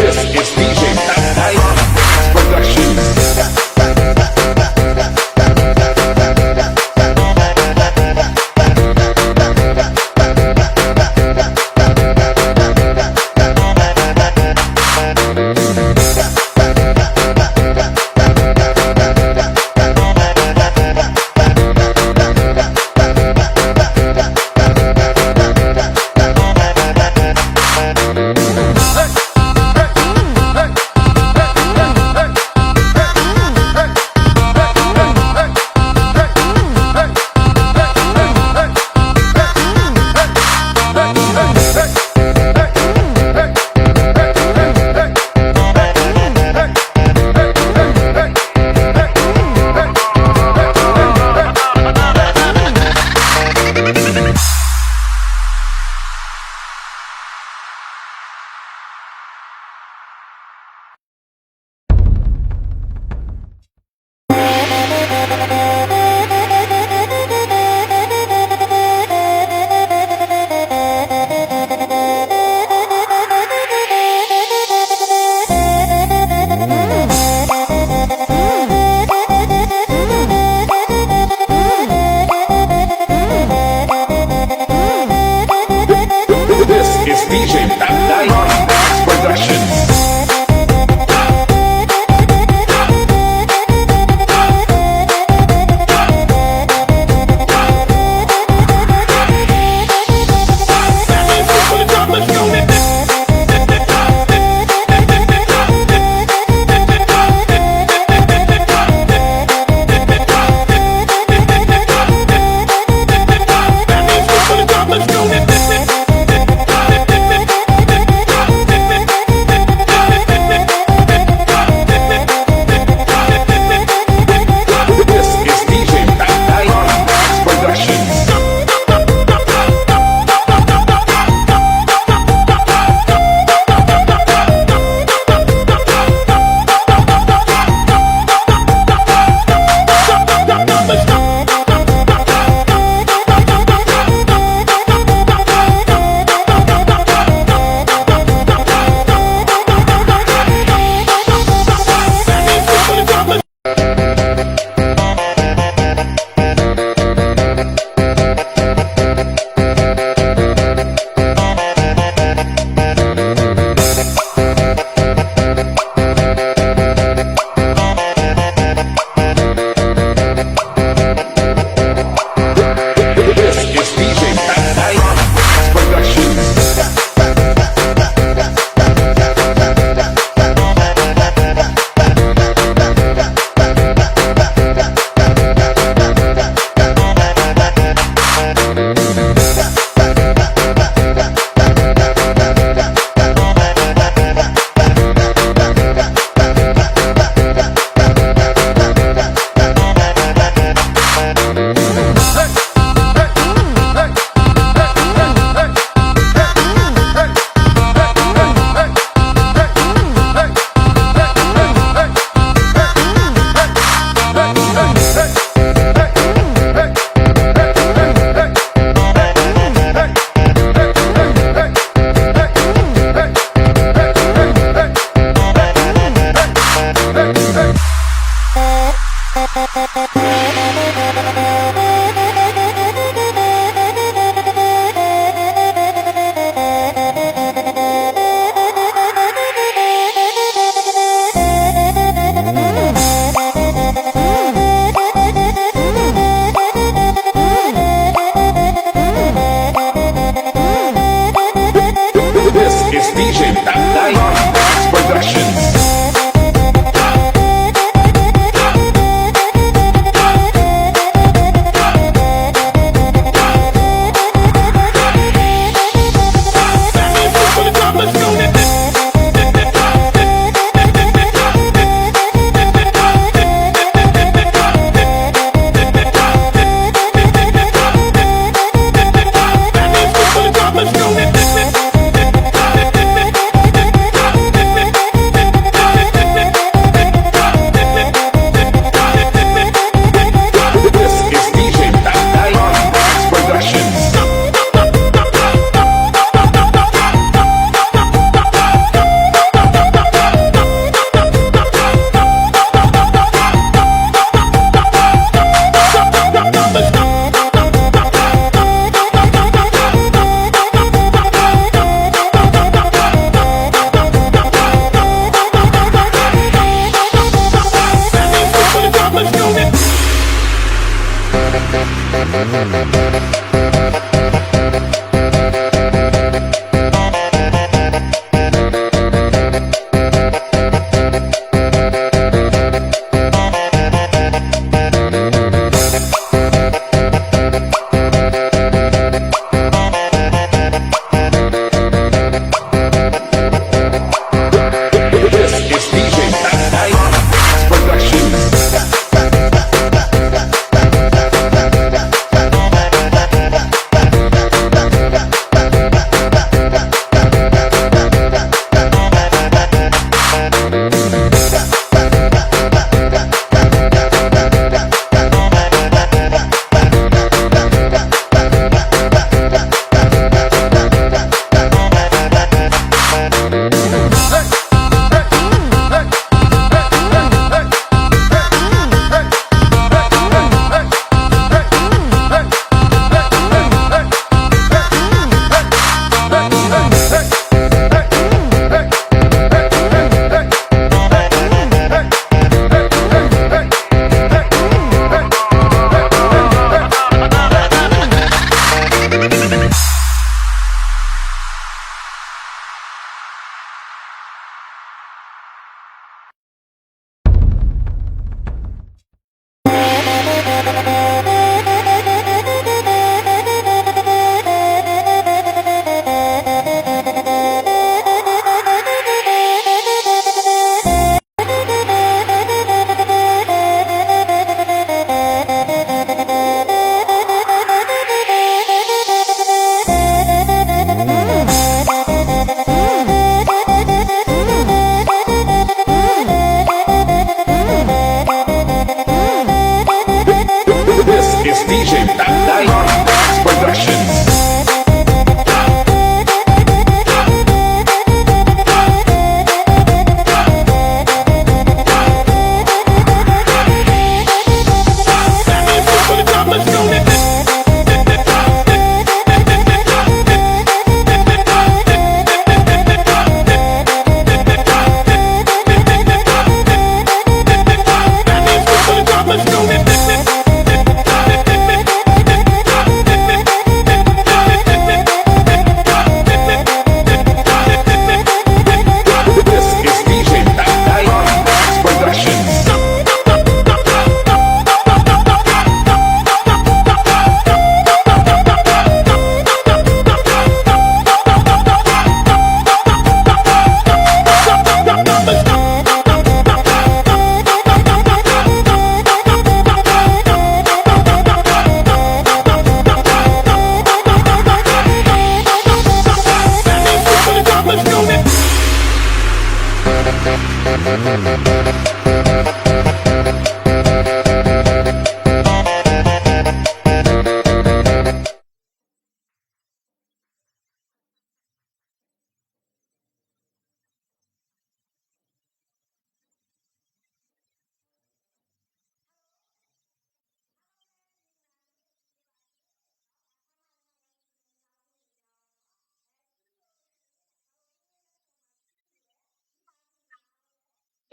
This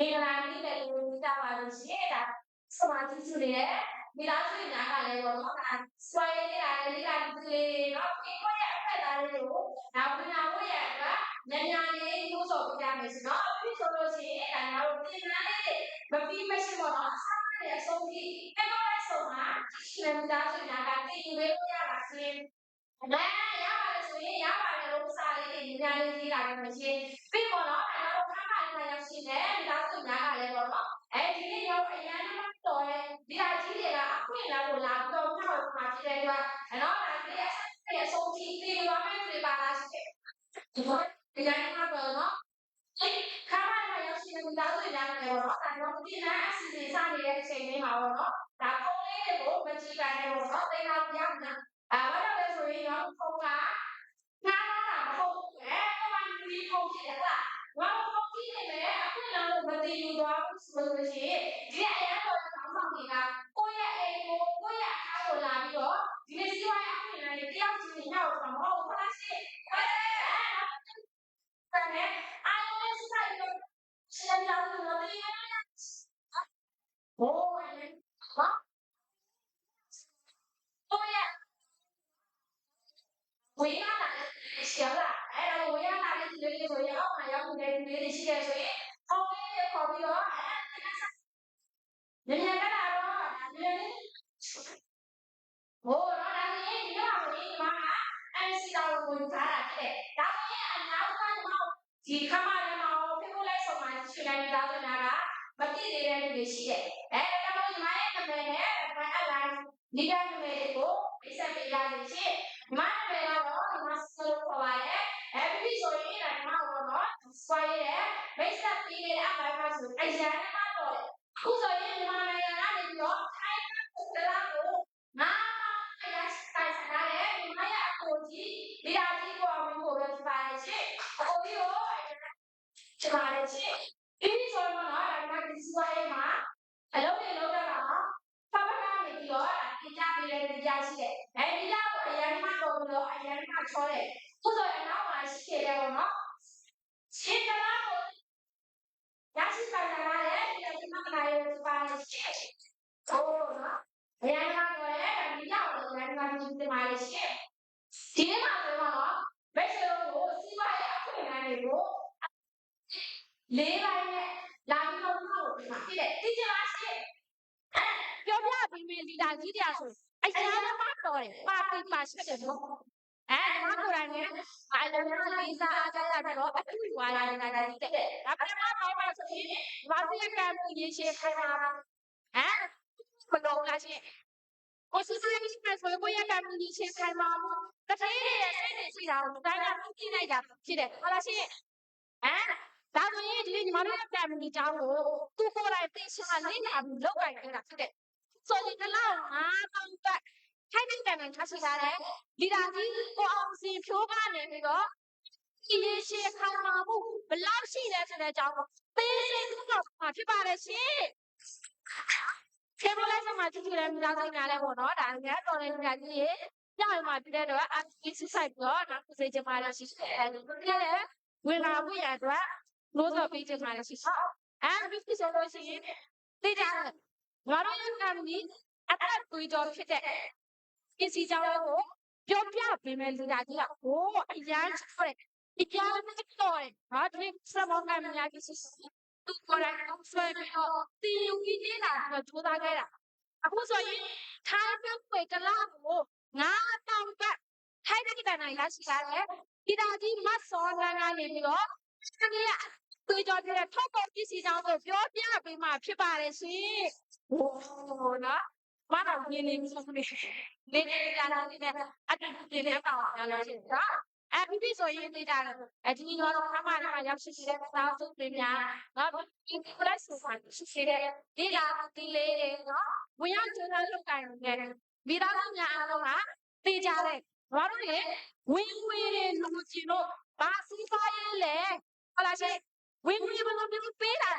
င်္ဂလာနေ့လည်းကြပါလို့ရှိရင်ဒါစမာတိစုတွေရဲ့မိသားစုညာကလည်းပေါ့နော်ဒါစွာရည်နေတာလေးကဒီလေးနော်ဒီကိုရဲ့အဖက်သားလေးတွေကိုဒါဝိညာဉ်ဝိရကညံလေးထိုးစော်ပြကြမယ်ဆိုတော့အခုဆိုလို့ရှိရင်ဒါငါတို့ပြင်လာလေးမပြီးမရှိပေါ့နော်အစားနဲ့အဆုံးထိအဲ့တော့လိုက်ဆုံးမှာရှင်မိသားစုညာကတည်ယူပေးလို့ရပါဆိုရင်ဒါရပါတယ်ဆိုရင်ရပါတယ်လို့စာလေးတွေညံလေးကြီးလာတယ်မရှိပြီးပေါ့နော်ဒါတော့ခါခါလေးရောက်ရှိတယ်မိသားစုညာကလည်းပေါ့နော်ဒီနေ့ရောက်အရန်တော့ဒီဟာကြီးတွေကအခွင့်အလမ်းကိုလာပြီးတော့ပြောက်မှာဖြစ်တဲ့အတွက်နော်ဒါဒီအဆက်ရဲ့အဆုံးထိသိသွားမယ်ဆိုပါလားရှိတယ်ဒီတော့ဒီတိုင်းမှာတော့နော်ခါမှရောက်ရှိတဲ့မိသားစုညာကလည်းပေါ့နော်ဒါတော့ဒီနာအစီအစဉ်စနေတဲ့အချိန်လေးမှာပေါ့နော်ဒါဖုန်းလေးတွေကိုမကြည့်ကြနဲ့ပေါ့နော်သိနာပြရမှာဘာလို့လဲဆိုရင်တော့ဖုန်းကငါတာမဟုတ်ဘူးဟဲ့ဟိုမှာဒီဖုန်းဖြစ်တယ်ဟုတ်လားငါဖုန်းကြည့်နေတယ်အခုလည်းမသိဘူးတော့ဆိုလို့ရှိရင်ဒီအရာတော့ကောင်းဆောင်တွေကကိုယ့်ရဲ့အိမ်ကိုကိုယ့်ရဲ့အခါကိုလာပြီးတော့ဒီနေ့စီးပွားရေးအခွင့်အရေးတယောက်ချင်းရောက်တော့မဟုတ်ဘူးလားရှိတယ်အာရုံနဲ့စိုက်လို့ရှင်းလာလို့မသိဘူးဟိုးဟာကိုယ့်ရဲ့ဝေးရတာရှိလားအဲ့တော့ဝေးရတာလေးဆိုရင်အောက်မှာရောက်နေတဲ့လူတွေရှိတယ်ဆိုရင်ဟောင်းလေးခေါ်ပြီးတော့ညညကလာတော့ဒါညလေးဟိုတော့ဒါဆိုရင်ဒီတော့ဝင်ဒီမှာMC တော်ကိုယူထားတာဖြစ်တယ်ဒါဆိုရင်အနောက်ကနေဒီခမရမောဖိဖို့လိုက်ဆုံးမှာရှင်တိုင်းသားတို့နာကမသိသေးတဲ့လူတွေရှိတယ်အဲ့ဒါတော့ဒီမှာရဲ့နာမည်နဲ့အလိုက်ဒီကနာမည်တွေကိုမိတ်ဆက်ပေးရလို့ရှိရင်ဒီမှာနာမည်ကတော့ဒီမှာစလို့ခေါ်ပါတယ်ပြီးဆိုရင်ဒါဒီမှာတော့ဆွဲရဲမိတ်ဆက်ပေးတဲ့အပိုင်းမှာဆိုအရန်မှာတော့ခုဆိုရင်ဒီမှာနိုင်ငံကနေပြီးတော့ထိုင်းပုတ်တလားကိုငါအရစိုက်စားတယ်ဒီမှာရအကိုကြီးဒီလာကြီးကိုအမင်းကိုပဲပြပါတယ်ရှင့်အကိုကြီးကိုချပါတယ်ရှင့်ဒီဆိုရင်တော့ဒါကဒီစွာရဲမှာအလုပ်တွေလုပ်တာကဖပကနေပြီးတော့တင်ကြပေးတဲ့တရားရှိတယ်ဒီလောက်ကိုအရန်မှာတော့ပြီးတော့အရန်မှာချောတယ်ခုဆိုရင်နောက်မှာရှိတယ်ပေါ့နော်ရှင်းကလားကိုရရှိပါလာတယ်ဒီမှာလာရပါရှင့်ဟိုနော်အရန်မှာတော့ဒီလောက်ကိုအရန်မှာကြည့်တယ်ပါရှင့်ဒီမှာဆိုတော့ဘယ်လိုကိုစီးပွားရေးအခွင့်အရေးတွေကိုလေးပိုင်းနဲ့လာပြီးတော့ဖြစ်တယ်သိကြလားရှင့်ပြောပြပြီးပြီဒီလာကြီးတရားဆိုအရာမတော်တယ်ပါတီပါရှိတယ်နော်ဒီမှာကိုယ်တိုင်နဲ့အားလုံးလေးစားအားကြရပြီးတော့အထူးဝါလာနေတာကြီးတဲ့ဒါပထမပိုင်းမှာဆိုရင်ဘာစီကံမှုရေးရှင်းခိုင်းတာမတော်လားရှင့်ကိုစစ်စစ်ရှိမှဆိုကိုရကံမှုရေးရှင်းခိုင်းမှာတထေးရဲ့စိတ်တွေရှိတာကိုတိုင်းကကြည့်လိုက်တာဖြစ်တယ်ဟုတ်လားရှင့်ဒါဆိုရင်ဒီနေ့ညီမတို့ရဲ့ကံမှုကြီးအကြောင်းကိုသူကိုယ်တိုင်သိချင်လေ့လာပြီးလုပ်ပိုင်နေတာဖြစ်တယ်ဆိုရင်ဒီလောက်9000ပတ်ထိုင်းနိုင်ငံမှာထားရှိထားတဲ့လီဒါကြီးကိုအောင်စင်ဖြိုးကနေပြီးတော့ဒီရေးရှင်းခံမှာမှုဘလောက်ရှိလဲဆိုတဲ့အကြောင်းကိုသိသိတော့မှာဖြစ်ပါတယ်ရှင်ခေဘလိုက်မှာကြည့်ကြတယ်မိသားစုများလဲပေါ့နော်ဒါလည်းတော်တယ်မိသားကြီးရေကြောက်ရမှာပြတဲ့တော့အကိစ္စဆိုင်ပြီးတော့နောက်စေချင်ပါလို့ရှိတယ်အဲဒီလည်းဝင်လာဖို့ရအတွက်လို့ဆိုပြီးချင်ပါလို့ရှိတယ်ဒီဆိုလို့ရှိရင်သိကြတယ်ငါတို့ရဲ့ကံကြီးအသက်သွေးကြောဖြစ်တဲ့ပစ္စည်းကြောင့်ကိုပြောပြပေးမယ်လူသားကြီးကဟိုအရန်ချောတယ်ဒီကြားနဲ့တော့ဟာဒီစမောကများကြီးစစ်သူကိုယ်တိုင်တော့ဆွဲပြီးတော့တီယူကြီးနေတာတော့ကြိုးစားခဲ့တာအခုဆိုရင်ထိုင်းပြုတ်ွေကလာကို9000ပတ်ထိုင်းတဲ့တိုင်းရရှိရတယ်ဒီသားကြီးမတ်စောလန်းကနေပြီးတော့ဒီကသွေးကြောပြတဲ့ထောက်ပေါ်ပစ္စည်းကြောင့်ကိုပြောပြပေးမှဖြစ်ပါတယ်ရှင်ဟိုနော်ဘာလို့ဒီနေ့ဆိုနေနေကြတာလေးနဲ့အတူတူနေပါအောင်လို့ရှိတာဒီဆိုရင်နေကြတယ်ဒီတော့ခမရရောက်ရှိတဲ့စာစုတွေများနော်ဒီ plus ရှိတဲ့ဒီလာဒီလေးတွေနော်ဝင်ရောက်ကျွမ်းလောက်ကိုင်နေတယ်မိသားစုများအားလုံးကသိကြတယ်ဘာလို့လဲဝင်ငွေတွေလူချင်လို့ဘာစီးပွားရေးလဲဟုတ်လားရှင်ဝင်ငွေဘယ်လိုမျိုးပေးတာ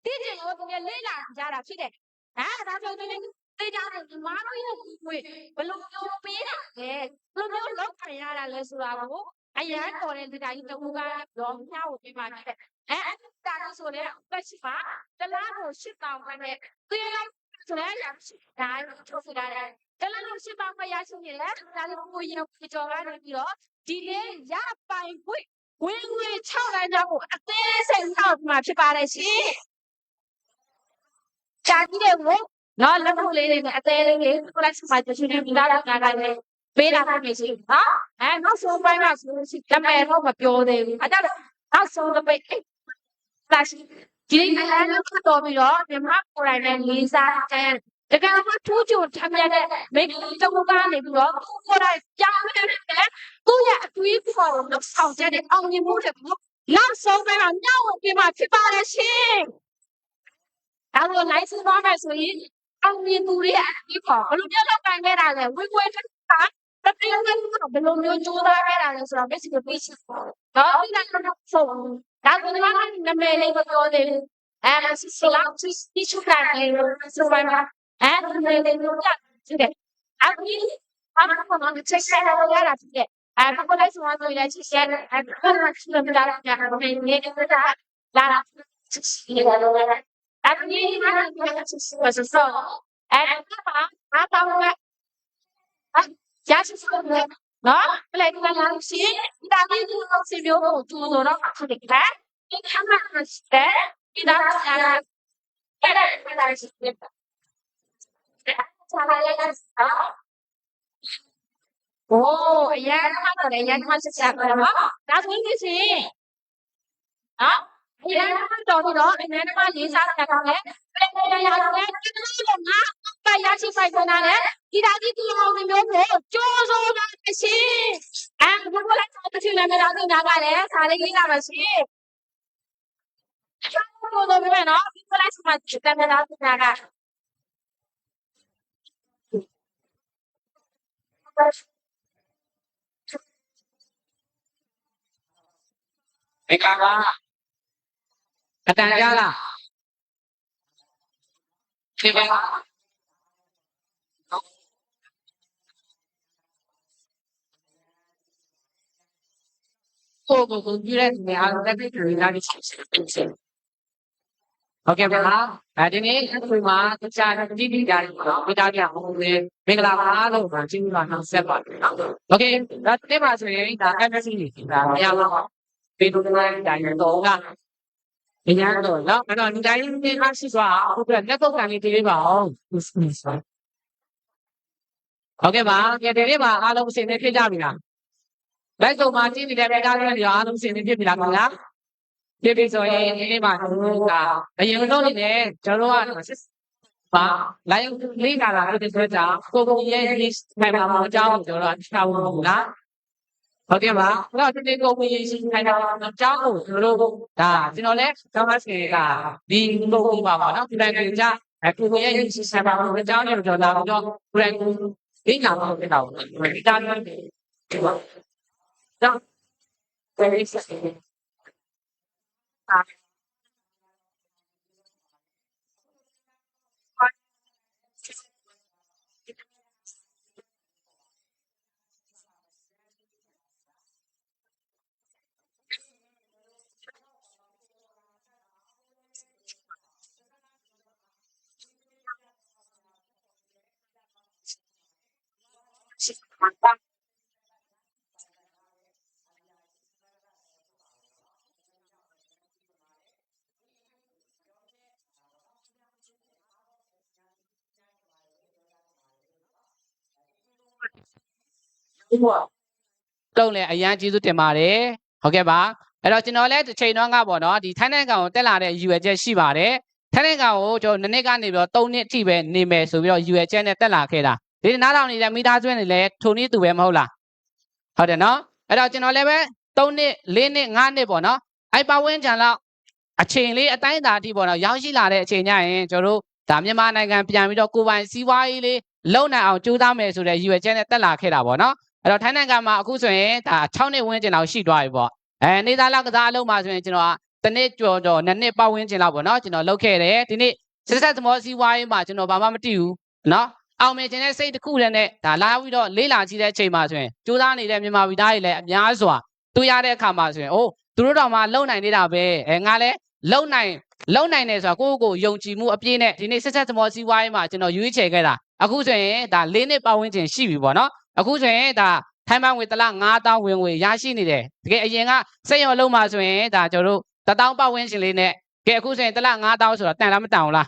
သိကြလို့ဒီလေးလာကြတာဖြစ်တယ်ဒါဆိုရင်သိကြတယ်ဒီမားတို့ရဲ့ငွေဘယ်လိုမျိုးပေးတာလဲဘယ်လိုမျိုးလောက်ခံရတာလဲဆိုတာကို အရန်တော်တဲ့တရားကြီးတဦးကတော့မြှောက်ပြီးမှဖြစ်တယ်တာလို့ဆိုတဲ့သက်ရှိမှာတလားကို8000ခန့်နဲ့သွေးလိုက်ဆိုတဲ့ရရှိဒါထုတ်ပြရတယ်တလားကို8000ခန့်ရရှိနေတယ်ဒါလည်းကိုရုပ်ကြော်ကနေပြီးတော့ဒီနေ့ရပိုင်ခွင့်ဝင်ငွေ6လမ်းကြောင်းကိုအသေးစိတ်ထောက်မှာဖြစ်ပါတယ်ရှင်ဂျာကြီးတွေကိုနော်လက်ခုပ်လေးတွေနဲ့အသေးလေးတွေကိုလိုက်စမှတရှိနေပြီးသားကလည်းပေးတာဖြစ်နေရှိနော်နောက်ဆုံးပိုင်းမှာဆိုလို့ရှိရင်တမဲတော့မပြောသေးဘူးအဲ့ဒါနောက်ဆုံးတစ်ပိတ်လာရှိဒီနေ့လည်းလောက်တော့ပြီးတော့မြန်မာကိုယ်တိုင်နဲ့လေးစားတဲ့တကယ်မှထူးချွန်ထမ်းမြတ်တဲ့မိတ်တကူကနေပြီးတော့ကိုယ်တိုင်ပြောင်းလဲတဲ့သူ့ရဲ့အတွေးခေါ်လို့ဆောင်ချက်တဲ့အောင်မြင်မှုတဲ့နောက်ဆုံးပိုင်းမှာညောင်းဝင်ပြမှာဖြစ်ပါတယ်ရှင်ဒါဆိုလိုက်စသွားမယ်ဆိုရင်အောင်မြင်သူတွေအတွေးခေါ်ဘယ်လိုပြောလောက်ကိုင်ခဲ့တာလဲဝေခွဲတာတကယ်လည်းဘယ်လိုမျိုးကြိုးစားခဲ့တာလဲဆိုတော့ basic ပေးချင်တော့ဒီကတော့ဆိုဒါကလည်းနာမည်လေးကိုပြောသေးတယ်ဆိုတော့ဒီစုကလည်းဆိုပါမှာနာမည်လေးကိုပြတယ်အခုဘာမှမလုပ်ချက်ဆက်ရတာဖြစ်တယ်ဘာလို့လဲဆိုတော့လည်းချက်ဆက်ဘာလို့လဲဆိုတော့ဒါကလည်းနေနေတာလာချက်ဆက်ရတော့အခုဒီမှာချက်ဆက်ဆိုတော့ဘာတော့ရရှိဆုံးနဲ့နော်ပလက်တူလာလို့ရှိရင်ဒါလေးကိုစီမျိုးကိုကျူလို့တော့ဖြစ်တယ်ဒီခါမှာတဲ့ဒီတော့အဲ့ဒါရှိတယ်ဆာလာရဲ့โอ้အရန်မှတော့လည်းရန်မှဆက်ဆက်ပါတော့ဒါဆိုရင်စီနော်အရန်မှတော့ပြီးတော့အရန်မှလေးစားဆက်ကောင်းလဲပလက်တူလာရတယ်ဒီလိုတော့ငါပါရရှိဆိုင်နေတာလေဒီဒါဒီလိုမျိုးကိုကြိုးစိုးတာရှင်ဘယ်လိုလဲဆိုတော့ဒီလိုမျိုးတော့နားပါလေခါလေးလေးလာပါရှင်ကျွန်တော်တို့ဘယ်နော်ဒီလိုလဲဆိုမှတက်နေတာနားကမင်္ဂလာပါအတန်ကြလားဒီပါကိုပြည့်တဲ့နေရာတက်ပြီးကြည့်လာပြီးโอเคပါဒီနေ့အခုမှတခြားတိတိကျကျဝိတာပြအောင်လေမင်္ဂလာပါလို့ပါကျေးဇူးပါနှောက်ဆက်ပါတယ်โอเคဒါတင်ပါဆိုရင်ဒါ MSC ဒါမရပါဘူးပေတူတိုင်းတိုင်းတော့ကအញ្ញတော့เนาะအဲ့တော့ဒီတိုင်းဒီမှာရှိသွားဟုတ်ကဲ့လက်ပုတ်ကန်လေးတေးပါအောင်ဟုတ်ကဲ့ပါကဲဒီနေ့ပါအားလုံးအစင်နဲ့ဖြစ်ကြပြီလားလက်စုံမှာကြည့်နေတဲ့ဘက်ကလည်းအားလုံးအစင်နဲ့ဖြစ်ပြီလားခင်ဗျာဖြစ်ပြီဆိုရင်ဒီနေ့မှာတို့ကအရင်ဆုံးနေနဲ့ကျွန်တော်တို့ကပါလာရုံလေးလာလို့ဒီဆိုကြကိုရဲ့ list ထိုင်ပါမှာအကြောင်းကိုကျွန်တော်တို့ထားဖို့မလားဟုတ်ကဲ့ပါအဲ့တော့ဒီကိုဝင်ရေးရှိခိုင်းတာအကြောင်းကိုကျွန်တော်တို့ဒါကျွန်တော်လည်းကျောင်းသားစီကဒီကိုပါပါနော်ဒီတိုင်းကြကိုရဲ့ရေးရှိဆိုင်ပါအကြောင်းကိုကျွန်တော်လာတော့ဒီတိုင်းဒီနာမကိုတောင်းဒီတိုင်းဒီပါတော့ very interesting တုံးလည်းအရန်ကျေးဇူးတင်ပါတယ်ဟုတ်ကဲ့ပါအဲ့တော့ကျွန်တော်လည်းတစ်ချိန်တော့ကပေါ့နော်ဒီထိုင်းနိုင်ငံကိုတက်လာတဲ့ရည်ရွယ်ချက်ရှိပါတယ်ထိုင်းနိုင်ငံကိုကျွန်တော်နှစ်ကနေပြီးတော့3နှစ်အထိပဲနေမယ်ဆိုပြီးတော့ရည်ရွယ်ချက်နဲ့တက်လာခဲ့တာဒီနားထောင်နေတဲ့မိသားစုတွေလည်းထုံနည်းသူပဲမဟုတ်လားဟုတ်တယ်နော်အဲ့တော့ကျွန်တော်လည်းပဲ3နှစ်4နှစ်5နှစ်ပေါ့နော်အဲ့ပတ်ဝန်းကျင်လောက်အချိန်လေးအတိုင်းအတာအထိပေါ့နော်ရောက်ရှိလာတဲ့အချိန်ညရင်ကျွန်တော်တို့ဒါမြန်မာနိုင်ငံပြန်ပြီးတော့ကိုယ်ပိုင်စီးပွားရေးလေးလုံနိုင်အောင်ကြိုးစားမယ်ဆိုတဲ့ရည်ရွယ်ချက်နဲ့တက်လာခဲ့တာပေါ့နော်အဲ့တော့ထိုင်းနိုင်ငံမှာအခုဆိုရင်ဒါ6နှစ်ဝန်းကျင်လောက်ရှိသွားပြီပေါ့နေသားလောက်ကစားအလုပ်မှာဆိုရင်ကျွန်တော်ကတစ်နှစ်ကျော်2နှစ်ပတ်ဝန်းကျင်လောက်ပေါ့နော်ကျွန်တော်လုပ်ခဲ့တယ်ဒီနေ့ဆက်သမောစီးပွားရေးမှာကျွန်တော်ဘာမှမသိဘူးနော်အောင်မြင်ခြင်းနဲ့စိတ်တစ်ခုတည်းနဲ့ဒါလာပြီးတော့လေးလာကြည့်တဲ့အချိန်မှာဆိုရင်ကြိုးစားနေတဲ့မြန်မာပြည်သားတွေလည်းအများစွာ သူရတဲ့အခါမှာဆိုရင်အိုးသူတို့တော့မှလုံနိုင်နေတာပဲငါလဲလုံနိုင်နေဆိုတာကိုယုံကြည်မှုအပြည့်နဲ့ဒီနေ့ဆက်ဆက်သမောစီးပွားရေးမှာကျွန်တော်ရွေးချယ်ခဲ့တာအခုဆိုရင်ဒါ၄နှစ်ပတ်ဝန်းကျင်ရှိပြီပေါ့နော်အခုဆိုရင်ဒါထိုင်းဘတ်ငွေတစ်လ9000ဝင်ငွေရရှိနေတယ်တကယ်အရင်ကစက်ရုံလုံးမှာဆိုရင်ဒါကျွန်တော်တို့1000ပတ်ဝန်းကျင်လေးနဲ့ကဲအခုဆိုရင်တစ်လ9000ဆိုတော့တန်လားမတန်ဘူးလာ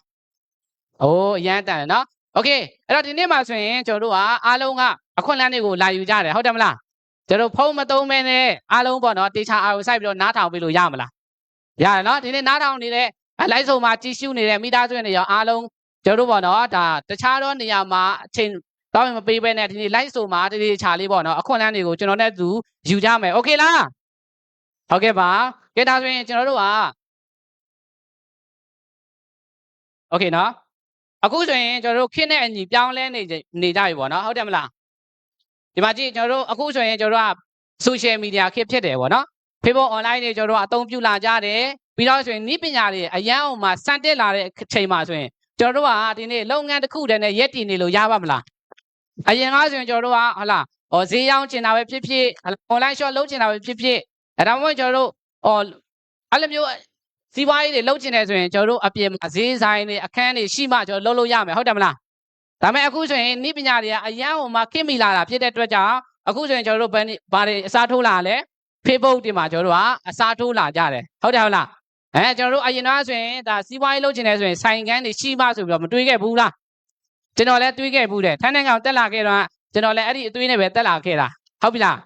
းအိုးအရန်တန်တယ်နော်โอเคအဲ့တော့ဒီနေ့မှာဆိုရင်ကျွန်တော်တို့ကအားလုံးကအခွင့်အလမ်းတွေကိုလာယူကြတယ်ဟုတ်တယ်မလားကျွန်တော်ဖုန်းမသုံးမဲနဲ့အားလုံးပေါ့နော်တေချာအားကိုစိုက်ပြီးတော့နားထောင်ပေးလို့ရမလားရတယ်နော်ဒီနေ့နားထောင်နေတဲ့လိုက်ဆုံးမှာကြည့်ရှုနေတဲ့မိသားစုတွေရောအားလုံးကျွန်တော်တို့ပေါ့နော်ဒါတခြားသောနေရာမှာအချိန်တောင်းမပေးဘဲနဲ့ဒီနေ့လိုက်ဆုံးမှာတတိချာလေးပေါ့နော်အခွင့်အလမ်းတွေကိုကျွန်တော်နဲ့သူယူကြမယ်โอเคလားဟုတ်ကဲ့ပါကဲဒါဆိုရင်ကျွန်တော်တို့ကโอเคနော်အခုဆိုရင်ကျွန်တော်တို့ခင်းတဲ့အညီပြောင်းလဲနေကြပြီပေါ့နော်ဟုတ်တယ်မလားဒီမှာကြည့်ကျွန်တော်တို့အခုဆိုရင်ကျွန်တော်တို့က social media ခေတ်ဖြစ်တယ်ပေါ့နော် Facebook online တွေကျွန်တော်တို့အသုံးပြုလာကြတယ်ပြီးတော့ဆိုရင်ဤပညာတွေအရန်အောင်မှာစံတက်လာတဲ့အချိန်မှာဆိုရင်ကျွန်တော်တို့ကဒီနေ့လုပ်ငန်းတစ်ခုတည်းနဲ့ရက်တည်နေလို့ရပါမလားအရင်ကဆိုရင်ကျွန်တော်တို့ကဟုတ်လားဈေးရောင်းချင်တာပဲဖြစ်ဖြစ် online shop လုပ်ချင်တာပဲဖြစ်ဖြစ်ဒါမှမဟုတ်ကျွန်တော်တို့အဲ့လိုမျိုးစီးပွားရေးတွေလုပ်ချင်တယ်ဆိုရင်ကျွန်တော်တို့အပြင်မှာဈေးဆိုင်တွေအခန်းတွေရှိမှကျွန်တော်လုပ်လို့ရမယ်ဟုတ်တယ်မလားဒါပေမဲ့အခုဆိုရင်ဤပညာတွေကအရန်ဟိုမှာခင်မိလာတာဖြစ်တဲ့အတွက်ကြောင့်အခုဆိုရင်ကျွန်တော်တို့ဘာတွေအစားထိုးလာလဲ Facebook တွေမှာကျွန်တော်တို့ကအစားထိုးလာကြတယ်ဟုတ်တယ်ဟုတ်လားကျွန်တော်တို့အရင်တော့ဆိုရင်ဒါစီးပွားရေးလုပ်ချင်တယ်ဆိုရင်ဆိုင်ကန်းတွေရှိမှဆိုပြီးတော့မတွေးခဲ့ဘူးလားကျွန်တော်လည်းတွေးခဲ့ဘူးတယ်ထိုင်းနိုင်ငံတက်လာခဲ့တော့ကျွန်တော်လည်းအဲ့ဒီအတွေးနဲ့ပဲတက်လာခဲ့တာဟုတ်ပြီလား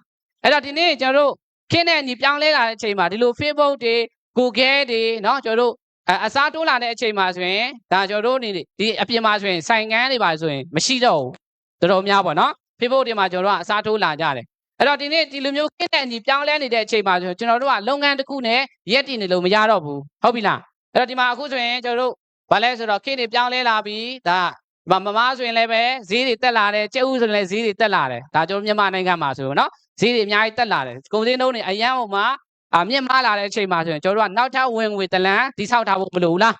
အဲ့တော့ဒီနေ့ကျွန်တော်တို့ခင်းတဲ့အညီပြောင်းလဲလာတဲ့အချိန်မှာဒီလို Facebook တွေ Google တွေเนาะကျွန်တော်တို့အစားတိုးလာတဲ့အချိန်မှာဆိုရင်ဒါကျွန်တော်တို့ဒီအပြင်မှာဆိုရင်ဆိုင်ကန်းတွေပါဆိုရင်မရှိတော့ဘူးတော်တော်များပေါ့နော် Facebook တွေမှာကျွန်တော်တို့ကအစားထိုးလာကြတယ်အဲ့တော့ဒီနေ့ဒီလိုမျိုးခင်းတဲ့အညီပြောင်းလဲနေတဲ့အချိန်မှာဆိုကျွန်တော်တို့ကလုပ်ငန်းတစ်ခုနဲ့ရက်တည်နေလို့မရတော့ဘူးဟုတ်ပြီလားအဲ့တော့ဒီမှာအခုဆိုရင်ကျွန်တော်တို့ဘာလဲဆိုတော့ခင်းတွေပြောင်းလဲလာပြီးဒါမမဆိုရင်လည်းပဲဈေးတွေတက်လာတယ်ကျဲဥဆိုရင်လည်းဈေးတွေတက်လာတယ်ဒါကျွန်တော်မြန်မာနိုင်ငံမှာဆိုတော့နော်ဈေးတွေအများကြီးတက်လာတယ်ကုန်စည်နှုန်းတွေအရန်ဟိုမှာမြင့်မားလာတဲ့အချိန်မှာဆိုရင်ကျွန်တော်တို့ကနောက်ထပ်ဝင်ငွေတလန်းတိဆောက်ထားဖို့မလိုဘူးလာ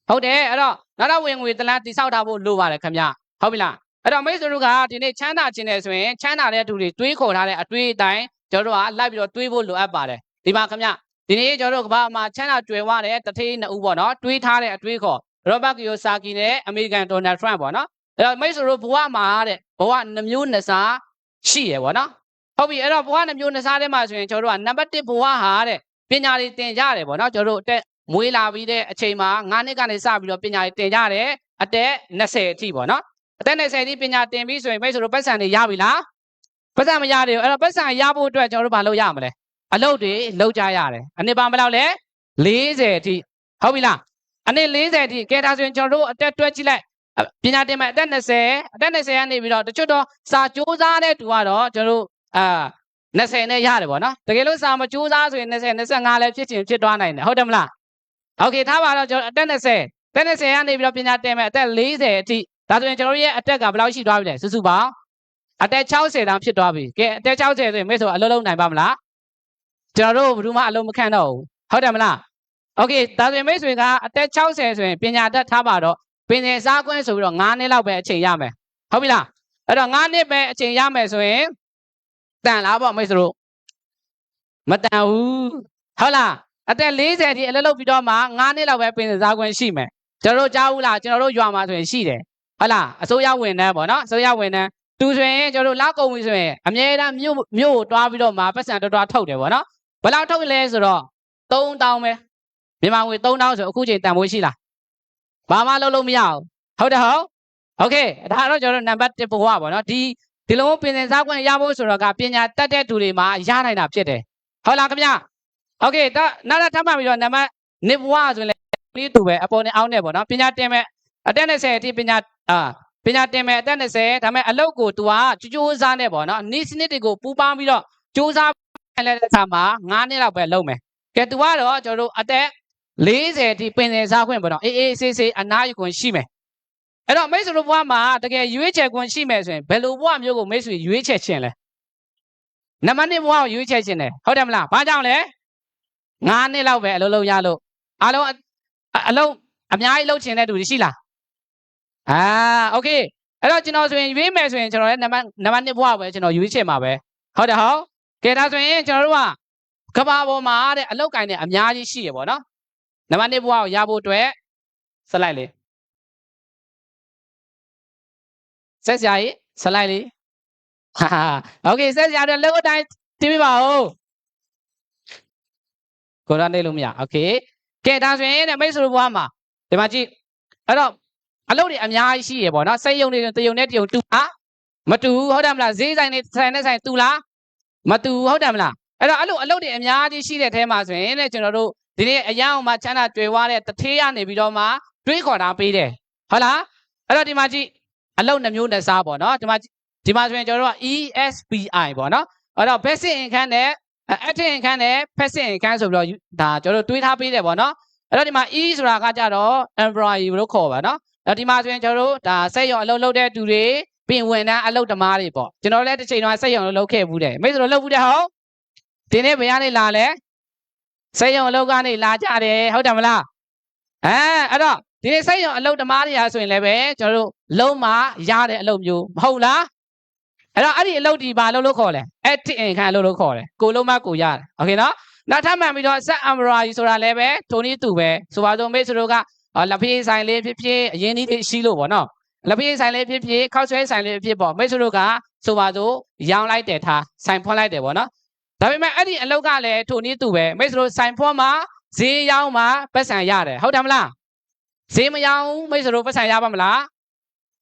းဟုတ်တယ်အဲ့တော့နောက်ထပ်ဝင်ငွေတလန်းတိဆောက်ထားဖို့လိုပါတယ်ခင်ဗျဟုတ်ပြီလားအဲ့တော့မိတ်ဆွေတို့ကဒီနေ့ချမ်းသာခြင်းတယ်ဆိုရင်ချမ်းသာတဲ့သူတွေတွေးခေါ်ထားတဲ့အတွေးအတိုင်းကျွန်တော်တို့ကလိုက်ပြီးတော့တွေးဖို့လိုအပ်ပါတယ်ဒီမှာခင်ဗျဒီနေ့ကျွန်တော်တို့ကဘာမှချမ်းသာကြွယ်ဝတဲ့တထေးနှစ်ဦးပေါ့နော်တွေးထားတဲ့အတွေးခေါ်ရောဘတ်ကီယိုစာကီနဲ့အမေရိကန်ဒေါ်နယ်ထရန့်ပေါ့နော်အဲ့တော့မိတ်ဆွေတို့ဘဝမှာတဲ့ဘဝနှမျိုးနှစ်စားရှိရပေါ့နော်ဟုတ်ပြီအဲ့တော့ဘဝနှမျိုးနှစ်စားထဲမှာဆိုရင်ကျွန်တော်တို့ကနံပါတ်1ဘဝဟာတဲ့ပညာတွေသင်ကြရတယ်ပေါ့နော်ကျွန်တော်တို့အသက်မွေးလာပြီးတဲ့အချိန်မှာ9နှစ်ကနေစပြီးတော့ပညာတွေသင်ကြရတယ်အသက်20အထိပေါ့နော်အသက်20အထိပညာသင်ပြီးဆိုရင်မိတ်ဆွေတို့ပတ်စံတွေရပြီလားပတ်စံမရသေးဘူးအဲ့တော့ပတ်စံရဖို့အတွက်ကျွန်တော်တို့ဘာလုပ်ရမလဲအလုပ်တွေလုပ်ကြရတယ်အနည်းပါဘယ်လောက်လဲ40အထိဟုတ်ပြီလားအနည်း40အထိကဲဒါဆိုရင်ကျွန်တော်တို့အသက်တွက်ကြည့်လိုက်ပညာသင်မဲ့အသက်20ကနေပြီးတော့တချို့တော့စာကြိုးစားတဲ့သူကတော့ကျွန်တော်တို့20နဲ့ရတယ်ပေါ့နော်တကယ်လို့စာမကြိုးစားဆိုရင်20 25လည်းဖြစ်သွားနိုင်တယ်ဟုတ်တယ်မလားโอเคထားပါတော့ကျွန်တော်အသက်20ကနေပြီးတော့ပညာသင်မဲ့အသက်40အထိဒါဆိုရင်ကျွန်တော်ရဲ့အသက်ကဘယ်လောက်ရှိသွားပြီလဲစုစုပေါင်းအသက်60တောင်ဖြစ်သွားပြီကဲအသက်60ဆိုရင်မိတ်ဆွေအလုံးလုံးနိုင်ပါမလားကျွန်တော်တို့ဘယ်သူမှအလုံးမခံတော့ဘူးဟုတ်တယ်မလားโอเคဒါဆိုရင်မိတ်ဆွေကအသက်60ဆိုရင်ပညာတတ်ထားပါတော့ပင်စင်စားခွင့်ဆိုပြီးတော့9နှစ်လောက်ပဲအချိန်ရမယ်ဟုတ်ပြီလားအဲ့တော့9နှစ်ပဲအချိန်ရမယ်ဆိုရင်တန်လားပေါ့မိတ်ဆွေတို့မတန်ဘူးဟုတ်လားအသက်40အထိအလုပ်လုပ်ပြီးတော့မှ9နှစ်လောက်ပဲပင်စင်စားခွင့်ရှိမယ်ကျွန်တော်တို့ကြားဘူးလားကျွန်တော်တို့ရွာမှာဆိုရင်ရှိတယ်ဟုတ်လားအစိုးရဝန်ထမ်းပေါ့နော်အစိုးရဝန်ထမ်းသူဆိုရင်ကျွန်တော်တို့လောက်ကုန်ပြီဆိုရင်အမြဲတမ်းမြို့ကိုတွားပြီးတော့မှပတ်စံတော်ထုတ်တယ်ပေါ့နော်ဘယ်လောက်ထုတ်လဲဆိုတော့3000ပဲမြန်မာငွေ3000ဆိုအခုချိန်တန်ဖိုးရှိလားဘာမှလုပ်လို့မရဘူးဟုတ်တယ်ဟုတ်โอเคဒါတော့ကျွန်တော်တို့နံပါတ်1ဘဝပေါ့နော်ဒီလိုပင်စင်စားခွင့်ရဖို့ဆိုတော့ကပညာတတ်တဲ့သူတွေမှာရနိုင်တာဖြစ်တယ်ဟုတ်လားခင်ဗျโอเคနောက်ထပ်မှပြီးတော့နံပါတ်2ဘဝဆိုရင်လည်းတူပဲအပေါ်နဲ့အောင်းနဲ့ပေါ့နော်ပညာတင်မဲ့အသက်20အထိပညာတင်မဲ့အသက်20ဒါပေမဲ့အလုပ်ကို तू ကကြိုးစားနေပေါ့နော်နေ့စနစ်တွေကိုပူပေါင်းပြီးတော့ကြိုးစားလိုက်တဲ့အခါမှာ9နှစ်လောက်ပဲလုပ်မယ်ကဲ तू ကတော့ကျွန်တော်တို့အသက်40အထိပင်စင်စားခွင့်ပေါ့နော်အေးဆေးအနားယူခွင့်ရှိမယ်အဲ့တော့မိတ်ဆွေတို့ဘဝမှာတကယ်ရွေးချယ်ခွင့်ရှိမယ်ဆိုရင်ဘယ်လိုဘဝမျိုးကိုမိတ်ဆွေရွေးချယ်ခြင်းလဲနံပါတ်1ဘဝကိုရွေးချယ်ခြင်းတယ်ဟုတ်တယ်မလားဘာကြောင့်လဲ9နှစ်လောက်ပဲအလုပ်လုပ်ရလို့အားလုံးအလုပ်အများကြီးလုပ်ချင်တဲ့သူတွေရှိလားโอเคအဲ့တော့ကျွန်တော်ဆိုရင်ရွေးမယ်ဆိုရင်ကျွန်တော်လည်းနံပါတ်2ဘဝပဲကျွန်တော်ရွေးချယ်မှာပဲဟုတ်တယ်ဟုတ် ကဲဒါဆိုရင်ကျွန်တော်တို့ကကဘာပေါ်မှာတဲ့အလောက်ကင်နဲ့အများကြီးရှိရပေါ့နော်နံပါတ်1ဘဝကိုရဖို့အတွက်ဆက်လိုက်လေဆက်စရာကြီးဆက်လိုက်လေဟာโอเคဆက်စရာတော့လောက်အတိုင်းတင်ပြပါဦးကိုရနေလို့မရโอเคကဲဒါဆိုရင်မိတ်ဆွေတို့ဘဝမှာဒီမှာကြည့်အဲ့တော့အလုပ်တွေအများကြီးရှိရပေါ့နော်စိတ်ယုံနေတယုံနဲ့တယုံတူလားမတူဟုတ်တယ်မလားဈေးဆိုင်နဲ့ဆိုင်နဲ့ဆိုင်တူလားမတူဟုတ်တယ်မလားအဲ့တော့အဲ့လိုအလုပ်တွေအများကြီးရှိတဲ့အထဲမှာဆိုရင်ကျွန်တော်တို့ဒီနေ့အရန်အောင်မှချမ်းသာတွေ့ွားတဲ့တထေးရနေပြီးတော့မှတွေးခေါ်တာပေးတယ်ဟုတ်လားအဲ့တော့ဒီမှာကြည့်အလုပ်နှမျိုးနဲ့စားပေါ့နော်ဒီမှာဆိုရင်ကျွန်တော်တို့က ESPI ပေါ့နော်အဲ့တော့ basic income နဲ့ active income နဲ့ passive income ဆိုပြီးတော့ဒါကျွန်တော်တို့တွေးထားပေးတယ်ပေါ့နော်အဲ့တော့ဒီမှာ E ဆိုတာကကြတော့ employee လို့ခေါ်ပါနော်အဲ့ဒီမှာဆိုရင်ကျွန်တော်တို့ဒါစက်ရုံအလုပ်လုပ်တဲ့သူတွေပြင်ဝန်ထမ်းအလုပ်သမားတွေပေါ့ကျွန်တော်လည်းတစ်ချိန်တော့စက်ရုံလုပ်ခဲ့ဘူးတယ်မိတ်ဆွေတို့လုပ်ဘူးတဲ့ဟုတ်ဒီနေ့ဘယ်ကနေလာလဲစက်ရုံအလုပ်ကနေလာကြတယ်ဟုတ်တယ်မလားအဲ့တော့ဒီနေ့စက်ရုံအလုပ်သမားတွေရာဆိုရင်လည်းပဲကျွန်တော်တို့လုံးမရတဲ့အလုပ်မျိုးမဟုတ်လားအဲ့တော့အဲ့ဒီအလုပ်ဒီဘာလုပ်လို့ခေါ်လဲ active income လို့ခေါ်တယ်ကိုလုံးမကိုရတယ်โอเคနော်နောက်ထပ်မှန်ပြီးတော့ set employee ဆိုတာလည်းပဲထိုနည်းတူပဲဆိုပါတော့မိတ်ဆွေတို့ကလက်ဖေးဆိုင်လေးဖြစ်ဖြစ်အရင်နည်းတွေရှိလို့ပေါ့နော်လက်ဖေးဆိုင်လေးဖြစ်ဖြစ်ခောက်ဆွဲဆိုင်လေးဖြစ်ပေါ့မိတ်ဆွေတို့ကဆိုပါတော့ရောင်းလိုက်တယ်ထားဆိုင်ဖွင့်လိုက်တယ်ပေါ့နော်ဒါပေမဲ့အဲ့ဒီအလုပ်ကလည်းထိုနည်းတူပဲမိတ်ဆွေတို့ဆိုင်ဖွင့်မှာဈေးရောင်းမှာပတ်စံရတယ်ဟုတ်တယ်မလားဈေးမရောင်းမိတ်ဆွေတို့ပတ်စံရပါမလာ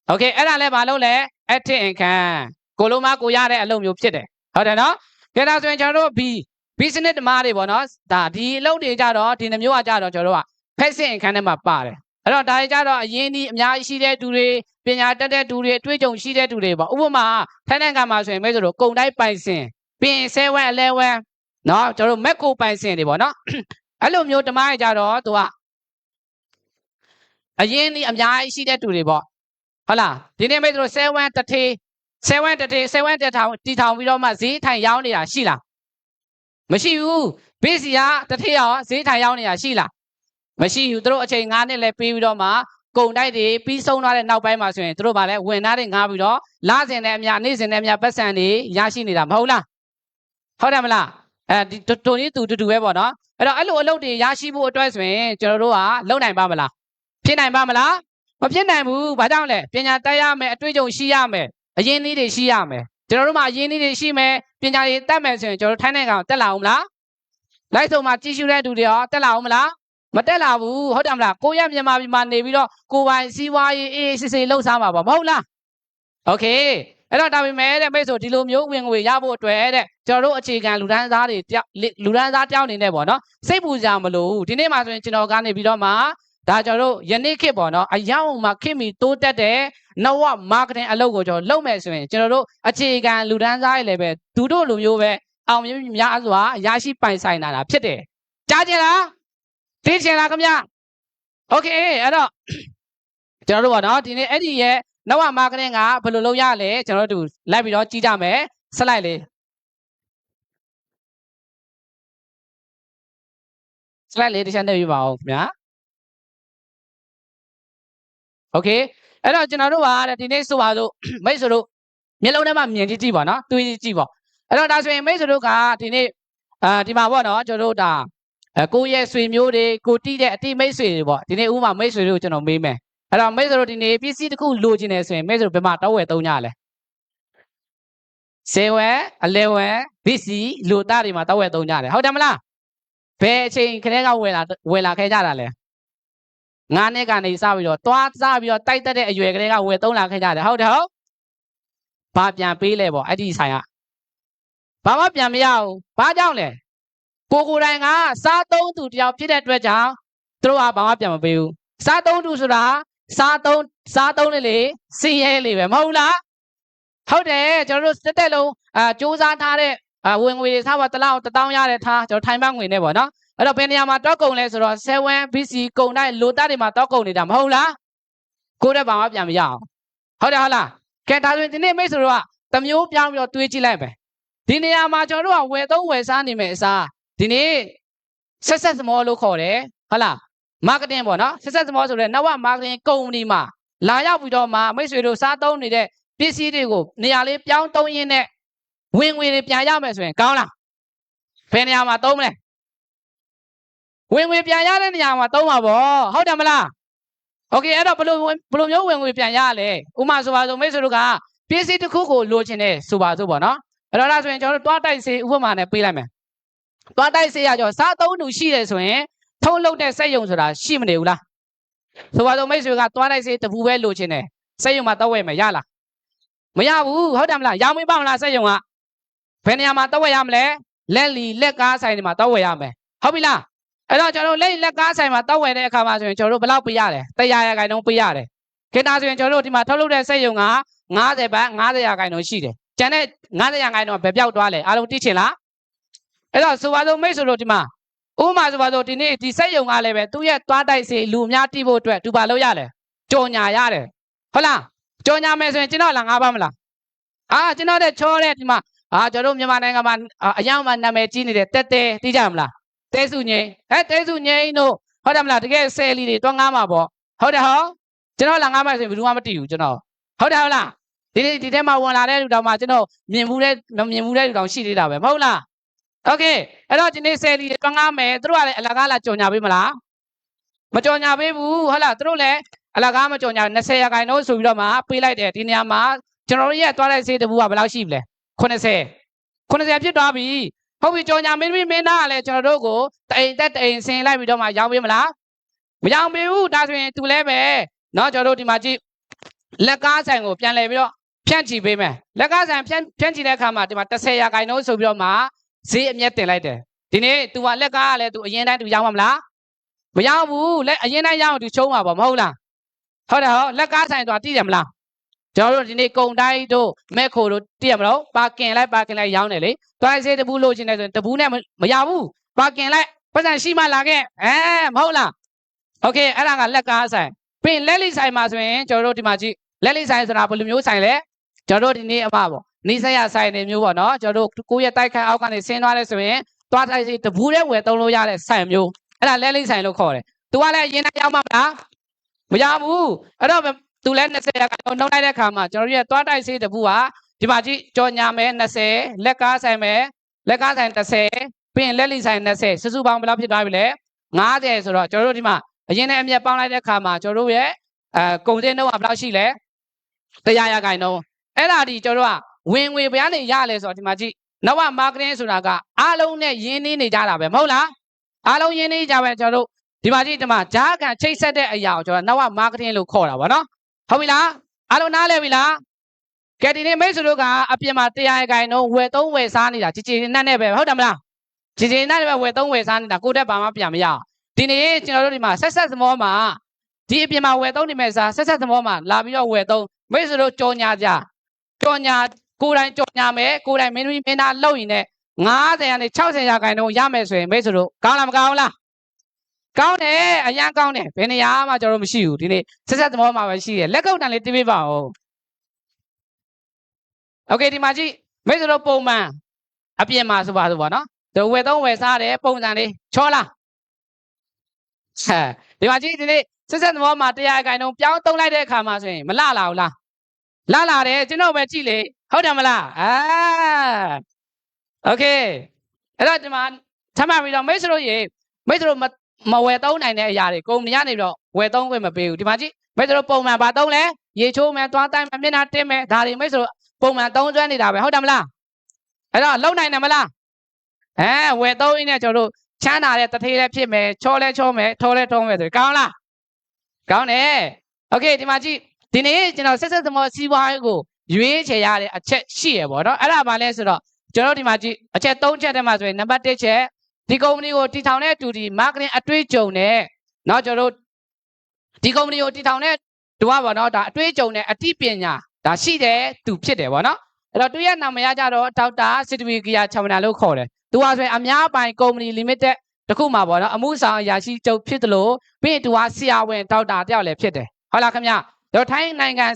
းโอเคအဲ့ဒါလည်းဘာလို့လဲ active income ကိုလုံးမကိုရတဲ့အလုပ်မျိုးဖြစ်တယ်ဟုတ်တယ်နော်ကြည့်ဒါဆိုရင်ကျွန်တော်တို့ business တမားတွေပေါ့နော်ဒါဒီအလုပ်တွေကြတော့ဒီနှမျိုးကကြတော့ကျွန်တော်တို့က passive income နဲ့မှာပါတယ်အဲ့တော့ဒါတွေကြတော့အရင်ဒီအများကြီးရှိတဲ့သူတွေပညာတတ်တဲ့သူတွေအတွေ့အကြုံရှိတဲ့သူတွေပေါ့ဥပမာထိုင်းနိုင်ငံမှာဆိုရင်မိတ်ဆွေတို့ကုန်တိုင်းပိုင်စင်ပြင်7-11နော်ကျွန်တော်တို့မက်ကိုပိုင်စင်တွေပေါ့နော်အဲ့လိုမျိုးတမားတွေကြတော့သူကအရင်ဒီအများကြီးရှိတဲ့သူတွေပေါ့ဟုတ်လားဒီနေ့မိတ်ဆွေတို့7တထေး7တထောင်တီထောင်ပြီးတော့မှဈေးထိုင်ရောင်းနေတာရှိလားမရှိဘူးဘေးစီကတထေးရောဈေးထိုင်ရောင်းနေတာရှိလားမရှိဘူးသူတို့အချိန်9နှစ်လဲပေးပြီးတော့မှကုန်တိုက်တွေပြီးဆုံးသွားတဲ့နောက်ပိုင်းမှာဆိုရင်သူတို့ဗာလဲဝင်သားတွေငားပြီးတော့လစဉ်နဲ့အများနေ့စဉ်နဲ့အများပတ်စံတွေရရှိနေတာမဟုတ်လားဟုတ်တယ်မလားဒီတိုနည်းတူပဲပေါ့နော်အဲ့တော့အဲ့လိုအလုပ်တွေရရှိဖို့အတွက်ဆိုရင်ကျွန်တော်တို့ကလုပ်နိုင်ပါမလားဖြစ်နိုင်ပါမလားမဖြစ်နိုင်ဘူးဘာကြောင့်လဲပညာတတ်ရမယ်အတွေ့အကြုံရှိရမယ်အရင်းနည်းတွေရှိရမယ်ကျွန်တော်တို့မှာအရင်းနည်းတွေရှိမယ်ပညာတွေတတ်မယ်ဆိုရင်ကျွန်တော်တို့ထိုင်းနိုင်ငံကိုတက်လာအောင်မလားလိုက်ဆုံးမှာကြည့်ရှုတဲ့သူတွေရောတက်လာအောင်မလားမတက်လာဘူးဟုတ်တယ်မလားကိုရမြန်မာပြည်မှာနေပြီးတော့ကိုပိုင်စီးပွားရေးအေးစစ်စစ်လှုပ်ရှားမှာပါမဟုတ်လားโอเคအဲ့တော့ဒါပေမဲ့တဲ့မိတ်ဆွေဒီလိုမျိုးဝင်ငွေရဖို့အတွက်တဲ့ကျွန်တော်တို့အခြေခံလူဒန်းစားတွေလူဒန်းစားတယောက်နေနဲ့ပေါ့နော်စိတ်ပူကြမလို့ဒီနေ့မှာဆိုရင်ကျွန်တော်ကနေပြီးတော့မှဒါကျွန်တော်တို့ယနေ့ခေတ်ပေါ့နော်အရောက်မှာခေတ်မီတိုးတက်တဲ့နဝမားကတင်အလုပ်ကိုကျွန်တော်လုပ်မယ်ဆိုရင်ကျွန်တော်တို့အခြေခံလူဒန်းစားတွေလည်းပဲသူတို့လိုမျိုးပဲအောင်မြင်များစွာရရှိပိုင်ဆိုင်တာဖြစ်တယ်ကြားကြလားသိချင်လားခင်ဗျโอเคအဲ့တော့ကျွန်တော်တို့ပေါ့နော်ဒီနေ့အဲ့ဒီရဲ့နဝမားကတင်ကဘယ်လိုလုပ်ရလဲကျွန်တော်တို့လိုက်ပြီးတော့ကြည့်ကြမယ်ဆက်လိုက်လေဆက်လိုက်လေတစ်ချက်နဲ့ပြပါဦးခင်ဗျာโอเคအဲ့တော့ကျွန်တော်တို့ကဒီနေ့ဆိုပါစို့မိတ်ဆွေတို့မျက်လုံးထဲမှာမြင်ကြည့်ပါနော်တွေးကြည့်ပါအဲ့တော့ဒါဆိုရင်မိတ်ဆွေတို့ကဒီနေ့ဒီမှာပေါ့နော်ကျွန်တော်တို့ဒါကိုရဲ့ဆွေမျိုးတွေကိုတီးတဲ့အတိမိတ်ဆွေတွေပေါ့ဒီနေ့ဥမာမိတ်ဆွေတို့ကျွန်တော်မေးမယ်အဲ့တော့မိတ်ဆွေတို့ဒီနေ့ပစ္စည်းတစ်ခုလိုချင်တယ်ဆိုရင်မိတ်ဆွေတို့ဘယ်မှာတောက်ဝယ်သုံးကြလဲ7-11 BC လိုသားတွေမှာတောက်ဝယ်သုံးကြတယ်ဟုတ်တယ်မလားဘယ်အချိန်ခရဲကဝယ်လာခဲ့ကြတာလဲ9နှစ်ကနေစပြီးတော့သွားစားပြီးတော့တိုက်တက်တဲ့အရွယ်ကလေးကဝယ်3လာခဲ့ကြတယ်ဟုတ်တယ်ဟုတ်ဘာပြန်ပေးလဲပေါ့အဲ့ဒီဆိုင်ကဘာမှပြန်မရဘူးဘာကြောင့်လဲကိုတိုင်ကစားသုံးသူတယောက်ဖြစ်တဲ့အတွက်ကြောင့်သူတို့ကဘာမှပြန်မပေးဘူးစားသုံးသူဆိုတာစားသုံးလေစီးရဲလေပဲမဟုတ်လားဟုတ်တယ်ကျွန်တော်တို့တက်လုံးစူးစမ်းထားတဲ့ဝင်ငွေတွေထားပါတစ်လောက်1000ရတဲ့ထားကျွန်တော်ထိုင်ပန်းငွေနဲ့ပေါ့နော်အဲ့တော့ဘယ်နေရာမှာတောက်ကုန်လဲဆိုတော့7 BC ကုန်တိုင်းလိုသားတွေမှာတောက်ကုန်နေတာမဟုတ်လားကိုယ့်တဲ့ဘာမှပြန်မရအောင်ဟုတ်တယ်ဟုတ်လားကဲဒါဆိုရင်ဒီနေ့မိတ်ဆွေတို့ကတမျိုးပြောင်းပြီးတော့တွေးကြည့်လိုက်ပဲဒီနေရာမှာကျွန်တော်တို့ကဝယ်သုံးဝယ်စားနေမယ်အစားဒီနေ့ဆက်စမောလို့ခေါ်တယ်ဟုတ်လားမားကတင်ပေါ့နော်ဆက်စမောဆိုတဲ့နဝမားကတင်ကုမ္ပဏီမှာလာရောက်ပြီးတော့မှမိတ်ဆွေတို့စားသုံးနေတဲ့ပစ္စည်းတွေကိုနေရာလေးပြောင်းသုံးရင်းနဲ့ ဝင်ငွေတွေပြန်ရမယ်ဆိုရင်ကောင်းလားဘယ်နေရာမှာသုံးမလဲဝင်ငွေပြန်ရတဲ့နေရာမှာသုံးပါဗောဟုတ်တယ်မလားโอเคအဲ့တော့ဘယ်လိုမျိုးဝင်ငွေပြန်ရလဲဥမာဆိုပါစို့မိတ်ဆွေတို့ကပစ္စည်းတစ်ခုကိုလိုချင်တယ်ဆိုပါစို့ဗောနော်အဲ့တော့ဒါဆိုရင်ကျွန်တော်တို့တွားတိုက်စေးဥပမာနဲ့ပေးလိုက်မယ်တွားတိုက်စေးရကြောစားသုံးသူရှိတယ်ဆိုရင်ထုံးလုပ်တဲ့စက်ယုံဆိုတာရှိမနေဘူးလားဆိုပါစို့မိတ်ဆွေကတွားတိုက်စေးတပူပဲလိုချင်တယ်စက်ယုံမှာတော့ဝယ်မယ်ရလားမရဘူးဟုတ်တယ်မလားရောင်းမပါမလားစက်ယုံကဘယ်နေရာမှာတော့ဝယ်ရမလဲလက်လီလက်ကားဆိုင်တွေမှာတော့ဝယ်ရမယ်ဟုတ်ပြီလားအဲ့တော့ကျွန်တော်လက်ကားဆိုင်မှာတော့ဝယ်တဲ့အခါမှာဆိုရင်ကျွန်တော်တို့ဘယ်လောက်ပေးရလဲ100ရာခိုင်နှုန်းပေးရတယ်ခေတ္တဆိုရင်ကျွန်တော်တို့ဒီမှာထုတ်လုပ်တဲ့စက်ယုံက90ဘတ်90ရာခိုင်နှုန်းရှိတယ်ကျန်တဲ့90ရာခိုင်နှုန်းကဘယ်ပြောက်သွားလဲအားလုံးသိချင်လားအဲ့တော့ဆိုပါစို့မိတ်ဆိုလို့ဒီမှာဥပမာဆိုပါစို့ဒီနေ့ဒီစက်ယုံကလည်းပဲသူ့ရဲ့သွားတိုက်စီလူအများတိဖို့အတွက်သူဘာလုပ်ရလဲကြော်ညာရတယ်ဟုတ်လားကြော်ညာမယ်ဆိုရင်ကျွန်တော်လာငါးပါမလားကျွန်တော်တဲ့ချောတဲ့ဒီမှာကျွန်တော်မြန်မာနိုင်ငံမှာအယောင်မှာနာမည်ကြီးနေတဲ့တက်တဲသိကြမလားတဲစုငိမ့်တဲစုငိမ့်တို့ဟုတ်တယ်မလားတကယ်ဆယ်လီတွေတွန်းငားမှာပေါ့ဟုတ်တယ်ဟောကျွန်တော်လာငားမှာဆိုရင်ဘယ်သူမှမသိဘူးကျွန်တော်ဟုတ်တယ်ဟုတ်လားဒီထဲမှာဝင်လာတဲ့လူတောင်မှကျွန်တော်မြင်မှုတဲ့လူတောင်ရှိသေးတာပဲမဟုတ်လားโอเคအဲ့တော့ဒီနေ့ဆယ်လီတွေတွန်းငားမယ်သူတို့ကလည်းအလကားလာကြော်ညာပေးမလားမကြော်ညာပေးဘူးဟုတ်လားသူတို့လည်းအလကားမကြော်ညာ20ရာခိုင်နှုန်းဆိုပြီးတော့မှပေးလိုက်တယ်ဒီနေရာမှာကျွန်တော်တို့ရဲ့သွားလိုက်စေးတဘူးကဘယ်လောက်ရှိပြီလဲ80ဖြစ်သွားပြီဟုတ်ပြီကြော်ညာမင်းသားကလည်းကျွန်တော်တို့ကိုတအိမ်ဆင်လိုက်ပြီးတော့မှရောင်းပေးမလားမရောင်းပေးဘူးဒါဆိုရင်သူလည်းပဲเนาะကျွန်တော်တို့ဒီမှာကြည့်လက်ကားဆိုင်ကိုပြန်လဲပြီးတော့ဖြန့်ချီပေးမယ်လက်ကားဆိုင်ဖြန့်ချီတဲ့အခါမှာဒီမှာ10ရာခိုင်နှုန်းဆိုပြီးတော့မှဈေးအမြတ်တင်လိုက်တယ်ဒီနေ့ तू ကလက်ကားကလည်း तू အရင်တိုင်း तू ရောင်းမှာမလားမရောင်းဘူးလက်အရင်တိုင်းရောင်း तू ချုံးမှာပေါ့မဟုတ်လားဟုတ်တယ်ဟောလက်ကားဆိုင်ဆိုတာသိတယ်မလားကျွန်တော်တို့ဒီနေ့ကုံတိုင်းတို့မဲ့ခိုတို့သိရမလို့ပါကင်လိုက်ရောင်းတယ်လေတွိုင်းစေးတပူးလို့ချင်တယ်ဆိုရင်တပူးနဲ့မရဘူးပါကင်လိုက်ပတ်စံရှိမှလာခဲ့မဟုတ်လားโอเคအဲ့ဒါကလက်ကားဆိုင်ပြီးလက်လိဆိုင်မှာဆိုရင်ကျွန်တော်တို့ဒီမှာကြည့်လက်လိဆိုင်ဆိုတာဘယ်လိုမျိုးဆိုင်လဲကျွန်တော်တို့ဒီနေ့အမပေါ့နီးစက်ရဆိုင်တွေမျိုးပေါ့နော်ကျွန်တော်တို့ကိုယ့်ရဲ့တိုက်ခိုက်အောက်ကနေဆင်းသွားလဲဆိုရင်တွားတိုက်စေးတပူးနဲ့ဝယ်သုံးလို့ရတဲ့ဆိုင်မျိုးအဲ့ဒါလက်လိဆိုင်လို့ခေါ်တယ်သူကလည်းအရင်တိုင်းရောက်မှာမလားမရဘူးအဲ့တော့သူလည်း20ရာခိုင်နှုန်းနှုတ်လိုက်တဲ့အခါမှာကျွန်တော်တို့ရဲ့သွားတိုက်စေးတပူကဒီမှာကြည့်ကြော်ညာမယ်20လက်ကားဆိုင်မယ်လက်ကားဆိုင်30ပြီးရင်လက်လိဆိုင်20စုစုပေါင်းဘယ်လောက်ဖြစ်သွားပြီလဲ90ဆိုတော့ကျွန်တော်တို့ဒီမှာအရင်နဲ့အမြတ်ပေါင်းလိုက်တဲ့အခါမှာကျွန်တော်တို့ရဲ့ကုန်စည်နှုန်းကဘယ်လောက်ရှိလဲ100ရာခိုင်နှုန်းအဲ့ဒါဒီကျွန်တော်တို့ကဝင်ငွေဘယ်ကနေရလဲဆိုတော့ဒီမှာကြည့်နောက် marketing ဆိုတာကအားလုံးနဲ့ရင်းနှီးနေကြတာပဲမဟုတ်လားအားလုံးရင်းနှီးကြပဲကျွန်တော်တို့ဒီမှာကြည့်ဒီမှာဂျားကန်ချိတ်ဆက်တဲ့အရာကိုကျွန်တော်နောက် marketing လို့ခေါ်တာဗောနော်ဟုတ်ပြီလားအားလုံးနားလည်ပြီလားကဲဒီနေ့မိတ်ဆွေတို့ကအပြင်မှာ100ရာခိုင်နှုန်းဝယ်3ဝယ်စားနေတာကြည်နဲ့ပဲဟုတ်တယ်မလားကြည်နဲ့ပဲဝယ်3ဝယ်စားနေတာကိုယ့်တက်ဘာမှပြန်မရအောင်ဒီနေ့ကျွန်တော်တို့ဒီမှာဆက်သမောမှာဒီအပြင်မှာဝယ်3နေမဲ့စားဆက်သမောမှာလာပြီးတော့ဝယ်3မိတ်ဆွေတို့ကြော်ညာကြကြော်ညာကိုယ်တိုင်ကြော်ညာမယ်ကိုယ်တိုင်မင်းသားလှုပ်ရင်နဲ့90ကနေ60ရာခိုင်နှုန်းရမယ်ဆိုရင်မိတ်ဆွေတို့ကောင်းလားမကောင်းလားကောင်းတယ်အရန်ကောင်းတယ်ဘယ်နေရာမှကျွန်တော်တို့မရှိဘူးဒီနေ့ဆက်သမောမှာပဲရှိတယ်လက်ကုပ်တန်လေးတင်ပေးပါဦးโอเคဒီမှာကြည့်မိတ်ဆွေတို့ပုံမှန်အပြင်မှာဆိုပါဆိုပါနော်ဒီဝယ်3ဝယ်စားတယ်ပုံစံလေးချောလားဒီမှာကြည့်ဒီနေ့ဆက်သမောမှာ100ရာခိုင်နှုန်းပြောင်းသုံးလိုက်တဲ့အခါမှာဆိုရင်မလှလာဘူးလားလှလာတယ်ကျွန်တော်ပဲကြည့်လေဟုတ်တယ်မလားโอเคအဲ့တော့ဒီမှာထပ်မှပြီးတော့မိတ်ဆွေတို့မဝယ်သုံးနိုင်တဲ့အရာတွေကုမ္ပဏီကနေပြီးတော့ဝယ်သုံးခွင့်မပေးဘူးဒီမှာကြည့်မိတ်ဆွေတို့ပုံမှန်ဘာသုံးလဲရေချိုးမယ်သွားတိုင်းမယ်မျက်နှာတင်းမယ်ဒါတွေမိတ်ဆွေတို့ပုံမှန်သုံးစွဲနေတာပဲဟုတ်တယ်မလားအဲ့တော့လုံနိုင်တယ်မလားဝယ်သုံးရင်းနဲ့ကျွန်တော်တို့ချမ်းသာတဲ့တထေးလည်းဖြစ်မယ်ချောလဲချောမယ်ထောလဲထောမယ်ဆိုကောင်းလားကောင်းတယ်โอเคဒီမှာကြည့်ဒီနေ့ကျွန်တော်ဆက်သမောစီးပွားရေးကိုရွေးချယ်ရတဲ့အချက်ရှိရပေါ့နော်အဲ့ဒါဘာလဲဆိုတော့ကျွန်တော်ဒီမှာကြည့်အချက်3ချက်တည်းမှာဆိုရင်နံပါတ်1ချက်ဒီကုမ္ပဏီကိုတည်ထောင်တဲ့တူဒီ marketing အတွေ့အကြုံနဲ့နောက်ကျွန်တော်တို့ဒီကုမ္ပဏီကိုတည်ထောင်တဲ့တူပါပေါ့နော်ဒါအတွေ့အကြုံနဲ့အသိပညာဒါရှိတဲ့သူဖြစ်တယ်ပေါ့နော်အဲ့တော့သူရဲ့နာမည်ကကြတော့ဒေါက်တာစစ်တဝီကီယာချမနာလို့ခေါ်တယ်သူကဆိုရင်အများပိုင်ကုမ္ပဏီ limited တခုမှာပေါ့နော်အမှုဆောင်အရာရှိချုပ်ဖြစ်တယ်လို့ပြီးရင်သူကဆရာဝန်ဒေါက်တာတယောက်လည်းဖြစ်တယ်ဟုတ်လားခင်ဗျတော့ထိုင်းနိုင်ငံ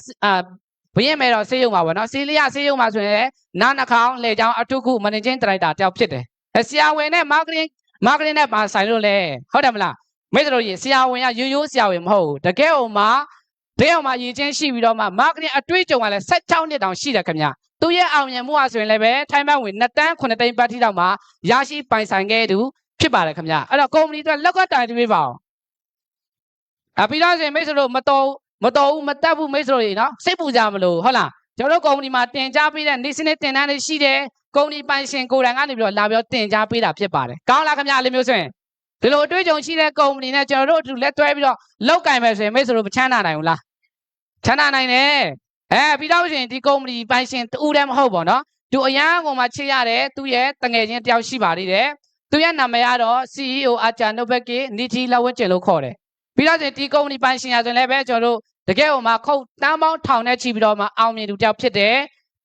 ဘရင်မဲတော့ဆေးရုံမှာပေါ့နော်ဆေးလျဆေးရုံမှာဆိုရင်နားနှာခေါင်းလေချောင်းအထုခု managing director တယောက်ဖြစ်တယ်ဆရာဝန်နဲ့ marketing နဲ့ပါဆိုင်လို့လေဟုတ်တယ်မလားမိတ်ဆွေတို့ရေဆရာဝန်ကရိုးဆရာဝန်မဟုတ်ဘူးတကယ်ဟိုမှာရည်ချင်းရှိပြီးတော့မှ marketing အတွေ့အကြုံကလည်း16နှစ်တောင်ရှိတယ်ခင်ဗျ သူရဲ့အောင်မြင်မှုဟာဆိုရင်လည်းပဲထိုင်းဘတ်ဝင်2တန်း9သိန်းပတ်ထိတောင်မှရရှိပိုင်ဆိုင်ခဲ့သူဖြစ်ပါတယ်ခင်ဗျအဲ့တော့ကုမ္ပဏီအတွက်လက်ကတိုင်တွေးပါအောင်ပြီးတော့ဆိုရင်မိတ်ဆွေတို့မတော်ဘူးမတက်ဘူးမိတ်ဆွေတို့ရေနော်စိတ်ပူကြမလို့ဟုတ်လားကျွန်တော်တို့ကုမ္ပဏီမှာတင် जा ပေးတဲ့နေ့စဉ်နဲ့တင်တန်းတွေရှိတယ်ကုမ္ပဏီပိုင်ရှင်ကိုယ်တိုင်ကနေပြီးတော့လာပြီးတော့တင် जा ပေးတာဖြစ်ပါတယ်ကောင်းလားခင်ဗျလေးမျိုးဆိုရင်ဒီလိုအတွေ့အကြုံရှိတဲ့ကုမ္ပဏီနဲ့ကျွန်တော်တို့အတူလက်တွဲပြီးတော့လောက်ကင်မယ်ဆိုရင်မိတ်ဆွေတို့မချမ်းသာနိုင်ဘူးလားချမ်းသာနိုင်တယ်ပြီးတော့ဆိုရင်ဒီကုမ္ပဏီပိုင်ရှင်တူတည်းမဟုတ်ပါတော့သူအရန်ကောင်မှချစ်ရတယ်သူရဲ့တငယ်ချင်းတယောက်ရှိပါသေးတယ်သူရဲ့နာမည်ကတော့ CEO အာချာနိုဘက်ကေနီတီလာဝင်းကျင်လို့ခေါ်တယ်ပြီးတော့ဒီကုမ္ပဏီပိုင်ရှင်ရဆိုရင်လည်းပဲကျွန်တော်တို့တကယ်ဟိုမှာခုတ်တန်းပေါင်းထောင်နဲ့ချီပြီးတော့မှအောင်မြင်သူတယောက်ဖြစ်တယ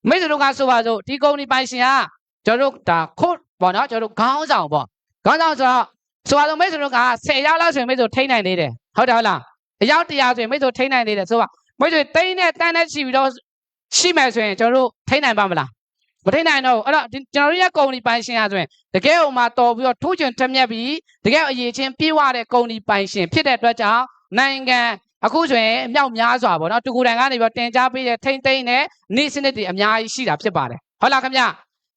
်မိတ်ဆွေတို့ကဆိုပါစို့ဒီကုမ္ပဏီပိုင်ရှင်ကကျွန်တော်တို့ဒါခုတ်ပေါ့နော်ကျွန်တော်တို့ခေါင်းဆောင်ပေါ့ခေါင်းဆောင်ဆိုတော့ဆိုပါစို့မိတ်ဆွေတို့က10ရောက်လောက်ဆိုရင်မိတ်ဆွေထိန်းနိုင်သေးတယ်ဟုတ်တယ်ဟုတ်လားအယောက်100ဆိုရင်မိတ်ဆွေထိန်းနိုင်သေးတယ်ဆိုတော့မိတ်ဆွေတိန်းနဲ့တန်းနဲ့ချီပြီးတော့ရှိမယ်ဆိုရင်ကျွန်တော်တို့ထိန်းနိုင်ပါမလားမထိန်းနိုင်တော့အဲ့တော့ကျွန်တော်တို့ရဲ့ကုမ္ပဏီပိုင်ရှင်ရဆိုရင်တကယ်ဟိုမှာတော်ပြီးတော့ထိုးချွန်တက်မြက်ပြီးတကယ်အရေးချင်းပြေးဝတဲ့ကုမ္ပဏီပိုင်ရှင်ဖြစ်တဲ့အတွက်ကြောင့်နိုင်ငံအခုဆိုရင်အမြောက်များစွာပေါ့နော်တူကူတန်ကနေပြီးတော့တင် जा ပေးတဲ့ထိမ့်သိမ့်နဲ့နေ့စနစ်တွေအများကြီးရှိတာဖြစ်ပါတယ်ဟုတ်လားခင်ဗျ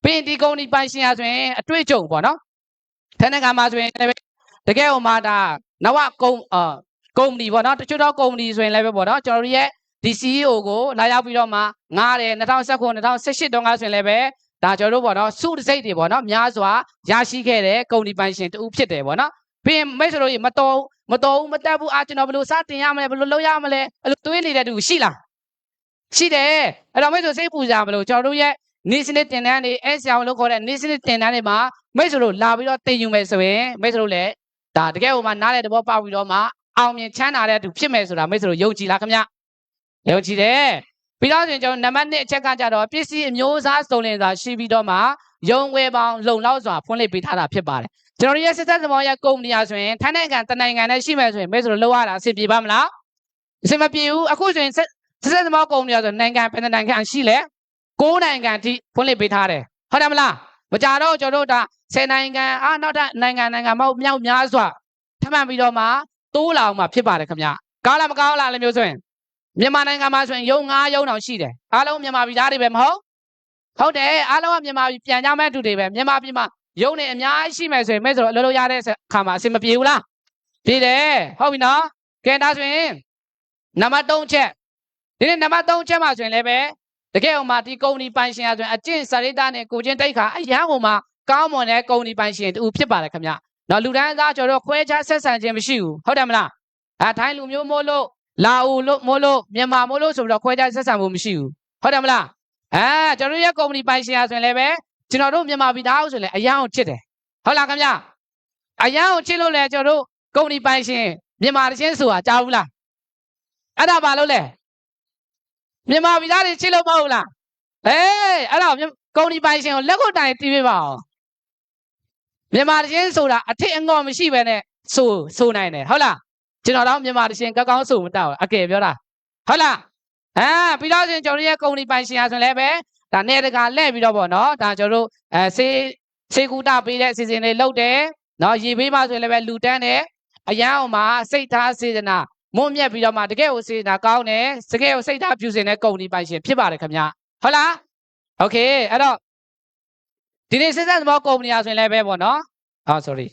ပြီးရင်ဒီကုမ္ပဏီပိုင်ရှင်ရဆိုရင်အတွေ့အကြုံပေါ့နော်ထိုင်းနိုင်ငံမှာဆိုရင်တကယ်ဟိုမှာဒါနဝကုမ္ပဏီပေါ့နော်တချို့တော့ကုမ္ပဏီဆိုရင်လည်းပဲပေါ့နော်ကျွန်တော်တို့ရဲ့ဒီ CEO ကိုလာရောက်ပြီးတော့မှငားတယ်2019 2018တုန်းကဆိုရင်လည်းပဲဒါကျွန်တော်တို့ပေါ့နော်စုတစိတ်တွေပေါ့နော်များစွာရရှိခဲ့တဲ့ကုမ္ပဏီပိုင်ရှင်တူဖြစ်တယ်ပေါ့နော်ပြီးရင်မိတ်ဆွေတို့မတော်ဘူးမတက်ဘူးကျွန်တော်ဘယ်လိုစတင်ရမလဲဘယ်လိုလုပ်ရမလဲအဲ့လိုတွေးနေတဲ့သူရှိလားရှိတယ်အဲ့တော့မိတ်ဆွေစိတ်ပူကြမလို့ကျွန်တော်တို့ရဲ့နေ့စနစ်တင်တန်းတွေအဲဆရာလို့ခေါ်တဲ့နေ့စနစ်တင်တန်းတွေမှာမိတ်ဆွေတို့လာပြီးတော့တင်ယူမယ်ဆိုရင်မိတ်ဆွေတို့လည်းဒါတကယ်ဟိုမှာနားတဲ့သဘောပေါက်ပြီးတော့မှအောင်မြင်ချမ်းသာတဲ့သူဖြစ်မယ်ဆိုတာမိတ်ဆွေတို့ယုံကြည်လားခင်ဗျယုံကြည်တယ်ပြီးတော့ဆိုရင်ကျွန်တော်နံပါတ်1အချက်ကကြတော့ပစ္စည်းအမျိုးအစားစုံလင်စွာရှိပြီးတော့မှရုံဝယ်ပေါင်းလုံလောက်စွာဖွင့်လှစ်ပေးထားတာဖြစ်ပါတယ်ကျွန်တော်ရဲ့စစ်သက်သဘောရဲ့ကုမ္ပဏီအားဆိုရင်ထိုင်းနိုင်ငံတနိုင်ငံနဲ့ရှိမယ်ဆိုရင်မိတ်ဆွေတို့လောက်ရတာအဆင်ပြေပါမလားအဆင်မပြေဘူးအခုဆိုရင်စစ်သက်သဘောကုမ္ပဏီအားဆိုနိုင်ငံဘယ်နိုင်ငံရှိလဲ9နိုင်ငံထိဖွင့်လှစ်ပေးထားတယ်ဟုတ်တယ်မလားမကြတော့ကျွန်တော်တို့ဒါ10နိုင်ငံနောက်ထပ်နိုင်ငံမဟုတ်မြောက်များစွာထပ်မံပြီးတော့မှတိုးလာအောင်မှဖြစ်ပါတယ်ခင်ဗျကောင်းလားမကောင်းလားလည်းမျိုးဆိုရင်မြန်မာနိုင်ငံမှာဆိုရင်ရုံ9ရုံတောင်ရှိတယ်အားလုံးမြန်မာပြည်သားတွေပဲမဟုတ်တယ်အားလုံးကမြန်မာပြည်ပြန်ကြမဲ့သူတွေပဲမြန်မာပြည်မှာရုံနေအများကြီးရှိမယ်ဆိုရင်မဲဆိုတော့အလုပ်လုပ်ရတဲ့အခါမှာအဆင်မပြေဘူးလားပြေတယ်ဟုတ်ပြီနော်ကဲဒါဆိုရင်နံပါတ်3ချက်ဒီနေ့နံပါတ်3ချက်မှာဆိုရင်လည်းပဲတကယ်ဟိုမှာဒီကုမ္ပဏီပိုင်ရှင်ရဆိုရင်အကျင့်စာရိတ္တနဲ့ကိုချင်းတိတ်ခါအရန်ဟိုမှာကောင်းမွန်တဲ့ကုမ္ပဏီပိုင်ရှင်တူဖြစ်ပါတယ်ခင်ဗျနော်လူတန်းစားကျွန်တော်တို့ခွဲခြားဆက်ဆံခြင်းမရှိဘူးဟုတ်တယ်မလားထိုင်းလူမျိုးမို့လို့လာဦးလို့မို့လို့မြန်မာမို့လို့ဆိုပြီးတော့ခွဲခြားဆက်ဆံမှုမရှိဘူးဟုတ်တယ်မလားကျွန်တော်တို့ရဲ့ကုမ္ပဏီပိုင်ရှင်ရဆိုရင်လည်းပဲကျွန်တော်တို့မြန်မာပြည်သားဆိုရင်လည်းအရန်ကိုချစ်တယ်ဟုတ်လားခင်ဗျအရန်ကိုချစ်လို့လည်းကျွန်တော်တို့ကုမ္ပဏီပိုင်ရှင်မြန်မာတချင်းဆိုတာကြားဘူးလားအဲ့ဒါဘာလို့လဲမြန်မာပြည်သားတွေချစ်လို့မဟုတ်လားအဲ့ဒါကုမ္ပဏီပိုင်ရှင်ကိုလက်ကိုတိုင်တီးပေးပါအောင်မြန်မာတချင်းဆိုတာအထစ်အငေါ်မရှိပဲနဲ့ဆိုနိုင်တယ်ဟုတ်လားကျွန်တော်တော့မြန်မာတချင်းကောင်းဆိုမတောက်အကယ်ပြောတာဟုတ်လားပြီးတော့ဆိုရင်ကျွန်တော်ရဲ့ကုမ္ပဏီပိုင်ရှင်ရဆိုလည်းပဲဒါနေတကာလဲ့ပြီးတော့ပေါ့နော်ဒါကျွန်တော်တို့စေကူတာပေးတဲ့အစီအစဉ်တွေလုပ်တယ်နော်ရေပေးမှဆိုရင်လည်းပဲလူတန်းတယ်အရန်အောင်မှာစိတ်ထားစေတနာမွတ်မြတ်ပြီးတော့မှတကယ်ကိုစေတနာကောင်းတယ်တကယ်ကိုစိတ်ထားဖြူစင်တဲ့ကုမ္ပဏီပိုင်ရှင်ဖြစ်ပါတယ်ခင်ဗျဟုတ်လားโอเคအဲ့တော့ဒီနေ့စစ်သက်သဘောကုမ္ပဏီအားဆိုရင်လည်းပဲပေါ့နော်sorry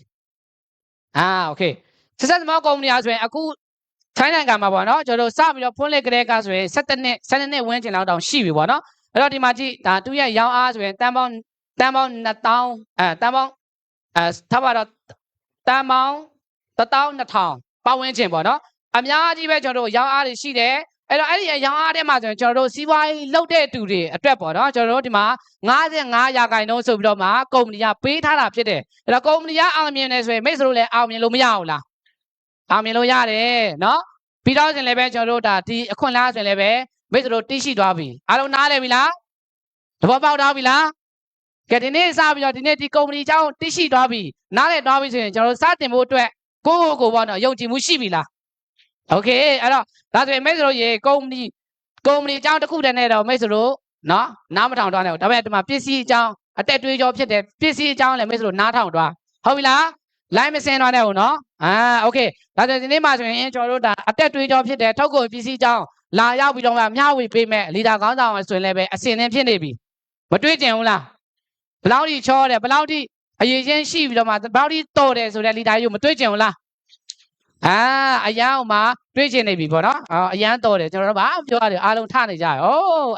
โอเคစစ်သက်သဘောကုမ္ပဏီအားဆိုရင်အခုထိုင်းနိုင်ငံမှာပေါ့နော်ကျွန်တော်တို့စပြီးတော့ဖွင့်လှစ်ကြတဲ့ကဆိုရင်17နှစ်ဝန်းကျင်လောက်တောင်ရှိပြီပေါ့နော်အဲ့တော့ဒီမှာကြည့်ဒါသူရဲ့ရောင်းအားဆိုရင်တန်ပေါင်း2000တန်ပေါင်းထားပါတော့တန်ပေါင်း12000ပတ်ဝန်းကျင်ပေါ့နော်အများကြီးပဲကျွန်တော်တို့ရောင်းအားတွေရှိတယ်အဲ့တော့အဲ့ဒီရောင်းအားထဲမှာဆိုရင်ကျွန်တော်တို့စီးပွားရေးလုပ်တဲ့သူတွေအတွက်ပေါ့နော်ကျွန်တော်တို့ဒီမှာ55%ဆိုပြီးတော့မှကုမ္ပဏီကပေးထားတာဖြစ်တယ်အဲ့တော့ကုမ္ပဏီကအောင်မြင်တယ်ဆိုရင်မိတ်ဆွေတို့လည်းအောင်မြင်လို့မရဘူးလားအောင်မြင်လို့ရတယ်နော်ပြီးတော့ဆိုရင်လည်းပဲကျွန်တော်တို့ဒါဒီအခွင့်အလမ်းဆိုရင်လည်းပဲမိတ်ဆွေတို့သိရှိသွားပြီအားလုံးနားလည်ပြီလားသဘောပေါက်သွားပြီလားကဲဒီနေ့စပြီးတော့ဒီနေ့ဒီကုမ္ပဏီအကြောင်းသိရှိသွားပြီနားလည်သွားပြီဆိုရင်ကျွန်တော်တို့စတင်ဖို့အတွက်ကိုပေါ့နော်ယုံကြည်မှုရှိပြီလားโอเคအဲ့တော့ဒါဆိုရင်မိတ်ဆွေတို့ရေကုမ္ပဏီအကြောင်းတစ်ခုတည်းနဲ့တော့မိတ်ဆွေတို့နော်နားမထောင်သွားနဲ့ဒါပေမဲ့ဒီမှာပစ္စည်းအကြောင်းအတက်တွေးကြောဖြစ်တယ်ပစ္စည်းအကြောင်းလည်းမိတ်ဆွေတို့နားထောင်သွားဟုတ်ပြီလားလိုင်းမစင်သွားနဲ့ဟုတ်နော်โอเคဒါဆိုဒီနေ့မှာဆိုရင်ကျွန်တော်တို့ဒါအတက်တွေးကြောဖြစ်တယ်ထုတ်ကုန်ပစ္စည်းအကြောင်းလာရောက်ပြီးတော့မျှဝေပေးမဲ့လီဒါခေါင်းဆောင်ဆိုရင်လည်းပဲအစင်သင်းဖြစ်နေပြီ မတွေးကျင်ဘူးလားဘလောက်ထိချောတယ်ဘလောက်ထိအရေးချင်းရှိပြီးတော့မှဘလောက်ထိတော်တယ်ဆိုတဲ့လီတာကြီးကိုမတွေးကျင်ဘူးလားအရန်အောင်မှတွေးကျင်နေပြီပေါ့နော်အရန်တော်တယ်ကျွန်တော်တို့ဘာပြောရတယ်အားလုံးထနေကြရ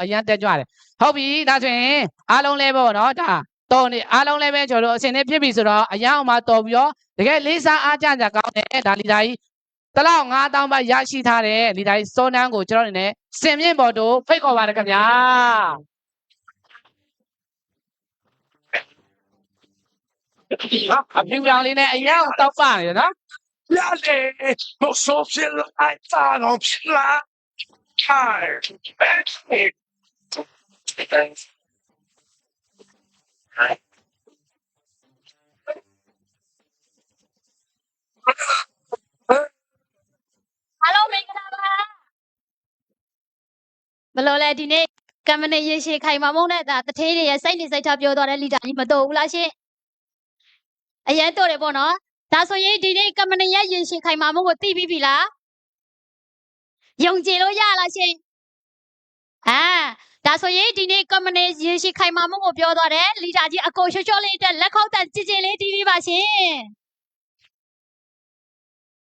အရန်တက်ကြွတယ်ဟုတ်ပြီဒါဆိုရင်အားလုံးလဲပေါ့နော်ဒါတော်နေအားလုံးလဲပဲကျွန်တော်တို့အစင်နဲ့ဖြစ်ပြီဆိုတော့အရန်အောင်မှတော်ပြီးတော့တကယ်လေးစားအားကြကြကောင်းတယ်ဒါလီတာကြီးတလောက်9000ဘတ်ရရှိထားတဲ့လီတာကြီးစောနန်းကိုကျွန်တော်အနေနဲ့စင်မြင့်ပေါ်တို့ဖိတ်ခေါ်ပါတယ်ခင်ဗျာအပြူပြောင်လေးနဲ့အရန်အောင်တောက်ပါနေနော်Yale, no so feel like that, no feel like tired. Thanks. အားလုံးမင်္ဂလာပါဘယ်လိုလဲဒီနေ့ကမ္မနေရေရှည်ခိုင်မာမုံနဲ့ဒါတထေးတွေရဲ့စိတ်နေစိတ်ထားပြောသွားတဲ့လီတာကြီးမတော်ဘူးလားရှင်အရင်တော်တယ်ပေါ့နော်ဒါဆိုရင်ဒီနေ့ကမ္မနေရဲ့ရေရှည်ခိုင်မာမုံကိုသိပြီးပြီလားယုံကြည်လို့ရလားရှင်ဒါဆိုရင်ဒီနေ့ကမ္မနေရေရှည်ခိုင်မာမုံကိုပြောသွားတယ်လီတာကြီးအကိုချောချောလေးအတွက်လက်ခေါက်တန်ကြည်ကြည်လေးတီးပြီးပါရှင်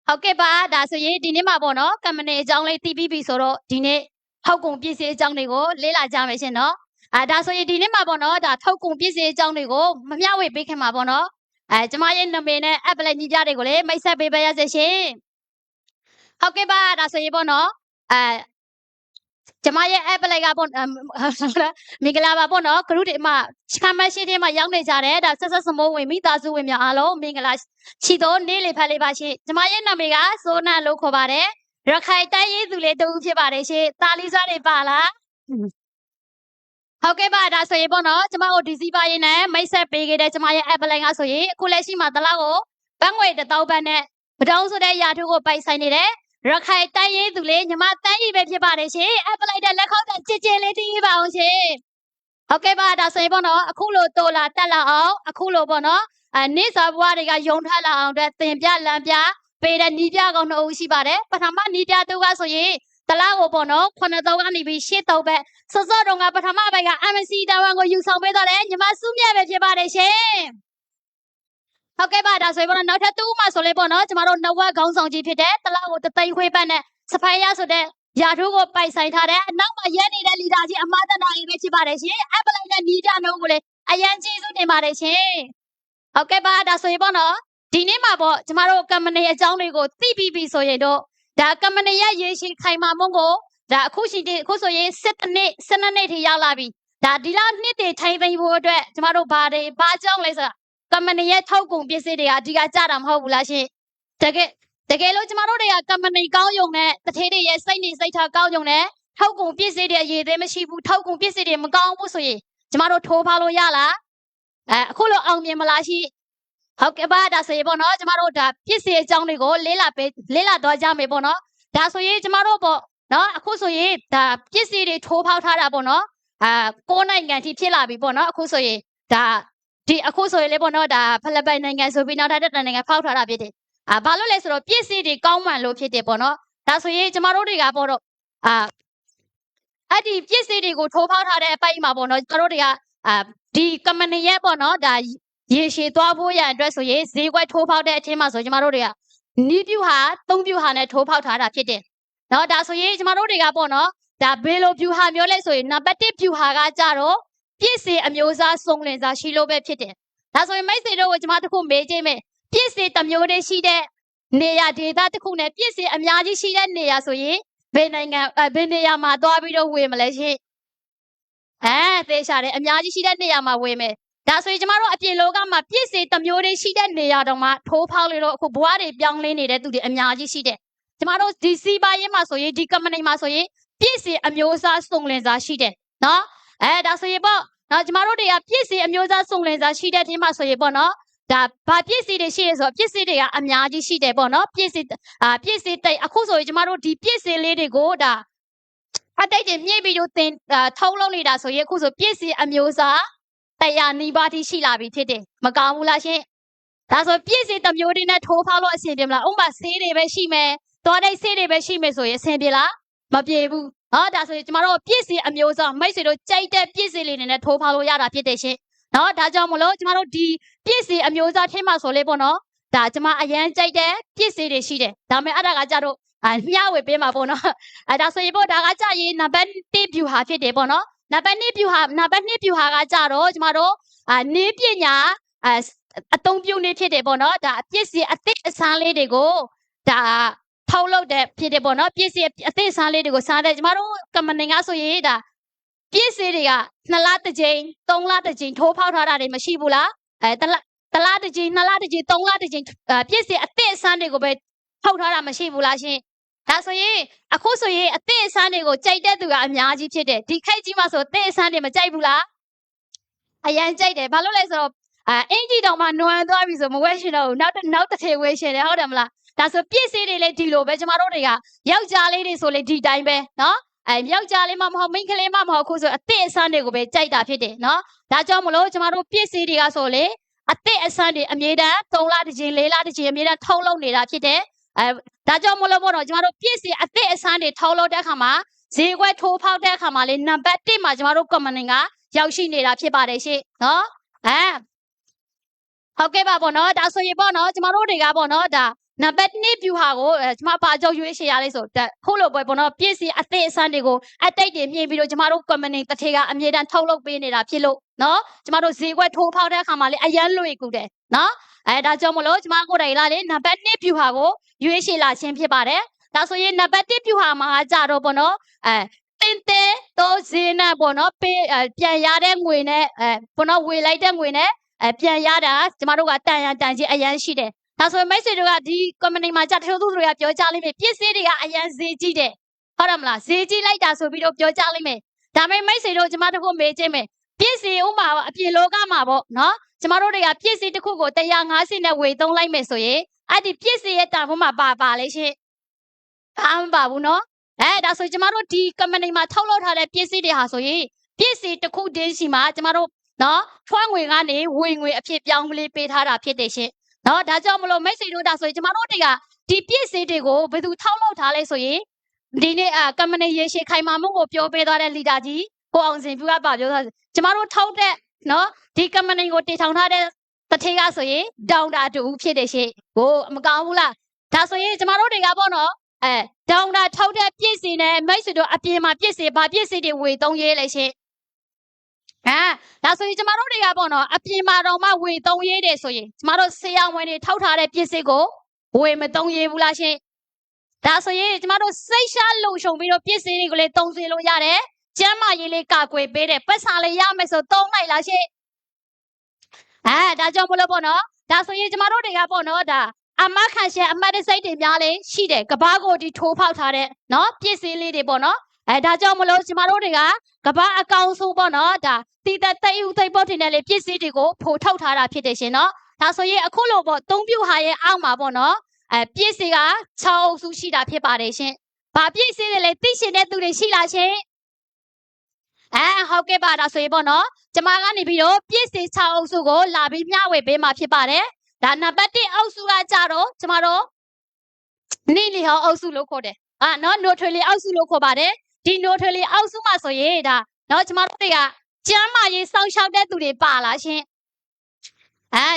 ဟုတ်ကဲ့ပါဒါဆိုရင်ဒီနေ့မှာပေါ့နော်ကမ္မနေအကြောင်းလေးသိပြီးပြီဆိုတော့ဒီနေ့ထောက်ကုန်ပြည့်စည်အကြောင်းတွေကိုလေ့လာကြမယ်ရှင်နော်ဒါဆိုရင်ဒီနေ့မှာပေါ့နော်ဒါထောက်ကုန်ပြည့်စည်အကြောင်းတွေကိုမမျှဝေပေးခင်မှာပေါ့နော်ကျမရဲ့နာမည်နဲ့ app လေးညီကြတွေကိုလည်းမိတ်ဆက်ပေးပါရစေရှင်ဟုတ်ကဲ့ပါဒါဆိုရင်ပေါ့နော်ကျမရဲ့ app လေးကပေါ့မင်္ဂလာပါပေါ့နော် group တွေမှာခမ်းမရှိတဲ့မှာရောက်နေကြတယ်ဒါဆက်ဆက်စမိုးဝင်မိသားစုဝင်များအားလုံးမင်္ဂလာချီတော့နေ့လေဖက်လေးပါရှင်ကျမရဲ့နာမည်ကစိုးနန်းလို့ခေါ်ပါတယ်ရခိုင်တိုင်းရေးသူလေးတူဖြစ်ပါတယ်ရှင်တာလီစွာတွေပါလားဟုတ်ကဲ့ပါဒါဆိုရင်ပေါ့နော်ကျမတို့ဒီစီပါရင်နဲ့မိတ်ဆက်ပေးခဲ့တဲ့ကျမရဲ့ app လိုင်းကဆိုရင်အခုလက်ရှိမှာတလောက်ကိုဘတ်ငွေ1000ဘတ်နဲ့မတောင်းဆိုတဲ့ရာထူးကိုပိုက်ဆိုင်နေတဲ့ရခိုင်တိုင်းရေးသူလေးညီမတန်းကြီးပဲဖြစ်ပါတယ်ရှင် app လိုက်တဲ့လက်ခေါက်တချစ်ချစ်လေးတီးပါအောင်ရှင်ဟုတ်ကဲ့ပါဒါဆိုရင်ပေါ့နော်အခုလိုတိုလာတက်လာအောင်အခုလိုပေါ့နော်နေ့စာဘွားတွေကယုံထွက်လာအောင်အတွက်သင်ပြလမ်းပြပေးတဲ့နီးပြကောင်2ဦးရှိပါတယ်ပထမနီးပြသူကဆိုရင်တလားကိုပေါ့နော်9000ကနေပြီး8000ပဲစောစောတုန်းကပထမပိုင်းက MC တာဝန်ကိုယူဆောင်ပေးတော့တယ်ညီမစုမြတ်ပဲဖြစ်ပါတယ်ရှင်ဟုတ်ကဲ့ပါဒါဆိုရင်ပေါ့နော်နောက်ထပ်2ဦးမှဆိုလေပေါ့နော်ကျမတို့နဝက်ခေါင်းဆောင်ကြီးဖြစ်တဲ့တလားကို3သိန်းခွေးပတ်နဲ့စဖိုင်းရဆိုတဲ့ရာထူးကိုပိုက်ဆိုင်ထားတဲ့အနောက်မှာရက်နေတဲ့လီဒါကြီးအမသနာကြီးပဲဖြစ်ပါတယ်ရှင်အပလိုက်တဲ့နီးပြနှုံးကိုလေအရန်ကျေးဇူးတင်ပါတယ်ရှင်ဟုတ်ကဲ့ပါဒါဆိုရင်ပေါ့နော်ဒီနေ့မှာပေါ့ကျမတို့ကမ္မနေအကြောင်းတွေကိုသိပြီးပြီဆိုရင်တော့ဒါကမ္မနေရဲ့ရေရှည်ခိုင်မာမှုကိုဒါအခုဆိုရင်7နှစ်ထိရောက်လာပြီဒါဒီလောက်နှစ်တည်ထိုင်သိမ်းဖို့အတွက်ကျမတို့ဘာအကြောင်းလဲဆိုတာကမ္မနေရဲ့ထောက်ကုန်ပစ္စည်းတွေကအဓိကကြတာမဟုတ်ဘူးလားရှင်တကယ်လို့ကျမတို့တွေကကမ္မနေကောင်းယုံနဲ့တထေးတွေရဲ့စိတ်နေစိတ်ထားကောင်းယုံနဲ့ထောက်ကုန်ပစ္စည်းတွေအရေးသေးမရှိဘူးထောက်ကုန်ပစ္စည်းတွေမကောင်းဘူးဆိုရင်ကျမတို့ထိုးဖောက်လို့ရလားအခုလိုအောင်မြင်မလားရှိဟုတ်ကဲ့ပါဒါဆိုရင်ပေါ့နော်ကျမတို့ဒါပြည့်စည်အကြောင်းတွေကိုလေ့လာသွားကြမယ်ပေါ့နော်ဒါဆိုရင်ကျမတို့ပေါ့နော်အခုဆိုရင်ဒါပြည့်စည်တွေထိုးဖောက်ထားတာပေါ့နော်9နိုင်ငံထိဖြစ်လာပြီပေါ့နော်အခုဆိုရင်ဒါအခုဆိုရင်လေပေါ့နော်ဒါဖိလစ်ပိုင်နိုင်ငံဆိုပြီးနောက်ထပ်နိုင်ငံဖောက်ထားတာဖြစ်တယ်ဘာလို့လဲဆိုတော့ပြည့်စည်တွေကောင်းမှန်လို့ဖြစ်တယ်ပေါ့နော်ဒါဆိုရင်ကျမတို့တွေကပေါ့တော့အဲ့ဒီပြည့်စည်တွေကိုထိုးဖောက်ထားတဲ့အပိုင်းမှာပေါ့နော်ကျမတို့တွေကဒီကမ္မနီရဲ့ပေါ့နော်ဒါရေရှည်သွားဖို့ရန်အတွက်ဆိုရင်ဈေးကွက်ထိုးဖောက်တဲ့အချင်းမှာဆိုကျမတို့တွေကနီးပြူဟာ3ပြူဟာနဲ့ထိုးဖောက်ထားတာဖြစ်တယ်။နော်ဒါဆိုရင်ကျမတို့တွေကပေါ့နော်ဒါဘယ်လိုပြူဟာမျိုးလဲဆိုရင်နံပါတ်1ပြူဟာကကြတော့ပြည့်စည်အမျိုးအစားစုံလင်စားရှိလို့ပဲဖြစ်တယ်။ဒါဆိုရင်မိတ်ဆွေတို့ကိုကျမတို့ခုမေးကြည့်မယ်ပြည့်စည်တစ်မျိုးတည်းရှိတဲ့နေရာဒေသတစ်ခုနဲ့ပြည့်စည်အများကြီးရှိတဲ့နေရာဆိုရင်ဘယ်နေရာမှာသွားပြီးတော့ဝယ်မလဲရှင်။သေချာတယ်အများကြီးရှိတဲ့နေရာမှာဝယ်မယ်ဒါဆိုရင်ကျမတို့အပြင်လောကမှာပြည့်စည်တစ်မျိုးတည်းရှိတဲ့နေရာတောင်မှထိုးဖောက်လို့တော့အခုဘဝတွေပြောင်းလဲနေတဲ့သူတွေအများကြီးရှိတယ်ကျမတို့ဒီစီပါရင်မှာဆိုရင်ဒီကမ္မနီမှာဆိုရင်ပြည့်စည်အမျိုးအစားစုံလင်စားရှိတယ်နော်ဒါဆိုရင်ပေါ့နော်ကျမတို့တွေကပြည့်စည်အမျိုးအစားစုံလင်စားရှိတဲ့အထင်းမှာဆိုရင်ပေါ့နော်ဒါဘာပြည့်စည်တွေရှိရဲဆိုတော့ပြည့်စည်တွေကအများကြီးရှိတယ်ပေါ့နော်ပြည့်စည်တိတ်အခုဆိုရင်ကျမတို့ဒီပြည့်စည်လေးတွေကိုဒါအတိတ်တွေမြည့်ပြီးတော့သင်ထုံးလုံးနေတာဆိုရင်အခုဆိုပြည့်စည်အမျိုးအစား100နီးပါးထိရှိလာပြီဖြစ်တယ်မကောင်းဘူးလားရှင်ဒါဆိုပြည့်စည်တစ်မျိုးတည်းနဲ့ထိုးဖောက်လို့အဆင်ပြေမလားဥပမာဆေးတွေပဲရှိမယ်သွားတဲ့ဆေးတွေပဲရှိမယ်ဆိုရင်အဆင်ပြေလားမပြေဘူး နော်ဒါဆိုရင်ကျမတို့ပြည့်စည်အမျိုးစုံမိတ်ဆွေတို့ကြိုက်တဲ့ပြည့်စည်လေးတွေနဲ့ထိုးဖောက်လို့ရတာဖြစ်တယ်ရှင်နော်ဒါကြောင့်မလို့ကျမတို့ဒီပြည့်စည်အမျိုးသားထဲမှာဆိုလေပေါ့နော်ဒါကျမအရန်ကြိုက်တဲ့ပြည့်စည်တွေရှိတယ်ဒါပေမဲ့အဲ့ဒါကကြတော့မျှဝေပေးမှာပေါ့နော်ဒါဆိုရင်ပေါ့ဒါကကြရင်နံပါတ်1 view ဟာဖြစ်တယ်ပေါ့နော်နံပါတ်2 view ဟာကကြတော့ကျမတို့နေပညာအသုံးပြုနေဖြစ်တယ်ပေါ့နော်ဒါပြည့်စည်အသစ်အဆန်းလေးတွေကိုဒါထောက်လုပ်တဲ့ဖြစ်တယ်ပေါ့နော်ပြည့်စည်အသစ်အဆန်းလေးတွေကိုစားတယ်ကျမတို့ကမ္မနေကဆိုရင်ဒါပြည့်စည်တွေက2လတစ်ကြိမ်3လတစ်ကြိမ်ထိုးဖောက်ထားတာတွေမရှိဘူးလားတလတစ်ကြိမ်2လတစ်ကြိမ်3လတစ်ကြိမ်ပြည့်စည်အသစ်အဆန်းတွေကိုပဲထောက်ထားတာမရှိဘူးလားရှင်ဒါဆိုရင်အခုဆိုရင်အသစ်အဆန်းတွေကိုကြိုက်တဲ့သူကအများကြီးဖြစ်တယ်ဒီခိုက်ကြီးမှာဆိုအသစ်အဆန်းတွေမကြိုက်ဘူးလားအရန်ကြိုက်တယ်ဘာလို့လဲဆိုတော့အင်ကြီးတောင်မှနွမ်းသွားပြီဆိုမဝဲရှင်တော့နောက်တစ်ထည်ဝဲရှင်တယ်ဟုတ်တယ်မလားဒါဆိုပြည့်စည်တွေလည်းဒီလိုပဲကျမတို့တွေကယောက်ျားလေးတွေဆိုလေဒီတိုင်းပဲနော်ယောက်ျားလေးမှမဟုတ်မိန်းကလေးမှမဟုတ်ခုဆိုအသစ်အဆန်းတွေကိုပဲကြိုက်တာဖြစ်တယ်နော်ဒါကြောင့်မလို့ကျမတို့ပြည့်စည်တွေကဆိုလေအသစ်အဆန်းတွေအမြဲတမ်း3လတစ်ကြိမ်4လတစ်ကြိမ်အမြဲတမ်းထုတ်လုပ်နေတာဖြစ်တယ်ဒါကြောင့်မလို့ပေါ့နော်ကျမတို့ပြည့်စည်အသစ်အဆန်းတွေထုတ်လုပ်တဲ့အခါမှာဈေးကွက်ထိုးဖောက်တဲ့အခါမှာလေနံပါတ်1မှာကျမတို့ comment ကရောက်ရှိနေတာဖြစ်ပါတယ်ရှင့်နော်ဟုတ်ကဲ့ပါပေါ့နော်ဒါဆိုရင်ပေါ့နော်ကျမတို့တွေကပေါ့နော်ဒါနံပါတ်2 view ဟာကိုကျမပါကြောက်ရွေးရှေ့ရလေးဆိုဟုတ်လို့ပေါ့နော်ပြည့်စည်အသစ်အဆန်းတွေကိုအတိတ်တွေမြင်ပြီးတော့ကျမတို့ comment တစ်ထေကအမြဲတမ်းထုတ်လုပ်ပေးနေတာဖြစ်လို့နော်ကျမတို့ဈေးကွက်ထိုးဖောက်တဲ့အခါမှာလေအရန်လွေကူတယ်နော်ဒါကြောင့်မလို့ကျမကိုယ်တိုင်လာလေနံပါတ်2 view ဟာကိုရွေးရှေ့လာခြင်းဖြစ်ပါတယ်ဒါဆိုရင်နံပါတ်1 view ဟာမှာကြတော့ပေါ့နော်တင်းတော့ဈေးနဲ့ပေါ့နော်ပေးပြန်ရတဲ့ငွေနဲ့ပေါ့နော်ဝေလိုက်တဲ့ငွေနဲ့ပြန်ရတာကျမတို့ကတန်ရန်တန်ကြီးအရန်ရှိတယ်ဒါဆိုရင်မိတ်ဆွေတို့ကဒီ community မှာကြတချို့သူတွေကပြောကြလိမ့်မယ်ပြည့်စည်တွေကအရန်ဈေးကြီးတယ်ဟုတ်တယ်မလားဈေးကြီးလိုက်တာဆိုပြီးတော့ပြောကြလိမ့်မယ်ဒါပေမဲ့မိတ်ဆွေတို့ကျမတို့ကိုမေးကြည့်မယ်ပြည့်စည်ဥမာအပြင်လောကမှာပေါ့နော်ကျမတို့တွေကပြည့်စည်တစ်ခုကို150နဲ့ဝေသုံးလိုက်မယ်ဆိုရင်အဲ့ဒီပြည့်စည်ရဲ့တန်ဖိုးမှာပါလေရှင်ဘာမှမပါဘူးနော်ဒါဆိုကျမတို့ဒီ community မှာထုတ်လုပ်ထားတဲ့ပြည့်စည်တွေဟာဆိုရင်ပြည့်စည်တစ်ခုတည်းရှိမှာကျမတို့နော်ထွန်းငွေကနေဝေငွေအဖြစ်ပြောင်းလဲပေးထားတာဖြစ်တယ်ရှင်နော်ဒါကြောင့်မလို့မိတ်ဆွေတို့ဒါဆိုရင်ကျမတို့တွေကဒီပြည့်စည်တွေကိုဘယ်သူထောက်လုပ်ထားလဲဆိုရင်ဒီနေ့company ရေရှည်ခိုင်မာမှုကိုပြောပေးသွားတဲ့ leader ကြီးကိုအောင်စင်ပြူကပါပြောသွားကျမတို့ထောက်တဲ့နော်ဒီ company ကိုတည်ထောင်ထားတဲ့တစ်ထေကဆိုရင်ဒေါင်တာတူဖြစ်တယ်ရှင်ဟိုမကောင်းဘူးလားဒါဆိုရင်ကျမတို့တွေကပေါ့နော်ဒေါင်တာထောက်တဲ့ပြည့်စည်နဲ့မိတ်ဆွေတို့အပြင်မှာပြည့်စည်ဘာပြည့်စည်တွေဝေသုံးရေးလဲရှင်ဒါဆိုရင်ကျမတို့တွေကပေါ့နော်အပြင်မှာတော့မှဝေသုံးရေးတယ်ဆိုရင်ကျမတို့ဆရာဝန်တွေထောက်ထားတဲ့ပစ္စည်းကိုဝေမသုံးရေးဘူးလားရှင်ဒါဆိုရင်ကျမတို့စိတ်ရှားလုံခြုံပြီးတော့ပစ္စည်းတွေကိုလည်းသုံးဆွေးလို့ရတယ်ကျမ်းမာရေးလေးကာကွယ်ပေးတယ်ပတ်စာလေးရမယ်ဆိုသုံးလိုက်လားရှင်ဒါကြောင့်မလို့ပေါ့နော်ဒါဆိုရင်ကျမတို့တွေကပေါ့နော်ဒါအမခံရှင်အမတ်တစိတ်တွေများလေးရှိတယ်ကဘာကိုဒီထိုးဖောက်ထားတဲ့နော်ပစ္စည်းလေးတွေပေါ့နော်ဒါကြောင့်မလို့ကျမတို့တွေကကဘာအကောင်ဆိုပေါ့နော်ဒါတီးတဲ့တိတ်ဦးသိပ်ပေါ်တင်တဲ့လေပစ္စည်းတွေကိုဖိုထုတ်ထားတာဖြစ်တယ်ရှင်နော်ဒါဆိုရင်အခုလိုပေါ့သုံးပြဟာရဲ့အောက်မှာပေါ့နော်ပစ္စည်းက6အုပ်စုရှိတာဖြစ်ပါတယ်ရှင်ဘာပစ္စည်းတွေလဲသိရှင်တဲ့သူတွေရှိလားရှင်ဟုတ်ကဲ့ပါဒါဆိုရင်ပေါ့နော်ကျမကနေပြီးတော့ပစ္စည်း6အုပ်စုကိုလာပြီးမျှဝေပေးမှာဖြစ်ပါတယ်ဒါနံပါတ်1အုပ်စုကကြတော့ကျမတို့နိလီဟောအုပ်စုလို့ခေါ်တယ်နော်နိုထွေလီအုပ်စုလို့ခေါ်ပါတယ်ဒီနိုထွေလီအုပ်စုမှာဆိုရင်ဒါနော်ကျမတို့တွေကကျမ်းမာရေးစောင့်ရှောက်တဲ့သူတွေပါလားရှင်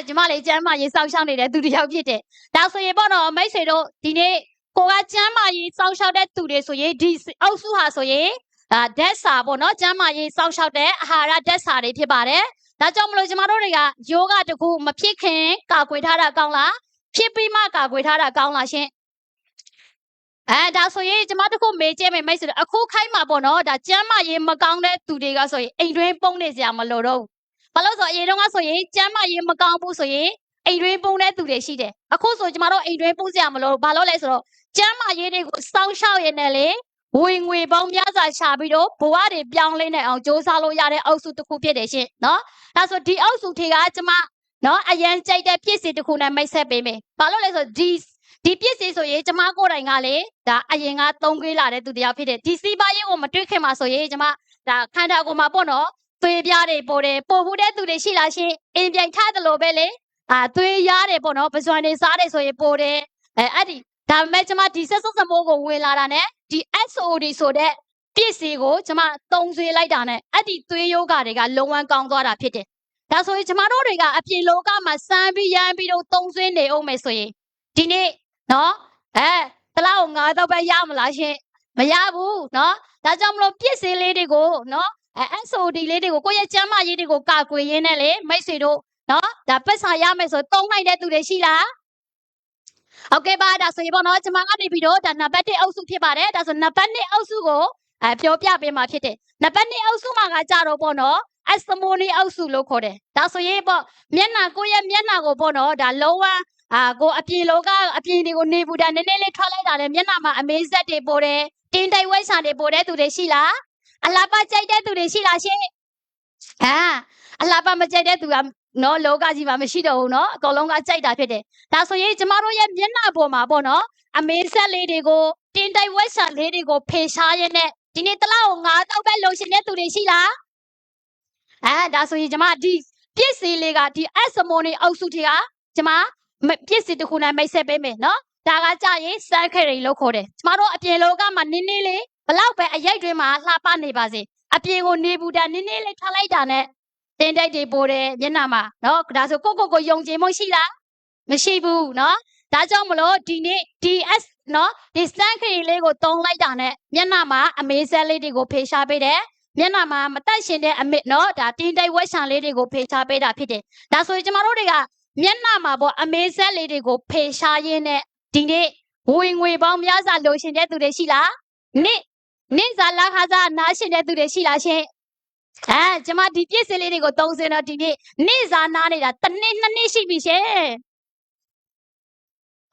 ကျမလေးကျမ်းမာရေးစောင့်ရှောက်နေတဲ့သူတွေရောက်ဖြစ်တယ်ဒါဆိုရင်ပေါ့နော်မိတ်ဆွေတို့ဒီနေ့ကိုကကျမ်းမာရေးစောင့်ရှောက်တဲ့သူတွေဆိုရင်ဒီအုပ်စုဟာဆိုရင်ဓာတ်စာပေါ့နော်ကျမ်းမာရေးစောင့်ရှောက်တဲ့အာဟာရဓာတ်စာတွေဖြစ်ပါတယ်ဒါကြောင့်မလို့ကျမတို့တွေကယောဂတခုမဖြစ်ခင်ကာကွယ်ထားတာကောင်းလားဖြစ်ပြီးမှကာကွယ်ထားတာကောင်းလားရှင်ဒါဆိုရင်ကျမတို့ကိုမေးကြည့်မယ်မိတ်ဆွေတို့အခုခိုင်းမှာပေါ့နော်ဒါကျမ်းမာရေးမကောင်းတဲ့သူတွေကဆိုရင်အိမ်တွင်းပုံနေစရာမလိုတော့ဘူးဘာလို့ဆိုအရင်တော့ကဆိုရင်ကျမ်းမာရေးမကောင်းဘူးဆိုရင်အိမ်တွင်းပုံတဲ့သူတွေရှိတယ်အခုဆိုကျမတို့အိမ်တွင်းပုံစရာမလိုဘာလို့လဲဆိုတော့ကျမ်းမာရေးတွေကိုစောင့်ရှောက်ရနေလေဝင်ငွေပေါင်းများစွာရှာပြီးတော့ဘဝတွေပြောင်းလဲနေအောင်စ조사လို့ရတဲ့အုပ်စုတစ်ခုဖြစ်တယ်ရှင်နော်ဒါဆိုဒီအုပ်စုထေကကျမနော်အရန်ကြိုက်တဲ့ပြည့်စည်တစ်ခုနဲ့မိတ်ဆက်ပေးမယ်ဘာလို့လဲဆိုဒီပြည့်စည်ဆိုရင်ကျမကိုယ်တိုင်ကလေဒါအရင်ကသုံးခွေးလာတဲ့သူတယောက်ဖြစ်တယ်ဒီစီးပွားရေးကိုမတွေ့ခင်မှာဆိုရင်ကျမဒါခန္ဓာကိုယ်မှာပေါ့နော်သွေးပြားတွေပို့တယ်ပို့ဖို့တဲ့သူတွေရှိလားရှင်အင်ပြိုင်ထားတယ်လို့ပဲလေသွေးရတယ်ပေါ့နော်ပဇွန်တွေစားတယ်ဆိုရင်ပို့တယ်အဲ့ဒီဒါပေမဲ့ကျမဒီဆက်စမိုးကိုဝင်လာတာနဲ့ဒီ SOD ဆိုတဲ့ ပြစ်စီကိုကျမတုံးဆွေးလိုက်တာနဲ့အဲ့ဒီသွေးယောဂတွေကလုံးဝကောင်းသွားတာဖြစ်တယ်ဒါဆိုရင်ကျမတို့တွေကအပြင်လောကမှာစမ်းပြီးရမ်းပြီးတော့တုံးဆွေးနေအောင်မယ်ဆိုရင်ဒီနေ့နော်တလားကို9တော့ပဲရမလားရှင်မရဘူးနော်ဒါကြောင့်မလို့ပြစ်စီလေးတွေကိုနော်SOD လေးတွေကိုကိုယ့်ရဲ့ကျမ်းမာရေးတွေကိုကာကွယ်ရင်းနဲ့လေမိတ်ဆွေတို့နော်ဒါပတ်စာရမယ်ဆိုတုံးနိုင်တဲ့သူတွေရှိလားဟုတ်ကဲ့ပါဒါဆိုရင်ပေါ့နော်ကျမကနေပြီးတော့ဒါနံပါတ်1အုပ်စုဖြစ်ပါတယ်ဒါဆိုနံပါတ်2အုပ်စုကိုပြောပြပေးမှာဖြစ်တယ်နံပါတ်2အုပ်စုမှာကကြတော့ပေါ့နော်Asmoni အုပ်စုလို့ခေါ်တယ်ဒါဆိုရင်ပေါ့မျက်နှာကိုယ့်ရဲ့မျက်နှာကိုပေါ့နော်ဒါလုံးဝကိုအပြင်လောကအပြင်တွေကိုနေဘူးဒါနည်းနည်းလေးထွက်လိုက်တာလေမျက်နှာမှာအမေးဆက်တွေပို့တယ်တင်းတိုက်ဝဲဆန်တွေပို့တဲ့သူတွေရှိလားအလားပါကြိုက်တဲ့သူတွေရှိလားရှင်အလားပါမကြိုက်တဲ့သူကနော်လောကကြီးမှာမရှိတော့ဘူးနော်အကုန်လုံးကကြိုက်တာဖြစ်တယ်ဒါဆိုရင်ကျမတို့ရဲ့မျက်နှာပေါ်မှာပေါ့နော်အမေးဆက်လေးတွေကိုတင်းတိုက်ဝဲဆန်လေးတွေကိုဖေရှားရင်းနဲ့ဒီနေ့တလားကို9တော့ပဲလိုချင်တဲ့သူတွေရှိလားဒါဆိုရင်ကျမဒီပြစ်စီလေးကဒီ Asmoni အုပ်စုတွေကကျမပြစ်စီတစ်ခုနဲ့မိတ်ဆက်ပေးမယ်နော်ဒါကကြရင်စမ်းခရီလို့ခေါ်တယ်ကျမတို့အပြင်လောကမှာနင်းနေလေးဘလောက်ပဲအရိုက်တွင်းမှာလှပနေပါစေအပြင်ကိုနေဘူးတာနင်းနေလေးထားလိုက်တာနဲ့တင်းတိုက်တွေပို့တယ်မျက်နှာမှာနော်ဒါဆိုကိုယုံကြည်မှုရှိလားမရှိဘူးနော်ဒါကြောင့်မလို့ဒီနေ့ DS နော်ဒီစမ်းခရီလေးကိုတုံးလိုက်တာနဲ့မျက်နှာမှာအမေးဆက်လေးတွေကိုဖေရှားပေးတယ်မျက်နှာမှာမတက်ရှင်တဲ့အမေနော်ဒါတင်းတိုက်ဝက်ဆန်လေးတွေကိုဖေရှားပေးတာဖြစ်တယ်ဒါဆိုရင်ကျမတို့တွေကမျက်နှာမှာပေါ့အမေးဆက်လေးတွေကိုဖေရှားရင်းနဲ့ဒီနေ့ဝင်ငွေပေါင်းများစွာလိုရှင်တဲ့သူတွေရှိလားနေ့စာလာခါစားနားရှင်တဲ့သူတွေရှိလားရှင်ကျမဒီပြည့်စင်လေးတွေကိုသုံးစင်တော့ဒီနေ့စာနားနေတာတစ်နှစ်နှစ်နှစ်ရှိပြီရှင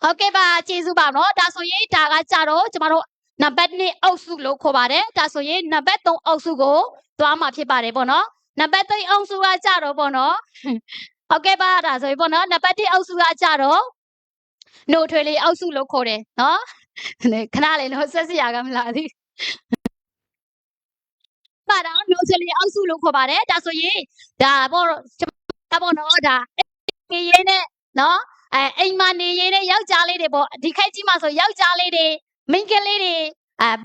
်ဟုတ်ကဲ့ပါကျေးဇူးပါနော်ဒါဆိုရင်ဒါကကြတော့ကျမတို့နံပါတ်2အုပ်စုလို့ခေါ်ပါတယ်ဒါဆိုရင်နံပါတ်3အုပ်စုကိုသွားမှာဖြစ်ပါတယ်ပေါ့နော်နံပါတ်3အုပ်စုကကြတော့ပေါ့နော်ဟုတ်ကဲ့ပါဒါဆိုရင်ပေါ့နော်နံပါတ်1အုပ်စုကကြတော့နှုတ်ထွေးလေးအုပ်စုလို့ခေါ်တယ်နော်ခဏလေးတော့ဆက်စရာကမလားသည်ပါတော့နှုတ်ထွေးလေးအုပ်စုလို့ခေါ်ပါတယ်ဒါဆိုရင်ဒါပေါ့နော်ဒါနေရင်းနဲ့နော်အိမ်မှာနေရင်းနဲ့ယောက်ျားလေးတွေပေါ့ဒီခိုက်ကြီးမှာဆိုယောက်ျားလေးတွေမိန်းကလေးတွေ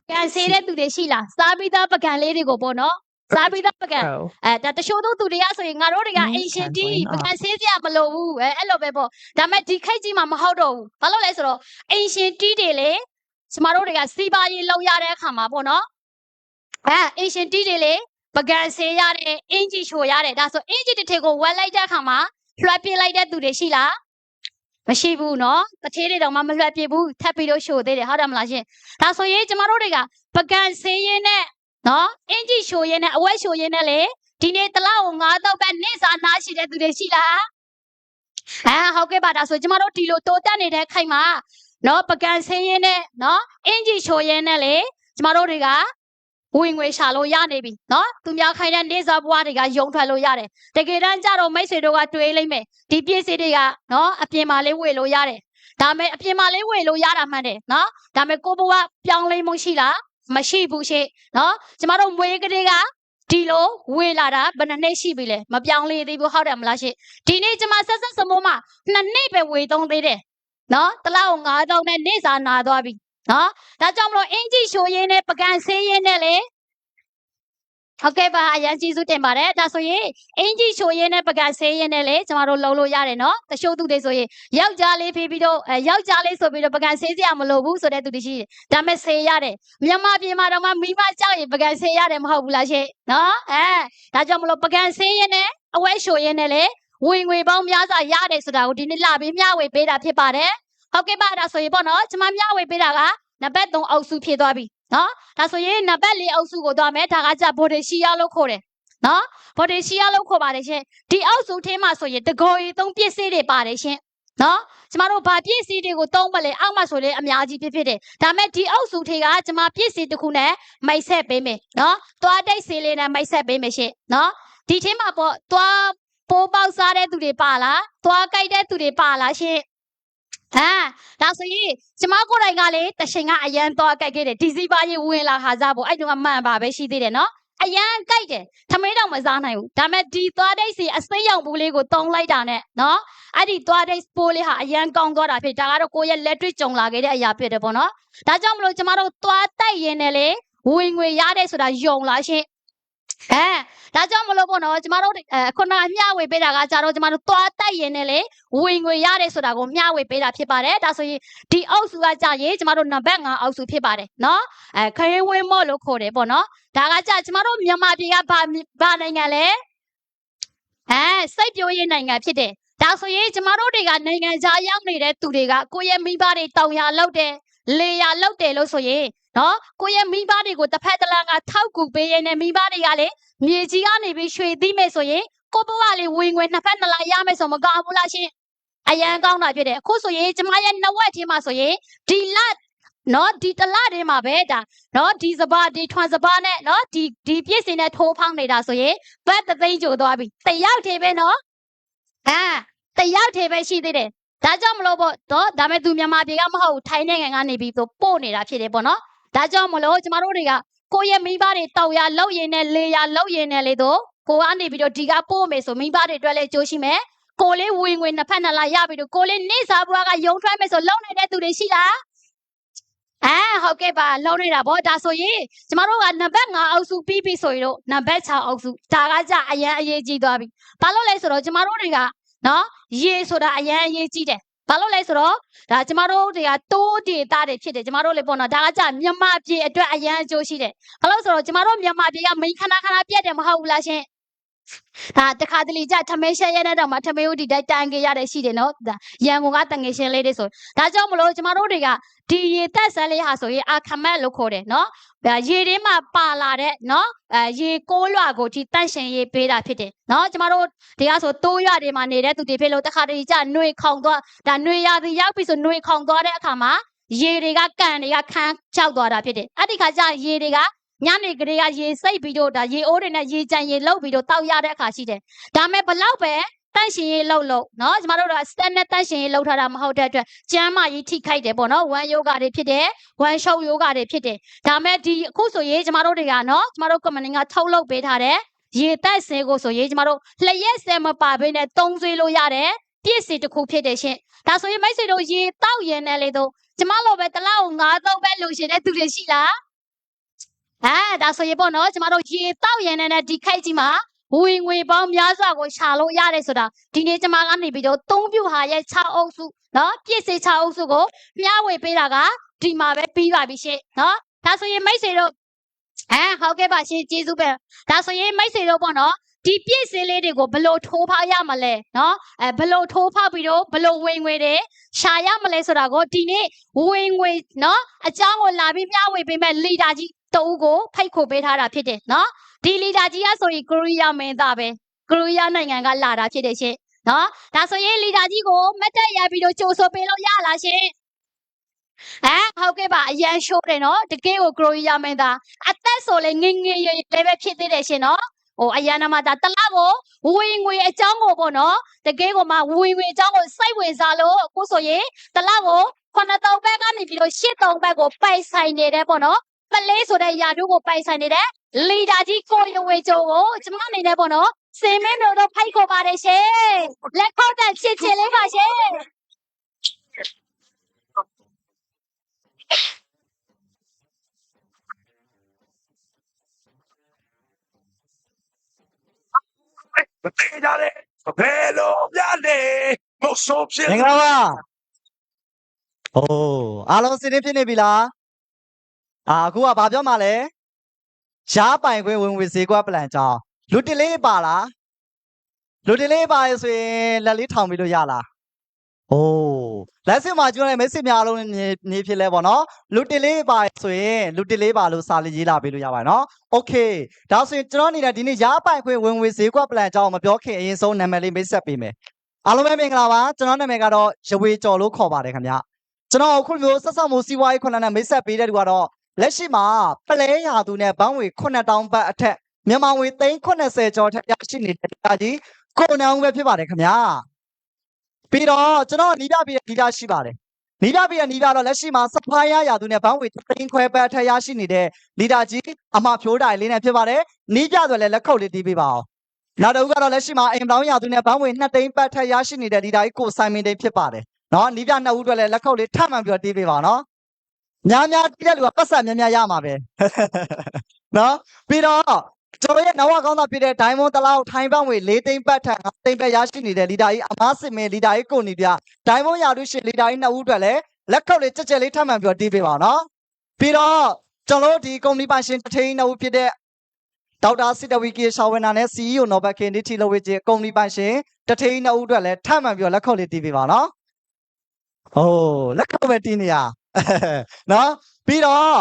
ကန်ဆေးတဲ့သူတွေရှိလားစားပြီးသားပကံလေးတွေကိုပေါ့နော်စားပြီးသားပကံဒါတချို့သောသူတွေကဆိုရင်ငါတို့တွေကအိမ်ရှင်တီးပကံဆေးစရာမလိုဘူးအဲ့လိုပဲပေါ့ဒါပေမဲ့ဒီခိုက်ကြီးမှာမဟုတ်တော့ဘူးဘာလို့လဲဆိုတော့အိမ်ရှင်တီးတွေလေကျမတို့တွေကစီပါရေးလောက်ရတဲ့အခါမှာပေါ့နော်အိမ်ရှင်တီးတွေလေပကံဆေးရတယ်အင်ဂျီချိုရတယ်ဒါဆိုအင်ဂျီတစ်ထည်ကိုဝက်လိုက်တဲ့အခါမှာလွှတ်ပြလိုက်တဲ့သူတွေရှိလားမရှိဘူးနော်တထေးတွေတော့မှမလွှတ်ပြဘူးထပ်ပြီးတော့ရှို့သေးတယ်ဟုတ်တယ်မလားရှင်ဒါဆိုရင်ကျမတို့တွေကပကံဆေးရင်းနဲ့နော်အင်ဂျီရှို့ရင်းနဲ့အဝက်ရှို့ရင်းနဲ့လေဒီနေ့တလောက်ကို9တော့ပဲနေ့စာနာရှိတဲ့သူတွေရှိလားဟုတ်ကဲ့ပါဒါဆိုကျမတို့ဒီလိုတိုးတက်နေတဲ့ခိုင်မှာနော်ပကံဆေးရင်းနဲ့နော်အင်ဂျီရှို့ရင်းနဲ့လေကျမတို့တွေကဝင်ငွေရှာလို့ရနေပြီနော်သူများခိုင်းတဲ့နေစားဘွားတွေကယုံထွက်လို့ရတယ်တကယ်တမ်းကျတော့မိတ်ဆွေတို့ကတွေးလိုက်မယ်ဒီပြည့်စည်တွေကနော်အပြင်မှာလေးဝေလို့ရတယ်ဒါပေမဲ့အပြင်မှာလေးဝေလို့ရတာမှန်တယ်နော်ဒါပေမဲ့ကိုဘဝပြောင်းလဲမှုရှိလားမရှိဘူးရှိနော်ကျမတို့မွေးကလေးကဒီလိုဝေလာတာဘယ်နှစ်နှစ်ရှိပြီလဲမပြောင်းလဲသေးဘူးဟုတ်တယ်မလားရှိဒီနေ့ကျမဆက်စမိုးမှာ2နှစ်ပဲဝေသုံးသေးတယ်နော်တလောက်9000နဲ့နေ့စာနာသွားပြီနော်ဒါကြောင့်မလို့အင်ဂျီရှိုးရင်းနဲ့ပကံဆေးရင်းနဲ့လေဟုတ်ကဲ့ပါအရင်ကျေးဇူးတင်ပါတယ်ဒါဆိုရင်အင်ဂျီရှိုးရင်းနဲ့ပကံဆေးရင်းနဲ့လေကျမတို့လုံးလို့ရတယ်နော်တချို့သူတွေဆိုရင်ယောက်ျားလေးဖေးပြီးတော့ယောက်ျားလေးဆိုပြီးတော့ပကံဆေးစရာမလိုဘူးဆိုတဲ့သူတွေရှိတယ်ဒါမဲ့ဆေးရတယ်မြန်မာပြည်မှာတော့မှမိမကြောက်ရင်ပကံဆေးရတယ်မဟုတ်ဘူးလားရှင်နော်ဒါကြောင့်မလို့ပကံဆေးရင်းနဲ့အဝဲရှိုးရင်းနဲ့လေဝင်ငွေပေါင်းများစွာရတယ်ဆိုတာကိုဒီနေ့လာပြီးမျှဝေပေးတာဖြစ်ပါတယ်ဟုတ်ကဲ့ပါဒါဆိုရင်ပေါ့နော်ကျမမျှဝေပေးတာကနံပါတ်3အုပ်စုဖြစ်သွားပြီနော်ဒါဆိုရင်နံပါတ်4အုပ်စုကိုသွားမယ်ဒါကကြဗိုဒရှီယာလို့ခေါ်တယ်နော်ဗိုဒရှီယာလို့ခေါ်ပါတယ်ရှင်ဒီအုပ်စုထဲမှာဆိုရင်တကောရီ3ပြည့်စည်တွေပါတယ်ရှင်နော်ကျမတို့ဗာပြည့်စည်တွေကိုသုံးမလဲအောက်မှာဆိုလေအများကြီးဖြစ်တယ်ဒါမဲ့ဒီအုပ်စုထဲကကျမပြည့်စည်တစ်ခုနဲ့မိတ်ဆက်ပေးမယ်နော်သွားတိတ်စီလေးနဲ့မိတ်ဆက်ပေးမယ်ရှင်နော်ဒီထဲမှာပေါ့သွားပိုးပေါက်စားတဲ့သူတွေပါလားသွားကြိုက်တဲ့သူတွေပါလားရှင်ဒါဆိုရင်ကျမကိုယ်တိုင်ကလေတရှင်ကအရန်သွားကြိုက်ခဲ့တယ်ဒီစီပါရေးဝင်လာခါစားဖို့အဲ့တုန်းကမှန်ပါပဲရှိသေးတယ်နော်အရန်ကြိုက်တယ်ထမင်းတော့မစားနိုင်ဘူးဒါမဲ့ဒီသွားတိတ်စီအစိမ်းရောင်ဘူးလေးကိုတုံးလိုက်တာနဲ့နော်အဲ့ဒီသွားတိတ်ပိုးလေးဟာအရန်ကောင်းသွားတာဖြစ်ဒါကတော့ကိုယ့်ရဲ့လက်တွေ့ကြုံလာခဲ့တဲ့အရာဖြစ်တယ်ပေါ့နော်ဒါကြောင့်မလို့ကျမတို့သွားတိုက်ရင်းနဲ့လေ ဝင်ငွေရတယ်ဆိုတာယုံလားရှင်ဒါကြောင့်မလို့ပေါ့နော်ကျမတို့ခုနမျှဝေပေးတာကကြတော့ကျမတို့သွားတိုက်ရင်လည်းလေဝင်ငွေရတယ်ဆိုတာကိုမျှဝေပေးတာဖြစ်ပါတယ်ဒါဆိုရင်ဒီအောက်စုကကြရင်ကျမတို့နံပါတ်5အောက်စုဖြစ်ပါတယ်နော်ခရင်ဝင်းမော့လို့ခေါ်တယ်ပေါ့နော်ဒါကကြကျမတို့မြန်မာပြည်ကဘာနိုင်ငံလဲစိတ်ပြိုးရေးနိုင်ငံဖြစ်တယ်ဒါဆိုရင်ကျမတို့တွေကနိုင်ငံခြားရောက်နေတဲ့သူတွေကကိုယ့်ရဲ့မိဘတွေတောင်ရလောက်တယ်လေရလောက်တယ်လို့ဆိုရင်နော်ကိုယ့်ရဲ့မိဘတွေကိုတစ်ဖက်တစ်လမ်းကထောက်ကူပေးရတဲ့မိဘတွေကလေမြေကြီးကနေပြီးရွှေသီးမယ်ဆိုရင်ကိုဘဝလေးဝင်ငွေနှစ်ဖက်နှစ်လားရမယ်ဆိုမကောင်းဘူးလားရှင်အရန်ကောင်းတာဖြစ်တယ်အခုဆိုရင်ကျမရဲ့နှဝက်ထဲမှာဆိုရင်ဒီလနော်ဒီတလထဲမှာပဲဒါနော်ဒီစပါးဒီထွန်စပါးနဲ့နော်ဒီပြည့်စင်နဲ့ထိုးဖောင်းနေတာဆိုရင်ဘတ်တသိန်းကျော်သွားပြီတယောက်တည်းပဲနော်တယောက်တည်းပဲရှိသေးတယ်ဒါကြောင့်မလို့ပေါ့တော့ဒါမဲ့သူမြန်မာပြည်ကမဟုတ်ထိုင်းနိုင်ငံကနေပြီးပို့နေတာဖြစ်တယ်ပေါ့နော်ဒါကြောင့်မလို့ကျမတို့တွေကကိုယ့်ရဲ့မိဘတွေတောက်ရလောက်ရင်နဲ့လေရလောက်ရင်နဲ့လေတော့ကိုကနေပြီးတော့ဒီကပို့မယ်ဆိုမိဘတွေအတွက်လည်းကြိုးရှိမယ်ကိုလေးဝင်ငွေနှစ်ဖက်နှစ်လားရပြီးတော့ကိုလေးနေစားဘွားကယုံထွက်မယ်ဆိုလုံနေတဲ့သူတွေရှိလားဟုတ်ကဲ့ပါလုံနေတာပေါ့ဒါဆိုရင်ကျမတို့ကနံပါတ်5အောက်စုပြီးပြီဆိုရင်တော့နံပါတ်6အောက်စုဒါကကြအရန်အရေးကြီးသွားပြီဘာလို့လဲဆိုတော့ကျမတို့တွေကနော်ရေဆိုတာအရန်အရေးကြီးတယ်ဘာလို့လဲဆိုတော့ဒါကျမတို့တွေကတိုးဒေတာတွေဖြစ်တယ်ကျမတို့လေပေါ့နော်ဒါကကြမြန်မာပြည်အတွက်အရန်အကျိုးရှိတယ်ဘာလို့ဆိုတော့ကျမတို့မြန်မာပြည်ကမိန်ခဏပြက်တယ်မဟုတ်ဘူးလားရှင်ဒါတခါတလေကြထမဲရှက်ရဲတဲ့တော့မှထမဲဦးဒီတိုင်းတန်ကြရတဲ့ရှိတယ်နော်ဒါရန်ကုန်ကတငယ်ရှင်လေးတွေဆိုဒါကြောင့်မလို့ကျမတို့တွေကဒီရေသက်ဆန်းလေးဟာဆိုရင်အခမက်လို့ခေါ်တယ်နော်ဒါရေထဲမှာပါလာတဲ့နော်ရေကိုးလွှာကိုဒီတန့်ရှင်ရေပေးတာဖြစ်တယ်နော်ကျမတို့ဒီကဆိုတိုးရွတွေမှာနေတဲ့သူတွေဖြစ်လို့တခါတလေကြຫນွေခေါင်သွားဒါຫນွေရသည်ရောက်ပြီဆိုຫນွေခေါင်သွားတဲ့အခါမှာရေတွေကကန်တွေကခန်းချောက်သွားတာဖြစ်တယ်အဲ့ဒီခါကျရေတွေကညနေကလေးကရေစိတ်ပြီးတော့ဒါရေအိုးတွေနဲ့ရေကြံရေလှုပ်ပြီးတော့တောက်ရတဲ့အခါရှိတယ်ဒါမဲ့ဘလောက်ပဲတန့်ရှင်ရေးလှုပ်နော်ကျမတို့ကစတက်နဲ့တန့်ရှင်ရေးလှုပ်ထားတာမဟုတ်တဲ့အတွက်ကျမ်းမာရေးထိခိုက်တယ်ပေါ့နော်ဝမ်ယောဂတွေဖြစ်တယ်ဝမ်ရှုပ်ယောဂတွေဖြစ်တယ်ဒါမဲ့ဒီအခုဆိုရင်ကျမတို့တွေကနော်ကျမတို့ company ကထုတ်လုပ်ပေးထားတဲ့ရေသက်စင်ကိုဆိုရင်ကျမတို့လျက်စဲမပါဘဲနဲ့သုံးဆွေးလို့ရတယ်ပြည့်စီတစ်ခုဖြစ်တယ်ရှင်ဒါဆိုရင်မိတ်ဆွေတို့ရေတောက်ရင်လည်းလေတော့ကျမတို့ပဲတစ်လောက်9-3ပဲလိုချင်တဲ့သူတွေရှိလားဒါဆိုရင်ပေါ့နော်ကျမတို့ရေတောက်ရင်လည်းဒီခိုက်ကြီးမှာဝင်ငွေပေါင်းများစွာကိုရှာလို့ရတယ်ဆိုတာဒီနေ့ကျမကနေပြီးတော့3ပြူဟာရဲ့6အုပ်စုနော်ပြည့်စေ6အုပ်စုကိုမျှဝေပေးတာကဒီမှာပဲပြီးပါပြီရှင့်နော်ဒါဆိုရင်မိတ်ဆွေတို့ဟုတ်ကဲ့ပါရှင်ကျေးဇူးပဲဒါဆိုရင်မိတ်ဆွေတို့ပေါ့နော်ဒီပြည့်စေလေးတွေကိုဘယ်လိုထိုးဖောက်ရမလဲနော်ဘယ်လိုထိုးဖောက်ပြီးတော့ဘယ်လိုဝင်ငွေတွေရှာရမလဲဆိုတာကိုဒီနေ့ဝင်ငွေနော်အကြောင်းကိုလာပြီးမျှဝေပေးမဲ့လီဒါကြီးတူကိုဖိတ်ခေါ်ပေးထားတာဖြစ်တယ်နော်ဒီလီဒါကြီးကဆိုရင်ကိုရီးယားမင်းသားပဲကိုရီးယားနိုင်ငံကလာတာဖြစ်တယ်ရှင်နော်ဒါဆိုရင်လီဒါကြီးကိုမတ်တက်ရပြီးတော့ကြိုးဆိုပေးလို့ရလားရှင်ဟုတ်ကဲ့ပါအရန်ရှိုးတယ်နော်တကယ်ကိုကိုရီးယားမင်းသားအသက်ဆိုလေငငယ်ရွယ်လည်းပဲဖြစ်သေးတယ်ရှင်နော်အရန်နာမဒါတလားကိုဝင်ငွေအကြောင်းကိုပေါ့နော်တကယ်ကိုမှဝင်ငွေအကြောင်းကိုစိတ်ဝင်စားလို့အခုဆိုရင်တလားကို9,000ဘက်ကနေပြီးတော့8,000ဘက်ကိုပိုက်ဆိုင်နေတယ်ပေါ့နော်ပလေးဆိုတဲ့ယာတို့ကိုပိုက်ဆိုင်နေတဲ့လီဒါကြီးကိုရဝေကျိုးကိုကျမအနေနဲ့ပေါ့နော်စင်မင်းတို့ဖိတ်ခေါ်ပါတယ်ရှင်လက်ခေါက်တဲ့ချစ်ချစ်လေးပါရှင်မသေးကြနဲ့ဘယ်လိုပြလဲမဆုံးဖြစ် မင်္ဂလာပါโอ้အားလုံးစင်းနေဖြစ်နေပြီလားအခုကဘာပြောမှလဲရှားပိုင်ခွင့်ဝင်ဈေးကွက်ပလန်ကြောင်းလူတလေးပါလားလူတလေးပါရဆိုရင်လက်လေးထောင်ပြီးလို့ရလားလက်စစ်မှာကျွန်းတဲ့မိတ်ဆွေများလုံးနေဖြစ်လဲပေါ့နော်လူတလေးပါဆိုရင်လူတလေးပါလို့စာလေးရေးလာပေးလို့ရပါတယ်နော်โอเคဒါဆိုရင်ကျွန်တော်အနေနဲ့ဒီနေ့ရှားပိုင်ခွင့်ဝင်ဈေးကွက်ပလန်ကြောင်းမပြောခင်အရင်ဆုံးနာမည်လေးမိတ်ဆက်ပေးမယ်အားလုံးပဲမင်္ဂလာပါကျွန်တော်နာမည်ကတော့ရဝေကျော်လို့ခေါ်ပါတယ်ခင်ဗျကျွန်တော်အခုမျိုးဆက်ဆောင်မှုစီးပွားရေးခွန်နဲ့မိတ်ဆက်ပေးတဲ့သူကတော့လက်ရှိမှာပလဲရာသူနဲ့ဘန်းဝေ9,000ဘတ်အထက်မြန်မာငွေ380ကျော်ထက်ရရှိနေတဲ့ဒါကြီးကိုနောင်ပဲဖြစ်ပါတယ်ခင်ဗျာပြီးတော့ကျွန်တော်နီးပြပြီးနီးပြရှိပါတယ်နီးပြပြီးနီးပြတော့လက်ရှိမှာစဖိုင်းရာသူနဲ့ဘန်းဝေ3ခွဲဘတ်အထက်ရရှိနေတဲ့လီဒါကြီးအမဖြိုးတိုင်လေးနဲ့ဖြစ်ပါတယ်နီးပြဆိုလည်းလက်ခုပ်လေးတီးပေးပါအောင်နောက်တစ်ခုကတော့လက်ရှိမှာအိမ်လောင်းရာသူနဲ့ဘန်းဝေ2သိန်းဘတ်ထက်ရရှိနေတဲ့လီဒါကြီးကိုဆိုင်မင်းတိန်ဖြစ်ပါတယ်နော်နီးပြ2ဦးအတွက်လည်းလက်ခုပ်လေးထပ်မှန်ပြီးတော့တီးပေးပါနော် များများတိတဲ့လူကပတ်စံများများရမှာပဲနော်ပြီးတော့ကျွန်တော်ရဲ့နဝကောင်းသားဖြစ်တဲ့ဒိုင်းမွန်တလောက်ထိုင်းပန်းဝေ၄သိန်းပတ်ထံ5သိန်းပတ်ရရှိနေတဲ့လီဒါကြီးအမားစစ်မင်းလီဒါကြီးကိုနေပြဒိုင်းမွန်ရာလူရှင်လီဒါကြီး2ဦးအတွက်လည်းလက်ခောက်လေးကြက်ကြက်လေးထပ်မှန်ပြီးတော့တီးပေးပါနော်ပြီးတော့ကျွန်တော်ဒီကုမ္ပဏီပိုင်ရှင်တထိန်2ဦးဖြစ်တဲ့ဒေါက်တာစစ်တဝီကေရှောင်းဝင်နာနဲ့ CEO နော်ဘတ်ခင်ဒီတီလိုဝေချေကုမ္ပဏီပိုင်ရှင်တထိန်2ဦးအတွက်လည်းထပ်မှန်ပြီးတော့လက်ခောက်လေးတီးပေးပါနော်ဟိုးလက်ခောက်ပဲတီးနေရနော်ပြီးတော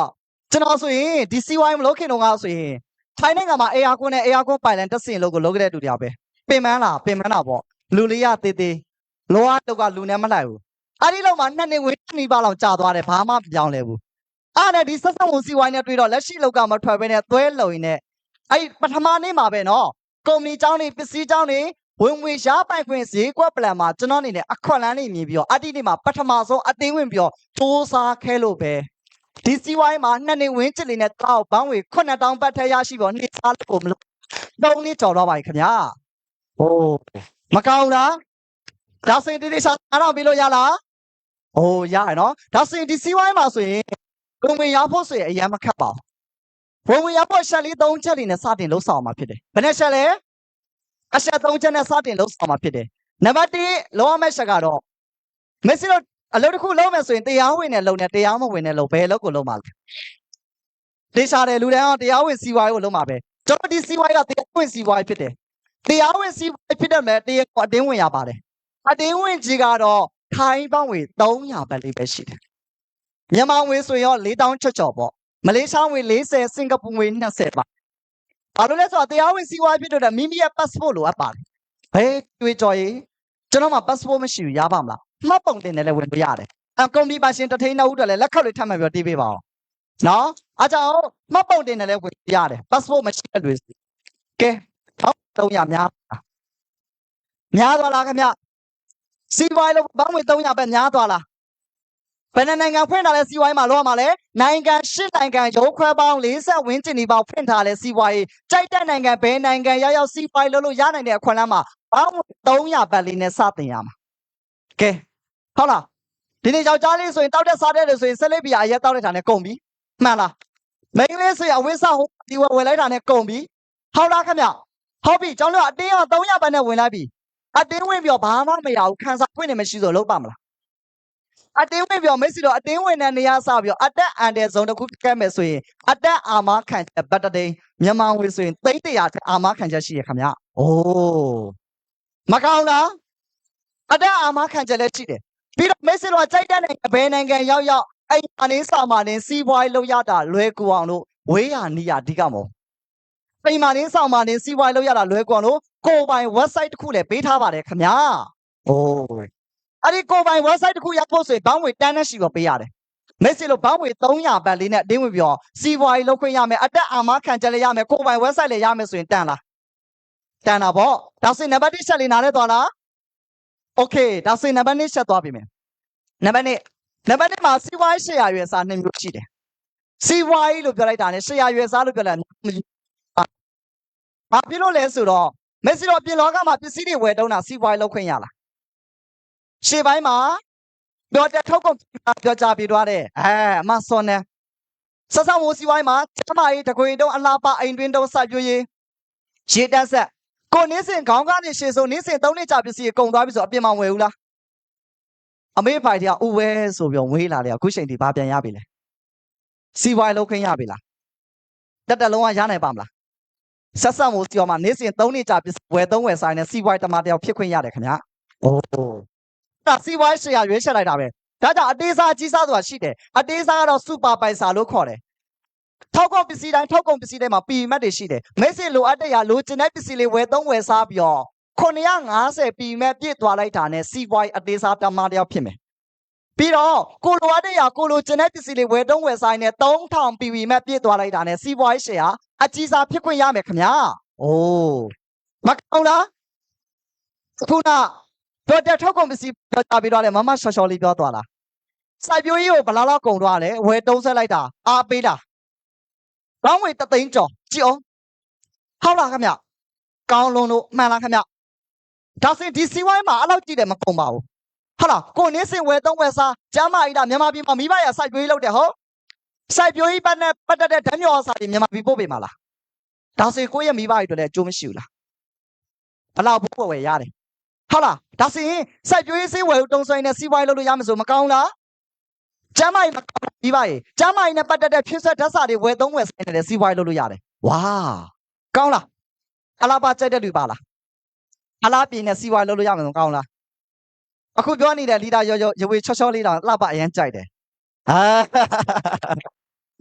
့ကျွန်တော်ဆိုရင်ဒီ CY မလို့ခင်တော့ကဆိုရင်ထိုင်းနိုင်ငံမှာ AR ကွန်းနဲ့ AR ကွန်းပိုင်လန်တက်စင်လို့ကိုလုပ်ခဲ့တဲ့တူတယောက်ပဲပင်မန်းတာပေါ့လူလေးရသေးသေးလောကတုတ်ကလူနဲ့မလိုက်ဘူးအဲ့ဒီလောက်မှာ2နှစ်ဝင်း2ပါလောက်ကြာသွားတယ်ဘာမှမပြောင်းလဲဘူးအဲ့ဒါဒီဆက်ဆက်ဝန် CY နဲ့တွေ့တော့လက်ရှိလောက်ကမထွက်ဘဲနဲ့သွဲလုံရင်နဲ့အဲ့ပထမနေ့မှာပဲနော်ကုမ္ပဏီเจ้าတွေပစ္စည်းเจ้าတွေဝင်ငွေရပိုင်ခွင့်ဈေးကွက်ပလန်မှာကျွန်တော်အနေနဲ့အခွက်လန်းနေမြင်ပြီးတော့အတိနေ့မှာပထမဆုံးအတင်းဝင်ပြီးတော့စူးစားခဲလို့ပဲဒီ CY မှာ2နှစ်ဝင်းချစ်လေးနဲ့တောက်ဘန်းဝေ9000ပတ်ထက်ရရှိပေါ်နေစားလို့မလို့3နှစ်ကျော်တော့ပါပြီခင်ဗျာဟိုးမကောင်းလားဒါစင်တိစားအားတော့ပြီးလို့ရလားဟိုးရရနော်ဒါစင်ဒီ CY မှာဆိုရင်ဝင်ငွေရဖို့ဆိုရင်အရင်မခက်ပါဘူးဝင်ငွေရဖို့ချက်လေး3ချက်လေးနဲ့စတင်လို့ဆောင်မှာဖြစ်တယ်ဘယ်နဲ့ချက်လဲအချက်3ချက်နဲ့စတင်လို့ဆောင်မှာဖြစ်တယ်နံပါတ်1လောရမယ့်ချက်ကတော့မက်ဆီတို့အလုပ်တစ်ခုလုပ်မယ်ဆိုရင်တရားဝင်နဲ့လုပ်နေတရားမဝင်နဲ့လုပ်ဘယ်လုပ်ကိုလုပ်မှာလဲတေချာတယ်လူတိုင်းကတရားဝင် CY ကိုလုပ်မှာပဲကျွန်တော်ဒီ CY ကတရားဝင် CY ဖြစ်တယ်တရားဝင် CY ဖြစ်တယ်မဲ့တရားကိုအတင်းဝင်ရပါတယ်အတင်းဝင်ကြီးကတော့ထိုင်းပေါင်းဝေ300ပတ်လေးပဲရှိတယ်မြန်မာငွေဆိုရင်ရော4000ချော်ပေါ့မလေးရှားငွေ40စင်ကာပူငွေ20ပါဘာလို့လဲဆိုတော့တရားဝင် CY ဖြစ်တော့မိမိရဲ့ passport လိုအပ်ပါတယ်ဘယ်တွေ့ကြော်ရေးကျွန်တော်မှာ passport မရှိဘူးရပါမလားမှတ်ပုံတင်တယ်လည်းဝင်လို့ရတယ်ကုမ္ပဏီပါရှင်တထိန်2ဦးတော့လည်းလက်ခောက်လေးထပ်မှန်ပြီးတော့တီးပေးပါအောင်နော်အားကြောင့်မှတ်ပုံတင်တယ်လည်းဝင်ရတယ် passport မရှိတဲ့လူကဲ300များသွားလားခင်ဗျ CY လို့ဘောင်းဝင်300ပဲများသွားလားဘယ်နိုင်ငံဖွင့်ထားလဲ CY မှာလောက်ရမှာလဲနိုင်ငံ8နိုင်ငံရုံးခွဲပေါင်း40ဝန်းကျင်ဒီပေါင်းဖွင့်ထားလဲ CY ကြိုက်တဲ့နိုင်ငံဘယ်နိုင်ငံရောက် CY လို့ရနိုင်တဲ့အခွင့်အလမ်းမှာဘောင်း300ပတ်လေးနဲ့စတင်ရမှာကဲဟုတ်လားဒီနေ့ယောက်ျားလေးဆိုရင်တောက်တဲ့စားတဲ့လို့ဆိုရင်ဆက်လက်ပြအရက်တောက်တဲ့ဌာနဲ့ကုန်ပြီမှန်လားမိန်းကလေးဆိုရင်အဝိစာဟိုဒီဝယ်လိုက်တာနဲ့ကုန်ပြီဟုတ်လားခင်ဗျဟုတ်ပြီကျွန်တော်တို့အတင်းက300ပတ်နဲ့ဝင်လိုက်ပြီအတင်းဝင်ပြီးတော့ဘာမှမရဘူးခံစားခွင့်နဲ့မရှိဆိုလုပ်ပါမလားအတင်းဝင်ပြီးတော့မိတ်ဆွေတို့အတင်းဝင်တဲ့နေရာစပြီးတော့အတက်အန်တဲ့ဇုံတစ်ခုကဲမယ်ဆိုရင်အတက်အာမခံချက်ဘတ်တတိန်မြန်မာငွေဆိုရင်300အာမခံချက်ရှိရခင်ဗျအိုးမကောင်းလားအတက်အာမခံချက်လည်းရှိတယ်ပြီးတော့မိတ်ဆွေတို့ကကြိုက်တဲ့နိုင်ငံဘယ်နိုင်ငံရောက်အဲ့အနေစာမှာနေစီးပွားရေးလုပ်ရတာလွယ်ကူအောင်လို့ဝေးရနီးရအဓိကမို့အိမ်မှာနေဆောင်မှာနေစီးပွားရေးလုပ်ရတာလွယ်ကူအောင်လို့ကိုပိုင် website တစ်ခုလည်းပေးထားပါတယ်ခင်ဗျာအိုးအဲ့ဒီကိုပိုင် website တစ်ခုရဖို့ဆိုရင်ဘောင်းငွေ10နဲ့ရှိတော့ပေးရတယ်မိတ်ဆွေတို့ဘောင်းငွေ300ပတ်လေးနဲ့အတင်းဝင်ပြီးတော့စီးပွားရေးလုပ်ခွင့်ရမယ်အတက်အာမခံချက်လည်းရမယ်ကိုပိုင် website လည်းရမယ်ဆိုရင်တန်လားတန်တာပေါ့ဒါဆိုရင်နံပါတ်1ချက်လေးနားလဲသွားလားโอเคဒါဆိုရင်နံပါတ်2ချက်သွားပြီမယ်နံပါတ်1မှာစီးပွားရေးရှယ်ယာရွယ်စား2မျိုးရှိတယ်စီးပွားရေးလို့ပြောလိုက်တာနဲ့ရှယ်ယာရွယ်စားလို့ပြောလိုက်ဘာဖြစ်လို့လဲဆိုတော့မက်ဆီတော့ပြင်လောကမှာပစ္စည်းတွေဝယ်တုံးတာစီးပွားရေးလုပ်ခွင့်ရလားရှေ့ပိုင်းမှာပြောတဲ့ထုတ်ကုန်ပြောကြပြသွားတယ်အမဆွန်နေဆက်ဆောင်မိုးစီးပွားရေးမှာကျမကြီးတခွေတုံးအလားပါအိမ်တွင်းတုံးစိုက်ပျိုးရေးရေတန်းဆက်ကိုနင်းစင်ခေါင်းကနေရှေ့ဆုံးနင်းစင်3နှစ်ကြာပစ္စည်းကုန်သွားပြီဆိုအပြင်မှာဝယ်ဘူးလားအမေဖိုင်တွေကဥဝဲဆိုပြီးဝေးလာတယ်အခုချိန်ဒီဘာပြန်ရပြီလဲစီဝိုင်းလောက်ခင်းရပြီလားတက်လုံးကရနိုင်ပါမလားဆက်ဆက်မိုးစီော်မှာနေစဉ်3နှစ်ကြာပစ္စည်းဝယ်3ဝယ်ဆိုင်နဲ့စီဝိုင်းတမတယောက်ဖြစ်ခွင့်ရတယ်ခင်ဗျာအိုးဒါစီဝိုင်းရှယ်ယာရွေးချက်လိုက်တာပဲဒါကြောင့်အသေးစားကြီးစားဆိုတာရှိတယ်အသေးစားကတော့စူပါပိုင်ဆာလို့ခေါ်တယ်ထောက်ကုန်ပစ္စည်းတိုင်းထောက်ကုန်ပစ္စည်းတိုင်းမှာပီမတ်တွေရှိတယ်မိတ်ဆွေလိုအပ်တဲ့လိုချင်တဲ့ပစ္စည်းလေးဝယ်3ဝယ်စားပြီးတော့950ပီမတ်ပြည့်သွားလိုက်တာနဲ့စီဝိုင်းအသေးစားတမတယောက်ဖြစ်မယ်ပြီးတော့ကိုလိုအပ်တဲ့ကိုလိုချင်တဲ့ပစ္စည်းလေးဝယ်3ဝယ်ဆိုင်နဲ့3000ပီမတ်ပြည့်သွားလိုက်တာနဲ့စီဝိုင်းရှယ်ယာအကြီးစားဖြစ်ခွင့်ရမယ်ခင်ဗျာအိုးမကောင်းလားခုနတော့တဲ့ထောက်ကုန်ပစ္စည်းပြောကြပြီးတော့လေမမရှော်လေးပြောသွားလားစိုက်ပျိုးရေးကိုဘယ်လောက်ကုန်သွားလဲဝယ်တုံးဆက်လိုက်တာအားပေးတာကောင်းဝေ3သိန်းကျော်ကြည့်အောင်ဟုတ်လားခင်ဗျကောင်းလုံးလို့မှန်လားခင်ဗျဒါစင်ဒီစီဝိုင်းမှာအဲ့လောက်ကြည့်တယ်မကုန်ပါဘူးဟုတ်လားကိုနင်းစင်ဝယ်3ဝယ်စားကျမ်းမာကြီးတာမြန်မာပြည်မှာမိဘရစိုက်ပျိုးရေးလုပ်တယ်ဟုတ် စိုက်ပျိုးရေးပတ်နဲ့ပတ်သက်တဲ့ဓာတ်မြော်အစာတွေမြန်မာပြည်ပို့ပေးမှာလားဒါဆိုရင်ကိုယ့်ရဲ့မိဘတွေအတွက်လည်းအကျိုးမရှိဘူးလားဘလောက်ပို့ဝယ်ရတယ်ဟုတ်လားဒါဆိုရင်စိုက်ပျိုးရေးစေဝယ်တုံးဆိုင်နဲ့စီးပွားရေးလုပ်လို့ရမှာဆိုမကောင်းလားကျမ်းမာရေးမကောင်းမိဘရေကျမ်းမာရေးနဲ့ပတ်သက်တဲ့ဖြစ်ဆက်ဓာတ်စာတွေဝယ်သုံးဝယ်ဆိုင်နဲ့စီးပွားရေးလုပ်လို့ရတယ်ဝါကောင်းလားအလားပါကြိုက်တဲ့လူပါလားအလားပြင်းနဲ့စီးပွားရေးလုပ်လို့ရမှာဆိုကောင်းလားအခုပြောနေတဲ့လီဒါရောရွေချောချောလေးတောင်လှပအရင်ကြိုက်တယ်ဟာ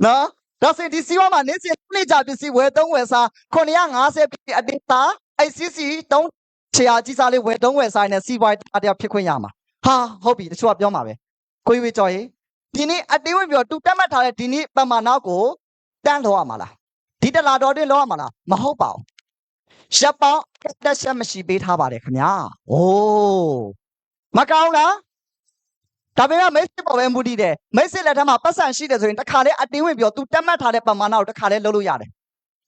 နော်ဒါဆိုရင်ဒီစီးပွားမှာနေ့စဉ်နေ့ကြပစ္စည်းဝယ်သုံးဝယ်စား950ပြည့်အတင်းသားအဲ့စီစီ3ချရာကြီးစားလေးဝယ်သုံးဝယ်စားနဲ့စီးပွားရေးတရားဖြစ်ခွင့်ရမှာဟာဟုတ်ပြီတချို့ကပြောမှာပဲကိုရွေကြော်ရေဒီနေ့အတင်းဝင်ပြောသူတက်မှတ်ထားတဲ့ဒီနေ့ပမာဏကိုတန်းလောက်ရမှာလားဒီတလာတော်တွင်းလောက်ရမှာလားမဟုတ်ပါဘူးရပ်ပေါင်းတက်ဆက်မရှိပေးထားပါတယ်ခင်ဗျာโอ้မကောင်းလားဒါပေမဲ့မိတ်ဆွေပေါ်ပဲမူတည်တယ်မိတ်ဆွေလက်ထက်မှာပတ်စံရှိတယ်ဆိုရင်တစ်ခါလေအတင်းဝင်ပြောသူတက်မှတ်ထားတဲ့ပမာဏကိုတစ်ခါလေလုပ်လို့ရတယ်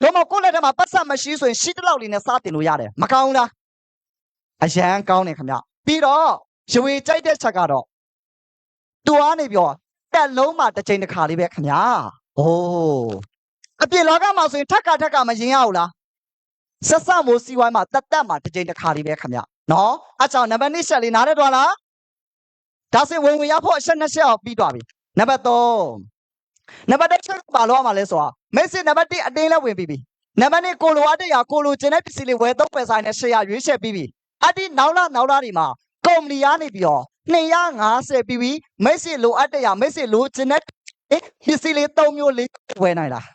ဒါမှမဟုတ်ကိုယ့်လက်ထက်မှာပတ်စံမရှိဆိုရင်ရှိတလောက်လေးနဲ့စတင်လို့ရတယ်မကောင်းလားအရန်ကောင်းတယ်ခင်ဗျပြီးတော့ရွေကြိုက်တဲ့ချက်ကတော့သူကနေပြောတက်လုံးမှာတစ်ချိန်တစ်ခါလေးပဲခင်ဗျာโอ้အပြင်လောကမှာဆိုရင်ထက်ကမရင်ရဘူးလားဆက်စမိုးစီဝိုင်းမှာတက်မှာတစ်ချိန်တစ်ခါလေးပဲခင်ဗျနော်အချောင်းနံပါတ်2ချက်လေးနားရတော့လားဒါဆိုဝင်ရဖို့အချက်2ချက်အောင်ပြီးသွားပြီနံပါတ်3နံပါတ်1ချက်ပါလို့ရမှာလဲဆိုတာမိတ်ဆွေနံပါတ်1အတင်းလဲဝင်ပြီးပြီနံပါတ်2ကိုလိုအပ်တဲ့ကိုလိုကျင်တဲ့ပစ္စည်းလေးဝယ်သုံးဝယ်ဆိုင်နဲ့ရှယ်ယာရွေးချယ်ပြီးပြီအဒီနောက်လာတွေမှာကုမ္ပဏီကနေပြီးတော့250ပြီးပြီမိတ်ဆွေလိုအပ်တဲ့မိတ်ဆွေလိုကျင်တဲ့ပစ္စည်းလေး3မျိုး4ဝယ်နိုင်လား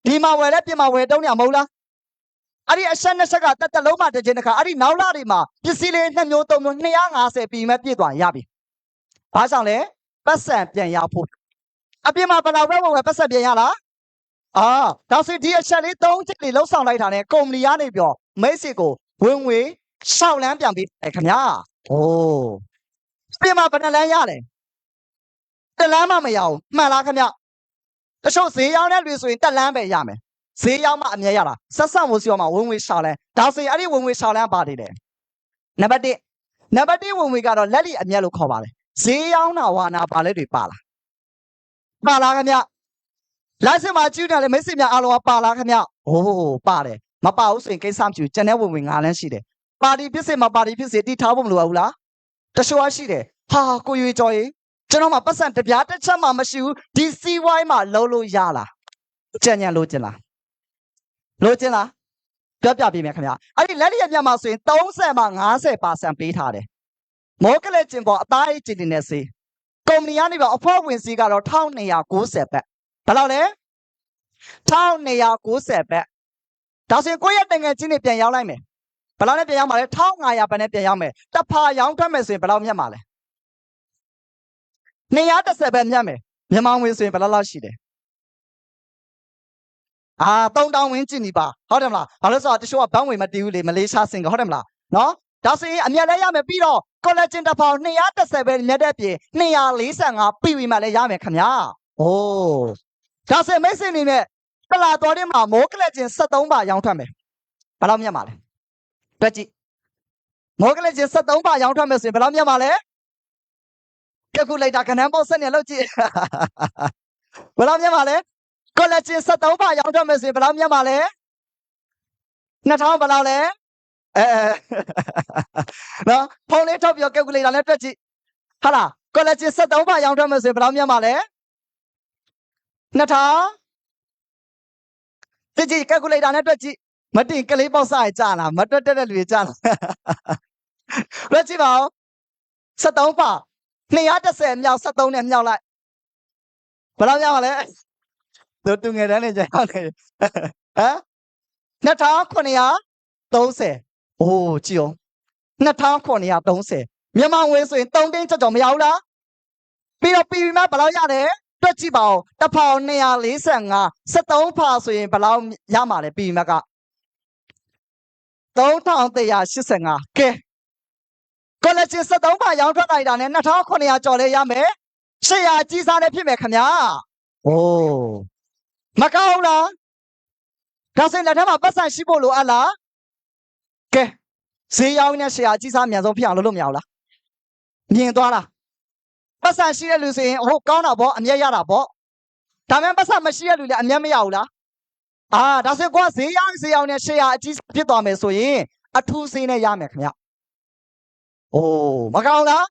ဒီမှာဝယ်လဲပြင်မှာဝယ်တုံးနေမဟုတ်လားအဲ့ဒီအချက်2ချက်ကတက်လုံးမှာတစ်ချိန်တစ်ခါအဲ့ဒီနောက်လာတွေမှာပစ္စည်းလေး2မျိုး3မျိုး250ပြီးမှပြည့်သွားရပြီ။ဘာကြောင့်လဲပတ်စံပြန်ရဖို့အပြင်မှာဘယ်လောက်ပဲဝယ်ပတ်စံပြန်ရလားဒါဆိုဒီအချက်လေး3ချက်လေးလုံးဆောင်လိုက်တာနဲ့ကုမ္ပဏီကနေပြောမိတ်ဆွေကိုဝင်ငွေ6လမ်းပြန်ပေးတယ်ခင်ဗျာ။အိုးအပြင်မှာဘယ်နှလမ်းရလဲ။တစ်လမ်းမှမရဘူးမှန်လားခင်ဗျ။တချို့ဈေးရောက်တဲ့လူဆိုရင်တစ်လမ်းပဲရမယ်။ဈေးရောက်မှအမြဲရတာဆက်ဆက်မို့စီရောမှာဝင်ငွေ6လမ်းဒါဆိုရင်အဲ့ဒီဝင်ငွေ6လမ်းပါနေတယ်။နံပါတ်1ဝင်ငွေကတော့လက်လီအမြဲလို့ခေါ်ပါတယ်။ဈေးရောက်တာဝါနာပါလဲတွေပါလား။ပါလားခင်ဗျ။လိုက်စင်မှာကျူးတယ်လေမိတ်ဆွေများအားလုံးကပါလားခင်ဗျ။အိုးပါတယ်။မပါဘူးဆိုရင်ကိစ္စမကျူကျန်တဲ့ဝင်ငွေ9လမ်းရှိတယ်။ပါတီဖြစ်စေမပါတီဖြစ်စေတိထားဖို့မလိုဘူးလား။တချို့ရှိတယ်။ဟာကိုရွေကြော်ရေကျွန်တော်မှပတ်စံတပြားတစ်ချက်မှမရှိဘူးဒီစီဝိုင်းမှာလုံးလို့ရလား။ကြံ့ညံ့လို့ကျင်လား။လို့ကျင်လား။ပြောပြပေးမယ်ခင်ဗျ။အဲ့ဒီလက်လီရဲ့မြတ်မှာဆိုရင်30မှ50%ပေးထားတယ်။မောကလေးကျင်ပေါ်အသားအိတ်ကျင်နေတဲ့စေးကုမ္ပဏီကနေပြီးအဖွဲ့ဝင်စီကတော့1290ဘတ်ဘယ်လောက်လဲ1290ဘတ်ဒါဆိုရင်ကိုယ့်ရဲ့တငယ်ချင်းတွေပြန်ရောက်လိုက်မယ်ဘယ်လောက်နဲ့ပြန်ရောက်မှာလဲ1500ဘတ်နဲ့ပြန်ရောက်မယ်တစ်ဖာရောင်းထွက်မယ်ဆိုရင်ဘယ်လောက်မြတ်မှာလဲ210ဘတ်မြတ်မယ်မြန်မာငွေဆိုရင်ဘယ်လောက်ရှိတယ်3000ဝင်းကျင်နေပါဟုတ်တယ်မလားဘာလို့ဆိုတော့တချို့ကဘန်းငွေမတီးဘူးလေမလေးရှားစင်ကဟုတ်တယ်မလားနော်ဒါဆိုရင်အမြတ်လည်းရမယ်ပြီးတော့ collagen တစ်ပေါင်210ပဲမြတ်တဲ့ပြင်245ပြီးပြီးမှလည်းရမယ်ခင်ဗျာ။အိုးဒါဆိုရင်မိတ်ဆွေအနေနဲ့တလာတော်တဲ့မှာမိုး collagen 73ပါရောင်းထွက်မယ်။ဘယ်လောက်မြတ်မှာလဲ။တွက်ကြည့်။မိုး collagen 73ပါရောင်းထွက်မယ်ဆိုရင်ဘယ်လောက်မြတ်မှာလဲ။ကယ်ကူလိုက်တာခဏပေါက်ဆက်နေလို့ကြည့်။ဘယ်လောက်မြတ်မှာလဲ။ collagen 73ပါရောင်းထွက်မယ်ဆိုရင်ဘယ်လောက်မြတ်မှာလဲ။2000ဘယ်လောက်လဲ။နော်ဖုန်းလေးထုတ်ပြီး calculator နဲ့တွက်ကြည့်ဟာလား collagen 73ပါရောင်းထွက်မယ်ဆိုရင်ဘယ်လောက်မြတ်မှာလဲ2000ကြည့် calculator နဲ့တွက်ကြည့်မတင်ကလေးပေါက်စားရကြာလားမတွက်တဲ့လူတွေကြာလားတွက်ကြည့်ပါဦး73ပါ210မြောက်73နဲ့မြောက်လိုက်ဘယ်လောက်မြတ်မှာလဲတို့သူငယ်တန်းနဲ့ကြာရောက်နေဟမ်2930โอ้ကြည့်အောင်2930မြန်မာငွေဆိုရင်3သိန်းကျော်မရဘူးလားပြီးတော့ပြီးမှဘယ်လောက်ရတယ်တွက်ကြည့်ပါဦးတစ်ဖောင်245 73ဖာဆိုရင်ဘယ်လောက်ရမှာလဲပြီးမှက3185ကဲ collagen 73ဖာရောင်းထွက်လိုက်တာနဲ့2900ကျော်လဲရမယ်800ကြီးစားလည်းဖြစ်မယ်ခင်ဗျာโอ้မကောင်းလားဒါဆိုရင်လက်ထက်မှာပတ်စံရှိဖို့လိုအပ်လားကဲဈေးရောက်နေတဲ့ဆရာကြီးစားအမြန်ဆုံးဖြစ်အောင်လုပ်လို့မရဘူးလားမြင်သွားလားပတ်စံရှိတဲ့လူဆိုရင်ဟုတ်ကောင်းတာပေါ့အမြတ်ရတာပေါ့ ဒါမှပတ်စံမရှိရလူလည်းအမျက်မရဘူးလားဒါဆိုကွာဈေးရောင်းနဲ့ရှေ့ရအကြီးဖြစ်သွားမယ်ဆိုရင်အထူးဈေးနဲ့ရမယ်ခင်ဗျမကောင်းလာ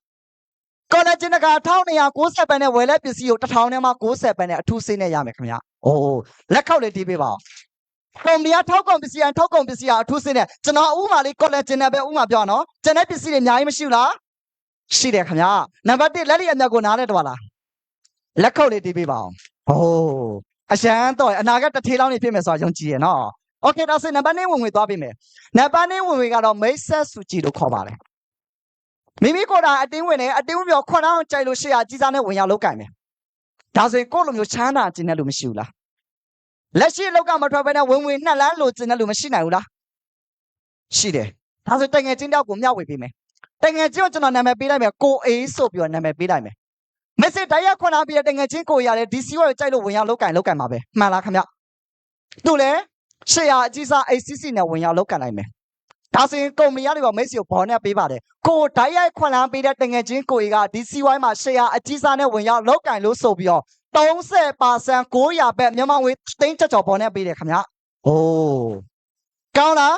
းကော်လဂျင်က1290ပဲနဲ့ဝယ်လက်ပစ္စည်းကို1000နဲ့မှ90ပဲနဲ့အထူးဈေးနဲ့ရမယ်ခင်ဗျလက်ခောက်လေးတီးပေးပါကွန်ပဏီကထောက်ကုန်ပစ္စည်းအထူးဈေးနဲ့ကျွန်တော်ဥမာလေးကော်လဂျင်နဲ့ပဲဥမာပြောနော်ကျန်တဲ့ပစ္စည်းတွေအများကြီးမရှိဘူးလားရှိတယ်ခင်ဗျနံပါတ်1လက်လီအမြတ်ကိုနားလဲတော့လားလက်ခောက်လေးတီးပေးပါအရှမ်းတော့အနာကတစ်ထေးလောင်းနေဖြစ်မယ်ဆိုတာယုံကြည်ရနော်โอเคဒါဆိုနံပါတ်2ဝင်ငွေသွားပေးမယ်နံပါတ်2ဝင်ငွေကတော့မိတ်ဆက်စုကြည်လို့ခေါ်ပါတယ်မိမိကိုယ်တိုင်အတင်းဝင်နေအတင်းဝင်ပြောခွန်းအောင်ကြိုက်လို့ရှေ့ရကြီးစားနဲ့ဝင်ရောက်လောက်ကင်မယ်ဒါဆိုရင်ကိုယ့်လိုမျိုးချမ်းသာခြင်းနဲ့လို့မရှိဘူးလားလက်ရှိလောက်ကမထွက်ဘဲနဲ့ဝင်2လမ်းလို့ခြင်းနဲ့လို့မရှိနိုင်ဘူးလားရှိတယ်ဒါဆိုတငယ်ချင်းတယောက်ကိုမျှဝေပေးမယ်တငယ်ချင်းကိုကျွန်တော်နာမည်ပေးလိုက်မယ်ကိုအေးဆိုပြီးတော့နာမည်ပေးလိုက်မယ်မစ်စစ်တိုက်ရခွန်းအားပြီးတဲ့တငယ်ချင်းကိုရတယ်ဒီစီဝါကိုကြိုက်လို့ဝင်ရောက်လောက်ကင်မှာပဲမှန်လားခင်ဗျသူလည်းရှေ့ရအကြီးစား ACC နဲ့ဝင်ရောက်လောက်ကင်လိုက်မယ်ဒါဆိုရင်ကုမ္ပဏီကနေပါမိတ်ဆွေကိုဘောနဲ့ပေးပါတယ်ကိုတိုက်ရိုက်ခွန်လန်းပေးတဲ့တငယ်ချင်းကိုကြီးကဒီစီဝိုင်းမှာရှယ်ယာအကြီးစားနဲ့ဝင်ရောက်လောက်ကင်လို့ဆိုပြီးတော့30% 900ပဲမြန်မာငွေသိန်းကျော်ဘောနဲ့ပေးတယ်ခင်ဗျကောင်းလာ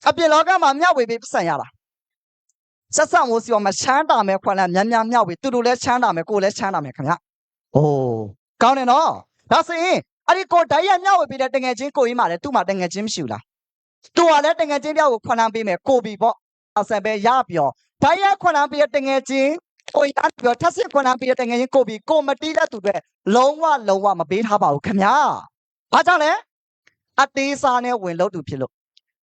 းအပြင်လောကမှာမျှဝေပေးပတ်စံရလားဆက်ဆက်မိုးစီဝါမှာချမ်းသာမယ်ခွန်လန်းများမျှဝေသူတို့လည်းချမ်းသာမယ်ကိုလည်းချမ်းသာမယ်ခင်ဗျကောင်းတယ်နော်ဒါဆိုရင်အဲ့ဒီကိုတိုက်ရိုက်မျှဝေပေးတဲ့တငယ်ချင်းကိုကြီးမှလည်းသူ့မှာတငယ်ချင်းမရှိဘူးလားသူကလည်းတငယ်ချင်းတယောက်ကိုခွန်လန်းပေးမယ်ကိုပြီပေါ့ဆက်ပဲရပြောတိုက်ရိုက်ခွန်လန်းပေးတဲ့တငယ်ချင်းကိုရပြောထပ်စစ်ခွန်လန်းပေးတဲ့တငယ်ချင်းကိုပြီကိုမတီးတဲ့သူတွေလုံးဝမပေးထားပါဘူးခင်ဗျာဘာကြောင့်လဲအသေးစားနဲ့ဝင်လို့သူဖြစ်လို့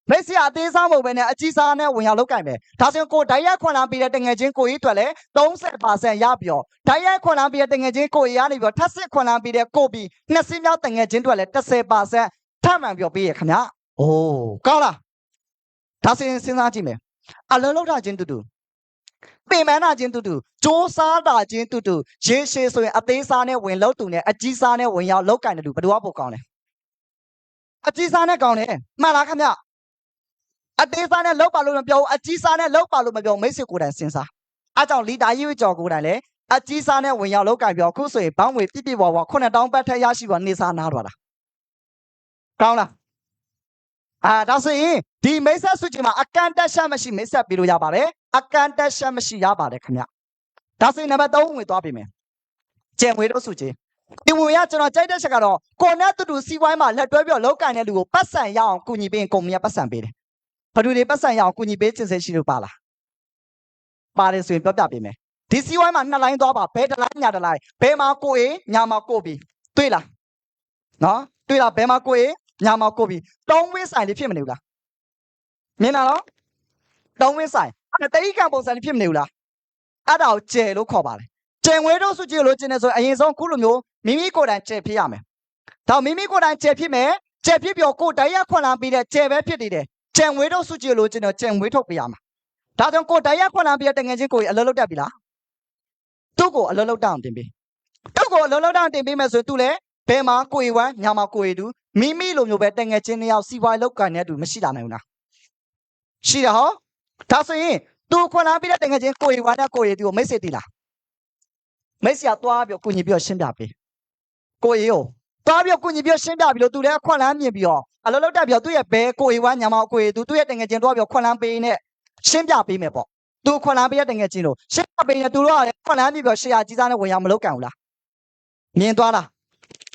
မိတ်ဆွေအသေးစားမဟုတ်ဘဲနဲ့အကြီးစားနဲ့ဝင်ရောက်လောက်ကင်မယ်ဒါဆိုရင်ကိုတိုက်ရိုက်ခွန်လန်းပေးတဲ့တငယ်ချင်းကိုကြီးအတွက်လည်း30% ရပြောတိုက်ရိုက်ခွန်လန်းပေးတဲ့တငယ်ချင်းကိုကြီးကနေပြောထပ်စစ်ခွန်လန်းပေးတဲ့ကိုပြီနှစ်စင်းမြောက်တငယ်ချင်းအတွက်လည်း10% ထပ်မှန်ပြောပေးရခင်ဗျာကောင်းလားဒါဆိုရင်စဉ်းစားကြည့်မယ်အလုံးလုံးတာချင်းတူပင်ပန်းတာချင်းတူစ조사တာချင်းတူရေရှည်ဆိုရင်အသေးစားနဲ့ဝင်လောက်တူနဲ့အကြီးစားနဲ့ဝင်ရောက်လောက်ကင်တယ်လူဘယ်သူကပိုကောင်းလဲအကြီးစားနဲ့ကောင်းတယ်မှန်လားခင်ဗျအသေးစားနဲ့လောက်ပါလို့မပြောဘူးအကြီးစားနဲ့လောက်ပါလို့မပြောမိတ်ဆွေကိုယ်တိုင်စဉ်းစားအားကြောင့်လီတာရွေးကြော်ကိုယ်တိုင်လည်းအကြီးစားနဲ့ဝင်ရောက်လောက်ကင်ပြောခုဆိုရင်ဘန်းငွေပြပြဝ9000ပတ်ထက်ရရှိပါနေစားနားတော့လားကောင်းလားဒါဆိုရင်ဒီမိတ်ဆက်စုချင်းမှာအကန်တက်ချက်မရှိမိတ်ဆက်ပြီးလို့ရပါတယ်အကန်တက်ချက်မရှိရပါတယ်ခင်ဗျဒါဆိုရင်နံပါတ်3ဝင်သွားပြီမယ်ကျန်ဝေတို့စုချင်းဒီဝင်ရကျွန်တော်ကြိုက်တဲ့ချက်ကတော့ကိုနဲ့တူစီးပွားရေးမှာလက်တွဲပြီးလောက်ကင်တဲ့လူကိုပတ်စံရအောင်ကူညီပေးရင်ကုမ္ပဏီကပတ်စံပေးတယ်ဘာလို့ဒီပတ်စံရအောင်ကူညီပေးခြင်းစိတ်ရှိလို့ပါလားပါတယ်ဆိုရင်ပြောပြပေးမယ်ဒီစီးပွားရေးမှာ2လိုင်းသွားပါဘဲတစ်လိုင်းညာတစ်လိုင်းဘဲမှာကိုအေးညာမှာကိုပြီးတွေ့လားနော်တွေ့လားဘဲမှာကိုအေးညာမှာကိုပြီး3ဝင်းဆိုင်လေးဖြစ်မနေဘူးလားမြင်လားနော်3ဝင်းဆိုင်အဲ့တတိကံပုံစံလေးဖြစ်မနေဘူးလားအဲ့ဒါကိုကျယ်လို့ခေါ်ပါတယ်ကျယ်ငွေတို့စုကြည့်လို့ကျင်နေဆိုရင်အရင်ဆုံးခုလိုမျိုးမိမိကိုယ်တိုင်ကျယ်ဖြစ်ရမယ်ဒါမိမိကိုယ်တိုင်ကျယ်ဖြစ်မယ်ကျယ်ဖြစ်ပြီးတော့ကိုယ်တိုက်ရခွန်လန်းပြီးတဲ့ကျယ်ပဲဖြစ်နေတယ်ကျယ်ငွေတို့စုကြည့်လို့ကျင်တော့ကျယ်ငွေထုတ်ပေးရမှာဒါကြောင့်ကိုယ်တိုက်ရခွန်လန်းပြီးတဲ့တငယ်ချင်းကိုအလုံးလုံးတက်ပြီလားသူ့ကိုအလုံးလုံးတက်အောင်တင်ပေးသူ့ကိုအလုံးလုံးတက်အောင်တင်ပေးမယ်ဆိုရင်သူလည်းဘယ်မှာကိုယ်ဝမ်းညာမှာကိုယ်တူမိမိလိုမျိုးပဲတငယ်ချင်း2ယောက်စီးပွားရေးလောက်ကန်တဲ့သူမရှိလာနိုင်ဘူးလားရှိတယ်ဟောဒါဆိုရင်သူခွန်လန်းပြီးတဲ့တငယ်ချင်းကိုယ်ဝမ်းနဲ့ကိုယ်တူကိုမိတ်ဆွေတီလားမိတ်ဆွေကသွားပြီးကုညီပြီးရှင်းပြပေးကိုယ်ရောသွားပြီးကုညီပြီးရှင်းပြပြီးလို့သူလည်းခွန်လန်းမြင်ပြီးတော့အလုံးလုံးတက်ပြီးတော့သူ့ရဲ့ဘဲကိုယ်ဝမ်းညာမှာကိုယ်တူသူ့ရဲ့တငယ်ချင်းသွားပြီးခွန်လန်းပေးနဲ့ရှင်းပြပေးမယ်ပေါ့သူခွန်လန်းပေးတဲ့တငယ်ချင်းတို့ရှင်းပြပေးနေသူတို့ကလည်းခွန်လန်းပြီးပြီးရှေ့ရကြီးစားနဲ့ဝင်ရမလောက်ကန်ဘူးလားမြင်သွားလာ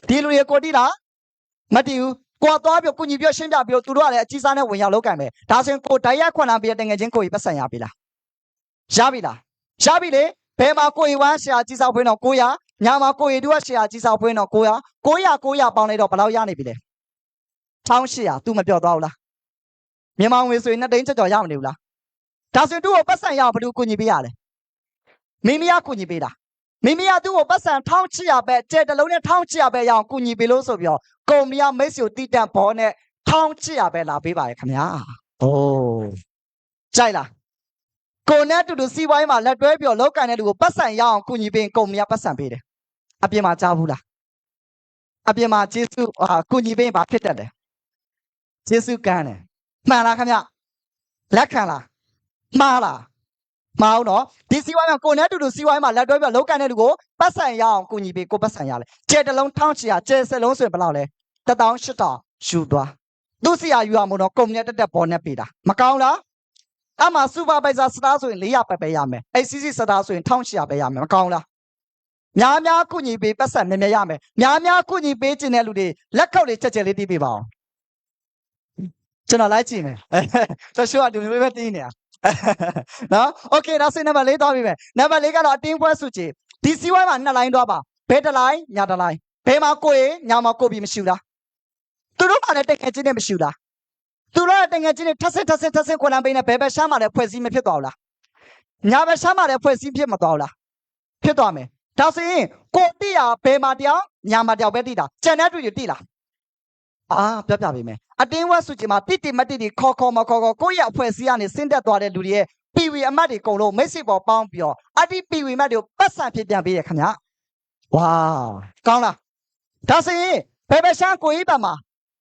းဒီလူတွေကိုတီးလားမတီးဘူးကိုသွားပြီးကုညီပြီးရှင်းပြပြီးတော့သူတို့ကလည်းအကြီးစားနဲ့ဝင်ရောက်လောက်ကန်မယ်ဒါဆိုရင်ကိုတိုက်ရိုက်ခွန်လန်းပေးတဲ့တငယ်ချင်းကိုကြီးပတ်စံရပြီလားရပြီလားရပြီလေဘယ်မှာကိုဝမ်းရှေ့ရကြီးစားဖွင့်တော့900ညာမှာကိုရီတူကရှေ့ရကြီးစားဖွင့်တော့900 900ပေါင်းလိုက်တော့ဘယ်လောက်ရနေပြီလဲ1800 तू မပြောသွားဘူးလားမြန်မာငွေဆိုရင်2သိန်းကျော်ရမနေဘူးလားဒါဆိုရင်သူ့ကိုပတ်စံရအောင်ဘယ်သူကူညီပေးရလဲမိမိကကူညီပေးတာမိမိကသူ့ကိုပတ်စံ1800ပဲကျဲတလုံးနဲ့1800ပဲရအောင်ကူညီပေးလို့ဆိုပြီးတော့ကုမ္ပဏီကမိတ်ဆွေတီးတန့်ဘောနဲ့1800ပဲလာပေးပါရခင်ဗျာကြိုက်လားကိုနဲ့တူစီးပွားရေးမှာလက်တွဲပြီးလောက်ကန်တဲ့လူကိုပတ်စံရအောင်ကူညီပေးကုမ္ပဏီကပတ်စံပေးတယ်အပြင်မှာကြားဘူးလားအပြင်မှာကျေးဇူးကူညီပေးဘာဖြစ်တတ်လဲကျေးဇူးကမ်းတယ်မှန်လားခင်ဗျလက်ခံလားမှားလား မအောင်နော်ဒီစီဝိုင်းမှာကိုနဲ့တူတူစီဝိုင်းမှာလက်တွဲပြီးလောက်ကန်တဲ့လူကိုပတ်စံရအောင်ကိုညီပေးကိုပတ်စံရလဲကျဲတလုံး1800ကျဲစလုံးဆိုရင်ဘယ်လောက်လဲ18000ယူသွားသူစီရယူရမို့တော့ကုမ္ပဏီတက်ပေါ်နဲ့ပေးတာမကောင်းလားအမှစူပါဗိုက်ဇာစတားဆိုရင်400ပဲရမယ် ACC စတားဆိုရင်1800ပဲရမယ်မကောင်းလားများများကုညီပေးပတ်စံမြဲမြဲရမယ်များများကုညီပေးခြင်းတဲ့လူတွေလက်ခောက်တွေချက်ချက်လေးတီးပေးပါအောင်ကျွန်တော်လိုက်ကြည့်မယ်တချို့ကဒီလိုပဲတီးနေတာနော်โอเคဒါဆိုနံပါတ်4သွားပြီပဲနံပါတ်4ကတော့အတင်းပွဲစုကြည်ဒီစီဝိုင်းမှာ2လိုင်းသွားပါဘဲတစ်လိုင်းညာတစ်လိုင်းဘဲမှာကိုယ်ညာမှာကိုယ်ပြီးမရှိလားသူတို့ကလည်းတက်ငယ်ချင်းနဲ့မရှိလားသူတို့ကတက်ငယ်ချင်းနဲ့ထပ်ဆင့်ခွန်လမ်းပေးနေဘဲရှမ်းမှာလည်းဖွဲ့စည်းမဖြစ်သွားဘူးလားညာဘဲရှမ်းမှာလည်းဖွဲ့စည်းဖြစ်မသွားဘူးလားဖြစ်သွားမယ်ဒါဆိုရင်ကိုတိရဘဲမှာတယောက်ညာမှာတယောက်ပဲတိတာကျန်တဲ့တူတွေတိလားပြပြပေးမယ်အတင်းဝက်စုကြည်မှာတိမတိခေါ်မခေါ်ကိုယ့်ရဲ့အဖွဲ့အစည်းကနေဆင်းသက်သွားတဲ့လူတွေရဲ့ပီဝီအမတ်တွေအကုန်လုံးမိတ်ဆွေပေါ်ပေါင်းပြီးတော့အတိပီဝီမတ်တွေကိုပတ်စံဖြစ်ပြန်ပေးရခင်ဗျာဝါကောင်းလားဒါဆိုရင်ဘယ်ရှမ်းကိုကြီးပါမှာ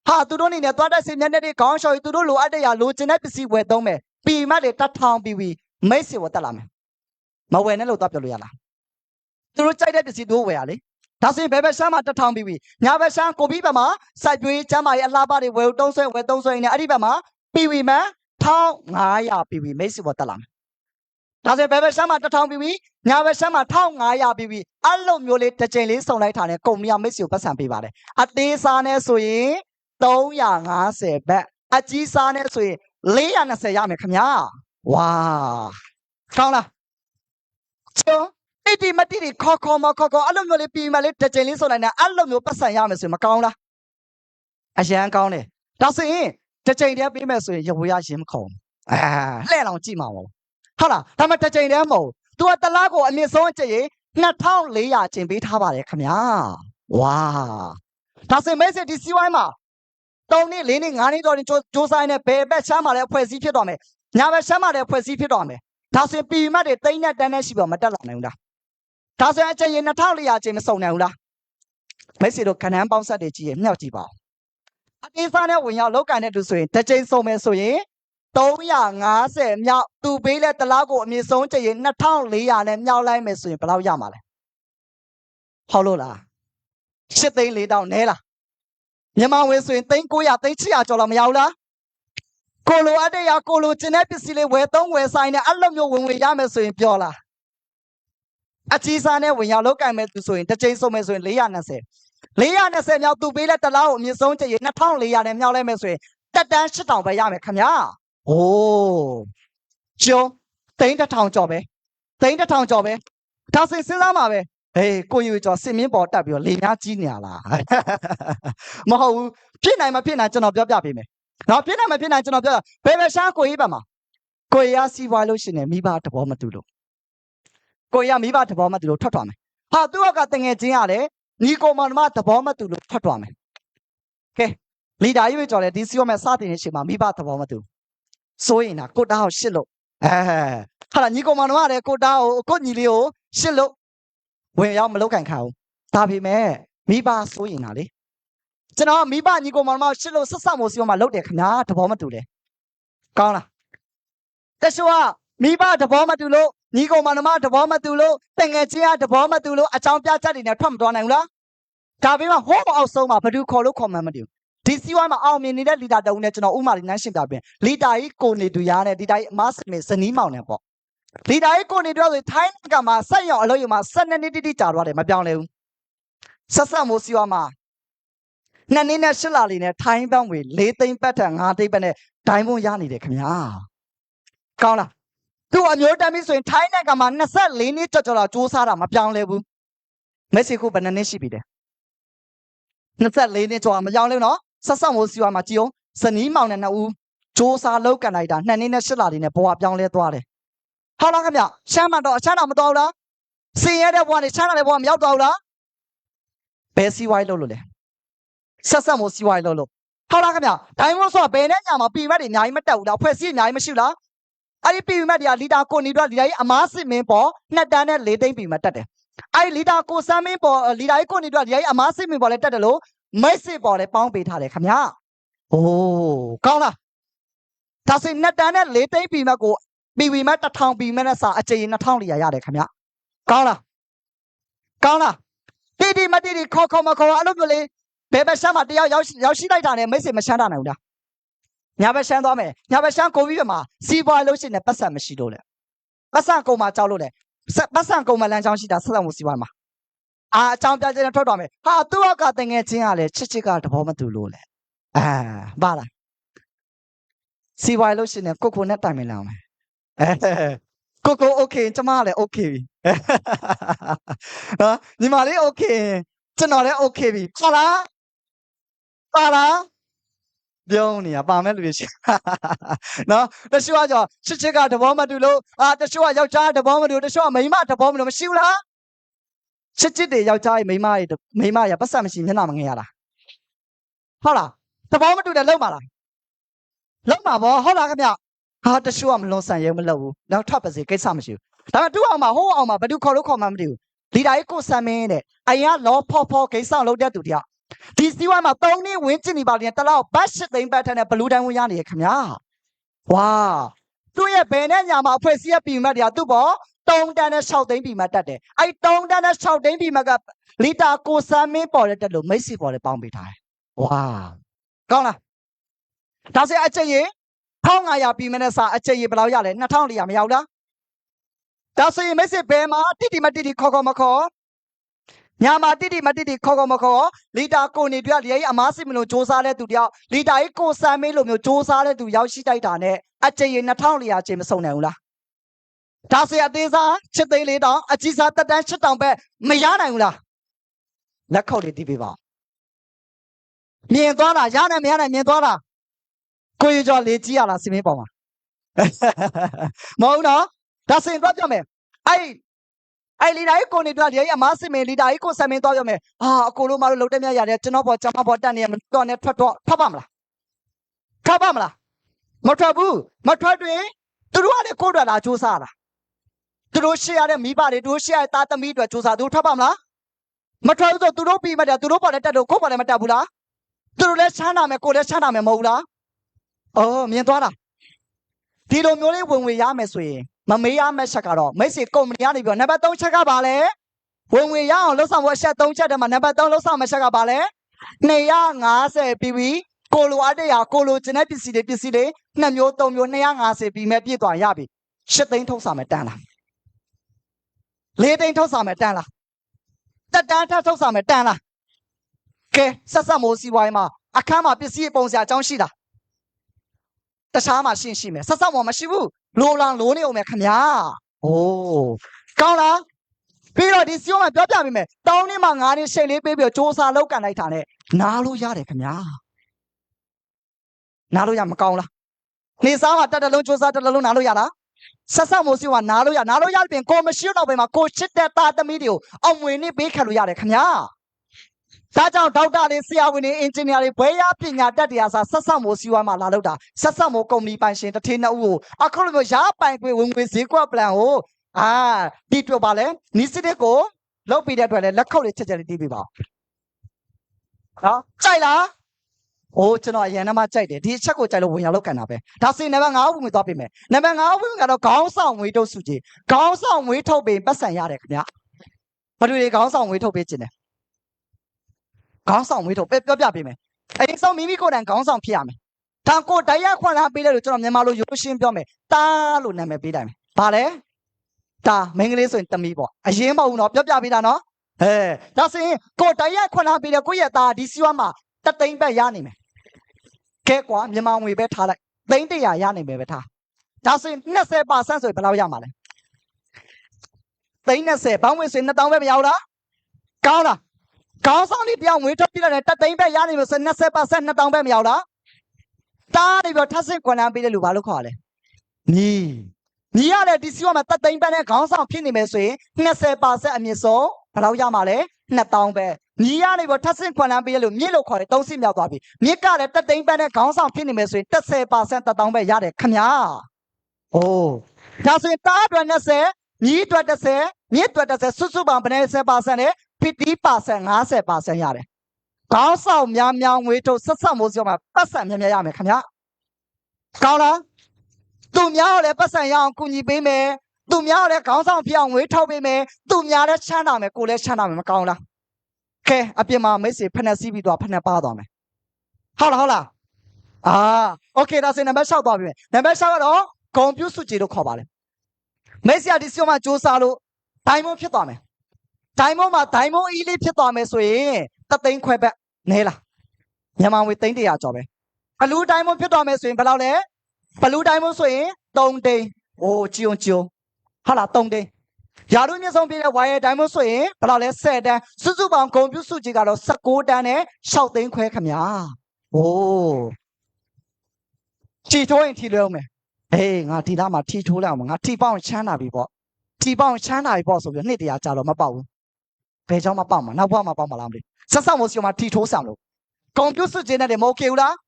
ဟာသူတို့နေနဲ့သွားတဲ့စီမျက်နှာတွေခေါင်းလျှော်ပြီးသူတို့လိုအပ်တဲ့ရလိုချင်တဲ့ပစ္စည်းဝယ်သုံးမယ်ပီဝီမတ်တွေ1000ပီဝီမိတ်ဆွေပေါ်တက်လာမယ်မဝယ်နဲ့လို့သွားပြောလို့ရလားသူတို့ကြိုက်တဲ့ပစ္စည်းတို့ဝယ်ရလေဒါဆိုရင်ဘယ်ရှမ်းမှာ1000ပြီညာဘက်ရှမ်းကိုပြီးဘက်မှာစိုက်ပျိုးကျမ်းမာရေးအလားပါတွေဝယ်တုံးဆွဲနေအဲ့ဒီဘက်မှာပြီမှန်1500ပြီမိတ်ဆွေပေါ်တက်လာမယ်ဒါဆိုရင်ဘယ်ရှမ်းမှာ1000ပြီညာဘက်ရှမ်းမှာ1500ပြီအဲ့လိုမျိုးလေးတစ်ချိန်လေးစုံလိုက်တာနဲ့ကုမ္ပဏီကမိတ်ဆွေကိုပတ်စံပေးပါတယ်အသေးစားနဲ့ဆိုရင်350ဘတ်အကြီးစားနဲ့ဆိုရင်420ရမယ်ခင်ဗျာဝါကောင်းလားကျော်တိမတိခေါ်အဲ့လိုမျိုးလေးပြီးမှလေးတစ်ချိန်လေးဆိုလိုက်နေအဲ့လိုမျိုးပတ်စံရမယ်ဆိုရင်မကောင်းလားအရန်ကောင်းတယ်ဒါဆိုရင်တစ်ချိန်တည်းပြီးမယ်ဆိုရင်ရဝရရင်မခုံလှဲ့အောင်ကြည့်မှာမဟုတ်ဟုတ်လားဒါမှတစ်ချိန်တည်းမဟုတ် तू ကတလားကိုအမြင့်ဆုံးကြည့်ရင်2400ချိန်ပေးထားပါတယ်ခင်ဗျာဝါဒါဆိုရင်မဲစစ်ဒီစီဝိုင်းမှာ3နှစ်4နှစ်5နှစ်တော့စူးစမ်းနေဘယ်ဘက်ရှမ်းမှာလည်းအဖွဲ့အစည်းဖြစ်သွားမယ်ညာဘက်ရှမ်းမှာလည်းအဖွဲ့အစည်းဖြစ်သွားမယ်ဒါဆိုရင်ပြီးမှတ်တွေတိမ့်နဲ့တန်းနဲ့ရှိပါမတက်လာနိုင်ဘူးလားဒါဆိုရင်အချိန်ရင်2400ချိန်မစုံနိုင်ဘူးလားမိတ်ဆွေတို့ခဏန်းပေါင်းဆက်တွေကြည့်ရင်မြောက်ကြည့်ပါဦးအတင်းစားနဲ့ဝင်ရောက်လောက်ကန်တဲ့သူဆိုရင်တစ်ချိန်စုံမယ်ဆိုရင်350မြောက်သူပေးလဲတလားကိုအမြင့်ဆုံးချိန်ရင်2400နဲ့မြောက်လိုက်မယ်ဆိုရင်ဘယ်လောက်ရမှာလဲဟုတ်လို့လား8,400နဲလားမြန်မာဝင်ဆိုရင်3,900 3,600ကျော်လောက်မရဘူးလားကိုလိုအပ်တဲ့ရကိုလိုကျင်တဲ့ပစ္စည်းလေးဝယ်သုံးဝယ်ဆိုင်နဲ့အဲ့လိုမျိုးဝင်ရမယ်ဆိုရင်ပြောလားအကြီးစားနဲ့ဝင်ရောက်လောက်ကင်မဲ့သူဆိုရင်တစ်ချိန်စုံမဲ့ဆိုရင်420မြောက်သူပေးလက်တလားကိုအမြင့်ဆုံးချိန်ရင်2400နဲ့မြောက်လိုက်မဲ့ဆိုရင်တက်တန်း8000ပဲရမယ်ခင်ဗျာโอ้ကျုံ3000ကျော်ပဲ3000ကျော်ပဲဒါဆိုစဉ်းစားမှာပဲဟေးကိုယူကျော်စင်မင်းပေါ်တက်ပြီးတော့လေများကြီးနေရလားမဟုတ်ဘူးဖြစ်နိုင်မဖြစ်နိုင်ကျွန်တော်ပြောပြပေးမယ်နော်ဖြစ်နိုင်မဖြစ်နိုင်ကျွန်တော်ပြောဘယ်ရှားကိုကြီးပါမှာကိုရစီးပွားလို့ရှင်နေမိဘတဘောမတူလို့ကိုရမိဘသဘောမတူလို့ထွက်သွားမယ်ဟာသူကတငယ်ချင်းရတယ်ညီကိုမောင်နှမသဘောမတူလို့ထွက်သွားမယ်ကဲလီဒါကြီးပဲကြော်လဲဒီစီရောမဲ့စတင်နေချိန်မှာမိဘသဘောမတူစိုးရင်ကိုတားကိုရှစ်လို့ဟာလားညီကိုမောင်နှမလည်းကိုတားကိုညီလေးကိုရှစ်လို့ဝင်ရောက်မလောက်ကန်ခါဘူးဒါပေမဲ့မိဘစိုးရင်လေကျွန်တော်မိဘညီကိုမောင်နှမရှစ်လို့ဆက်ဆက်မို့စီရောမှာလောက်တယ်ခင်ဗျာသဘောမတူတယ်ကောင်းလားတချို့ကမိဘသဘောမတူလို့ညီကောင်မနမတဘောမတူလို့တငယ်ချင်းကတဘောမတူလို့အချောင်းပြချက်တွေနဲ့ထွက်မသွားနိုင်ဘူးလားဒါပေမဲ့ဟောအောက်ဆုံးမှာဘယ်သူခေါ်လို့ခေါ်မှန်းမသိဘူးဒီစီဝိုင်းမှာအောင်မြင်နေတဲ့လီတာတုံးနဲ့ကျွန်တော်ဥမာလေးနှမ်းရှင်းပြပေးလီတာကြီးကိုနေတူရနဲ့ဒီတိုင်းအမစမေဇနီးမောင်နဲ့ပေါ့လီတာကြီးကိုနေတူဆိုထိုင်းကမှာဆက်ရောက်အလုပ်ရုံမှာ12နှစ်တိတိကြာသွားတယ်မပြောင်းလဲဘူးဆက်မိုးစီဝါမှာ2နှစ်နဲ့8လလေးနဲ့ထိုင်းဘန်းဝေ4သိန်းပတ်ထက်5သိန်းပတ်နဲ့ဒိုင်းဘုံရနေတယ်ခင်ဗျာကောင်းလားသူအမျိုးတမ်းပြီးဆိုရင်ထိုင်းနိုင်ငံမှာ24နှစ်ကြော်လောက်စူးစမ်းတာမပြောင်းလဲဘူးမက်ဆီကိုဘယ်နှစ်ရှိပြီလဲ24နှစ်ကျော်မပြောင်းလဲနော်ဆက်ဆက်မိုးစီဝါမှာကြည်အောင်ဇနီးမောင်နဲ့2ဦးစူးစမ်းလောက်ကန်လိုက်တာ2နှစ်နဲ့8လလေးနဲ့ဘဝပြောင်းလဲသွားတယ်ဟုတ်လားခင်ဗျရှမ်းမတော့အချမ်းတော့မတော်ဘူးလားစင်ရတဲ့ဘဝနဲ့ရှမ်းတဲ့ဘဝမရောက်တော့ဘူးလားဘယ်စီဝိုင်းလို့လဲဆက်ဆက်မိုးစီဝိုင်းလို့ဟုတ်လားခင်ဗျဒိုင်းမိုးဆိုတာဘယ်နဲ့ညာမှာပြည်မက်တွေအများကြီးမတက်ဘူးလားဖွဲ့စည်းအများကြီးမရှိလားအဲ့ဒီပြည်မက်တွေကလီတာကိုနေတော့လီတာကြီးအမားစစ်မင်းပေါ်2တန်းနဲ့4သိန်းပြည်မက်တက်တယ်အဲ့လီတာကိုစမ်းမင်းပေါ်လီတာကြီးကိုနေတော့လီတာကြီးအမားစစ်မင်းပေါ်လည်းတက်တယ်လို့မိတ်စစ်ပေါ်လည်းပေါင်းပေးထားတယ်ခင်ဗျာအိုးကောင်းလားဒါဆို2တန်းနဲ့4သိန်းပြည်မက်ကို ပြီးပြီးမဲ့1000ပြီးမဲ့နဲ့စာအကျရင်2400ရတယ်ခင်ဗျကောင်းလားကောင်းလားတီမတီခေါ်မခေါ်အဲ့လိုမျိုးလေးဘယ်ဘက်ရှမ်းမှာတယောက်ရောက်ရှိလိုက်တာနဲ့မိတ်ဆွေမရှမ်းတာနိုင်ဘူးလားညာဘက်ရှမ်းသွားမယ်ညာဘက်ရှမ်းကိုပြီးပြမှာစီးပွားလို့ရှိရင်ပတ်စံမရှိလို့လေပတ်စံကုန်မှာကြောက်လို့လေပတ်စံကုန်မှာလမ်းကြောင်းရှိတာဆက်ဆောင်မှုစီးပွားမှာအကြောင်းပြချက်နဲ့ထွက်သွားမယ်ဟာသူ့ကတငယ်ချင်းကလည်းချစ်ကတဘောမတူလို့လေဘာလားစီးပွားလို့ရှိရင်ကိုနဲ့တိုင်မလောင်မယ်ကိုโอเคကျမလည်းโอเคပြီနော်ညီမလေးโอเคကျွန်တော်လည်းโอเคပြီပါလားပြုံးနေရပါမဲ့လူတွေရှိနော်တချို့ကကြောချစ်ကတဘောမတူလို့တချို့ကယောက်ျားတဘောမတူတချို့ကမိန်းမတဘောမတူမရှိဘူးလားချစ်တွေယောက်ျားမိန်းမရပတ်စံမရှိမျက်နှာမငယ်ရလားဟုတ်လားတဘောမတူတယ်လုံးပါလားလုံးပါဗောဟုတ်လားခင်ဗျဟာတချို့ကမလွန်ဆန်ရုံမလုပ်ဘူးနောက်ထပ်ပါစေကိစ္စမရှိဘူးဒါပေမဲ့တူအောင်မှာဟိုးအောင်မှာဘယ်သူခေါ်လို့ခေါ်မှမသိဘူးဒီတိုင်းကိုဆန်မင်းတဲ့အရင်ကလောဖောကိစ္စလုပ်တဲ့သူတယောက်ဒီစီးဝါးမှာ3နှစ်ဝင်းကျင်နေပါလေတလောက်ဘတ်8သိန်းပတ်ထက်နဲ့ဘလူးတန်းဝင်ရနေရခင်ဗျာဝါသူ့ရဲ့ဘယ်နဲ့ညာမှာအဖွဲ့အစည်းရဲ့ပြည်မှတ်တွေကသူ့ပေါ်3တန်းနဲ့6သိန်းပြည်မှတ်တက်တယ်အဲ့3တန်းနဲ့6သိန်းပြည်မှတ်ကလီတာကိုဆန်မင်းပေါ်တဲ့တက်လို့မိတ်ဆွေပေါ်လည်းပေါင်းပေးထားတယ်ဝါကောင်းလားဒါဆိုအကျရင်1500ပြည်မှတ်နဲ့စာအကျရင်ဘယ်လောက်ရလဲ2400မရောက်လားဒါဆိုရင်မိတ်ဆွေဘယ်မှာတိမတိခေါ်မခေါ်ညာမှာတိမတိခေါ်မခေါ်လီတာကိုနေတွေ့လေအမားစိမလို့စ조사တဲ့သူတယောက်လီတာကြီးကိုစမ်းမေးလိုမျိုးစ조사တဲ့သူရောက်ရှိတိုက်တာနဲ့အကျရင်2400ကျင်းမစုံနိုင်ဘူးလားဒါဆိုရင်အသေးစား7သိန်း4တောင်အကြီးစားတက်တန်း7တောင်ပဲမရနိုင်ဘူးလားလက်ခုပ်လေးတီးပေးပါမြင်သွားတာရနိုင်မရနိုင်မြင်သွားတာကိုရကျော်လေးကြည့်ရလားစင်မင်းပေါ်မှာမဟုတ်နော်ဒါဆိုရင်တော့ပြောမယ်အဲ့လီတာကြီးကိုနေတော့ဒီအမားစင်မင်းလီတာကြီးကိုဆမ်မင်းတော့ပြောမယ်အကိုလိုမလို့လုံတက်မြရတယ်ကျွန်တော်ပေါ်ကျမပေါ်တက်နေရမတော်နဲ့ထွက်ပါမလားထွက်ပါမလားမထွက်ဘူးမထွက်တွင်သူတို့ကလည်းကိုယ်တော်လာစူးစားတာသူတို့ရှေ့ရတဲ့မိဘတွေသူတို့ရှေ့ရတဲ့သားသမီးတွေစူးစားသူထွက်ပါမလားမထွက်ဘူးဆိုသူတို့ပြီးမှတယ်သူတို့ပေါ်လည်းတက်လို့ကိုယ်ပေါ်လည်းမတက်ဘူးလားသူတို့လည်းချမ်းသာမယ်ကိုယ်လည်းချမ်းသာမယ်မဟုတ်ဘူးလားမြင်သွားတာဒီလိုမျိုးလေးဝင်ရမယ်ဆိုရင်မမေးရမယ့်ချက်ကတော့မိတ်ဆွေကုမ္ပဏီကနေပြီးနံပါတ်3ချက်ကပါလဲဝင်ရအောင်လှုပ်ဆောင်ဖို့အချက်3ချက်တည်းမှာနံပါတ်3လှုပ်ဆောင်မယ့်ချက်ကပါလဲ250ပြီးပြီးကိုလိုအပ်တဲ့ကိုလိုကျန်တဲ့ပစ္စည်းတွေ2မျိုး3မျိုး250ပြီးမဲ့ပြည့်သွားရပြီ8သိန်းထုတ်ဆောင်မယ်တန်းလား4သိန်းထုတ်ဆောင်မယ်တန်းလားတက်တန်းထထုတ်ဆောင်မယ်တန်းလားကဲဆက်မိုးစီဝိုင်းမှာအခန်းမှာပစ္စည်းပုံစံအကြောင်းရှိတာတခြားမှာရှိမယ်ဆက်မောမရှိဘူးလိုလောင်လိုနေအောင်မယ်ခင်ဗျာကောင်းလားပြီးတော့ဒီစီယုံမှာပြောပြပေးမယ်တောင်းနေမှာ9နှစ်ရှိန်လေးပေးပြီးတော့စ조사လောက်ကန်လိုက်တာနဲ့နားလို့ရတယ်ခင်ဗျာနားလို့ရမကောင်းလားနေစားမှာတက်တလုံးစ조사တက်တလုံးနားလို့ရလားဆက်မိုးစီယုံကနားလို့ရပြင်ကိုမရှိတော့ဘယ်မှာကိုချစ်တဲ့သားသမီးတွေကိုအောင်ဝင်နေပေးခတ်လို့ရတယ်ခင်ဗျာဒါကြောင့်ဒေါက်တာတွေဆရာဝန်တွေအင်ဂျင်နီယာတွေဘွဲရပညာတတ်တရားစားဆက်ဆက်မိုးစီးပွားမှာလာလောက်တာဆက်ဆက်မိုးကုမ္ပဏီပိုင်ရှင်တစ်ထင်းနှစ်ဦးကိုအခုလိုမျိုးရပိုင်ခွေဝင်ဈေးကွက်ပလန်ကိုတီးပြပါလဲနီးစစ်တဲ့ကိုလောက်ပြီးတဲ့အတွက်လည်းလက်ခုပ်လေးချက်လေးတီးပြပါနော်ကြိုက်လားကျွန်တော်အရင်ကမှကြိုက်တယ်ဒီအချက်ကိုကြိုက်လို့ဝင်ရောက်လောက်ကန်တာပဲဒါဆိုရင်နံပါတ်5ဝင်သွားပြင်မယ်နံပါတ်5ဝင်ကတော့ခေါင်းဆောင်ငွေထုတ်စုကြီးခေါင်းဆောင်ငွေထုတ်ပြီးပတ်စံရတယ်ခင်ဗျဘာလို့လဲခေါင်းဆောင်ငွေထုတ်ပေးခြင်းလဲခေါင်းဆောင်ဝေးတော့ပြောပြပေးမယ်အရင်ဆုံးမိမိကိုယ်တိုင်ခေါင်းဆောင်ဖြစ်ရမယ်ဒါကိုတိုက်ရခွန်အားပေးလိုက်လို့ကျွန်တော်မြန်မာလိုရိုးရှင်းပြောမယ်တားလို့နာမည်ပေးတိုင်းမယ်ဘာလဲတာမင်္ဂလေးဆိုရင်တမီပေါ့အရင်မဟုတ်ဘူးနော်ပြောပြပေးတာနော်ဒါဆိုရင်ကိုတိုက်ရခွန်အားပေးတယ်ကိုယ့်ရဲ့သားဒီစီဝါမှာတသိန်းပဲရနိုင်မယ်ကဲကွာမြန်မာငွေပဲထားလိုက်သိန်း100ရနိုင်မယ်ပဲထားဒါဆိုရင်20%ဆိုရင်ဘယ်လောက်ရမှာလဲသိန်း20ဘောင်းဝင်ဆိုရင်2000ပဲမရဘူးလားကောင်းလားခေါင်းဆောင်လေးပြောင်းငွေထုတ်ပြလိုက်တယ်တသိန်းပဲရနေလို့ဆို20% 2000ပဲမရောက်လားတားနေပြီးထပ်ဆင့်ခွန်အားပေးတဲ့လူဘာလို့ခေါ်လဲညီရတယ်ဒီစီဝါမှာတသိန်းပဲနဲ့ခေါင်းဆောင်ဖြစ်နေမယ်ဆိုရင်20%အမြင့်ဆုံးဘယ်လောက်ရမှာလဲ2000ပဲညီရနေပြီးထပ်ဆင့်ခွန်အားပေးတဲ့လူမြင့်လို့ခေါ်တယ်3ဆင့်မြောက်သွားပြီမြင့်ကလည်းတသိန်းပဲနဲ့ခေါင်းဆောင်ဖြစ်နေမယ်ဆိုရင်10% 1000ပဲရတယ်ခင်ဗျာဒါဆိုရင်တားအတွက်20ညီအတွက်10မြင့်အတွက်10စွတ်စွတ်ပေါင်းဘယ်နဲ့10%လဲ50% 50% ရတယ်။ခေါင်းဆောင်များငွေထုတ်ဆက်မိုးစီမှာပတ်စံများရမယ်ခင်ဗျာ။ကောင်းလား သူများကိုလည်းပတ်စံရအောင်ကူညီပေးမယ်သူများကိုလည်းခေါင်းဆောင်ဖြစ်အောင်ငွေထောက်ပေးမယ်သူများလည်းချမ်းသာမယ်ကိုလည်းချမ်းသာမယ်မကောင်းလားခဲအပြင်မှာမိတ်ဆွေဖက်နှက်စီးပြီးတော့ဖက်နှက်ပါသွားမယ်ဟုတ်လားโอเคဒါဆိုနံပါတ်6သွားပြီမယ်နံပါတ်6ကတော့ဂုံပြုစုကြည်လို့ခေါ်ပါလေမိတ်ဆွေဒီစီယုံမှာစူးစားလို့ဒိုင်မွန်ဖြစ်သွားမယ်ဒိုင်မွန်မှာဒိုင်မွန်အီးလေးဖြစ်သွားမယ်ဆိုရင်တသိန်းခွဲဘက်နဲလားမြန်မာငွေ300ကျော်ပဲဘလူးဒိုင်မွန်ဖြစ်သွားမယ်ဆိုရင်ဘယ်လောက်လဲဘလူးဒိုင်မွန်ဆိုရင်3သိန်းအိုးကြည်ဟုတ်လား3သိန်းရာထူးမြင့်ဆုံးပြည့်တဲ့ wire diamond ဆိုရင်ဘယ်လောက်လဲ10တန်းစုစုပေါင်းဂုံပြုစုကြီးကတော့19တန်းနဲ့6သိန်းခွဲခင်ဗျာ။အိုးထီထိုးရင်ထီလွဲအောင်မယ်။အေးငါဒီလားမှာထီထိုးလိုက်အောင်ငါထီပေါင်းချမ်းသာပြီပေါ့။ထီပေါင်းချမ်းသာပြီပေါ့ဆိုပြီးနှစ်တရာကြာတော့မပေါက်ဘူး။ဘယ်ကြောင့်မပေါက်မှာနောက်ဘဝမှာပေါက်မှာလားမသိ။ဆက်ဆက်မို့စီမှာထီထိုးဆောင်လို့ဂုံပြုစုကြီးနဲ့တည်းမဟုတ်ဘူးလား။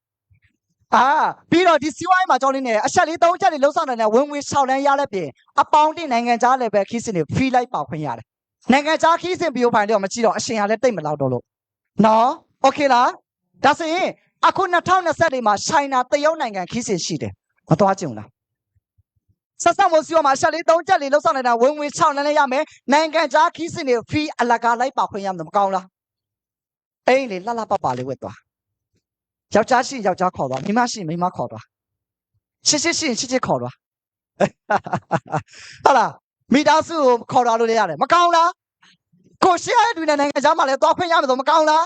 ပြီးတော့ဒီစီဝိုင်းမှာကြောင်းလေးနဲ့အချက်လေး3ချက်လေးလှုပ်ဆောင်နေတဲ့ဝင်ငွေ6လမ်းရတဲ့ပြင်အပေါင်းတင်နိုင်ငံခြားလည်းပဲခီးစင်တွေ free လိုက်ပါခွင့်ရတယ်။နိုင်ငံခြားခီးစင်ပြီးဖိုင်တော့မကြည့်တော့အရှင်ကလည်းတိတ်မလောက်တော့လို့။နော်။ Okay လား။ဒါဆိုရင်အခု2020မှာ China တရုတ်နိုင်ငံခီးစင်ရှိတယ်။မသွားကြုံလား။ဆက်ဆက်မို့စီဝါမှာအချက်လေး3ချက်လေးလှုပ်ဆောင်နေတာဝင်ငွေ6လမ်းလည်းရမယ်။နိုင်ငံခြားခီးစင်တွေ free အလကားလိုက်ပါခွင့်ရမှာမကောင်းလား။အိမ်လေလှလှပပလေးဝက်သွား။ယောက်ျားရှိယောက်ျားခေါ်သွားမိန်းမရှိမိန်းမခေါ်သွားရှစ်ခေါ်သွားဟုတ်လားမိသားစုကိုခေါ်သွားလို့လည်းရတယ်မကောင်းလားကိုရှေ့ရတဲ့လူနိုင်ငံခြားမှာလည်းသွားခွင့်ရမယ်ဆိုမကောင်းလား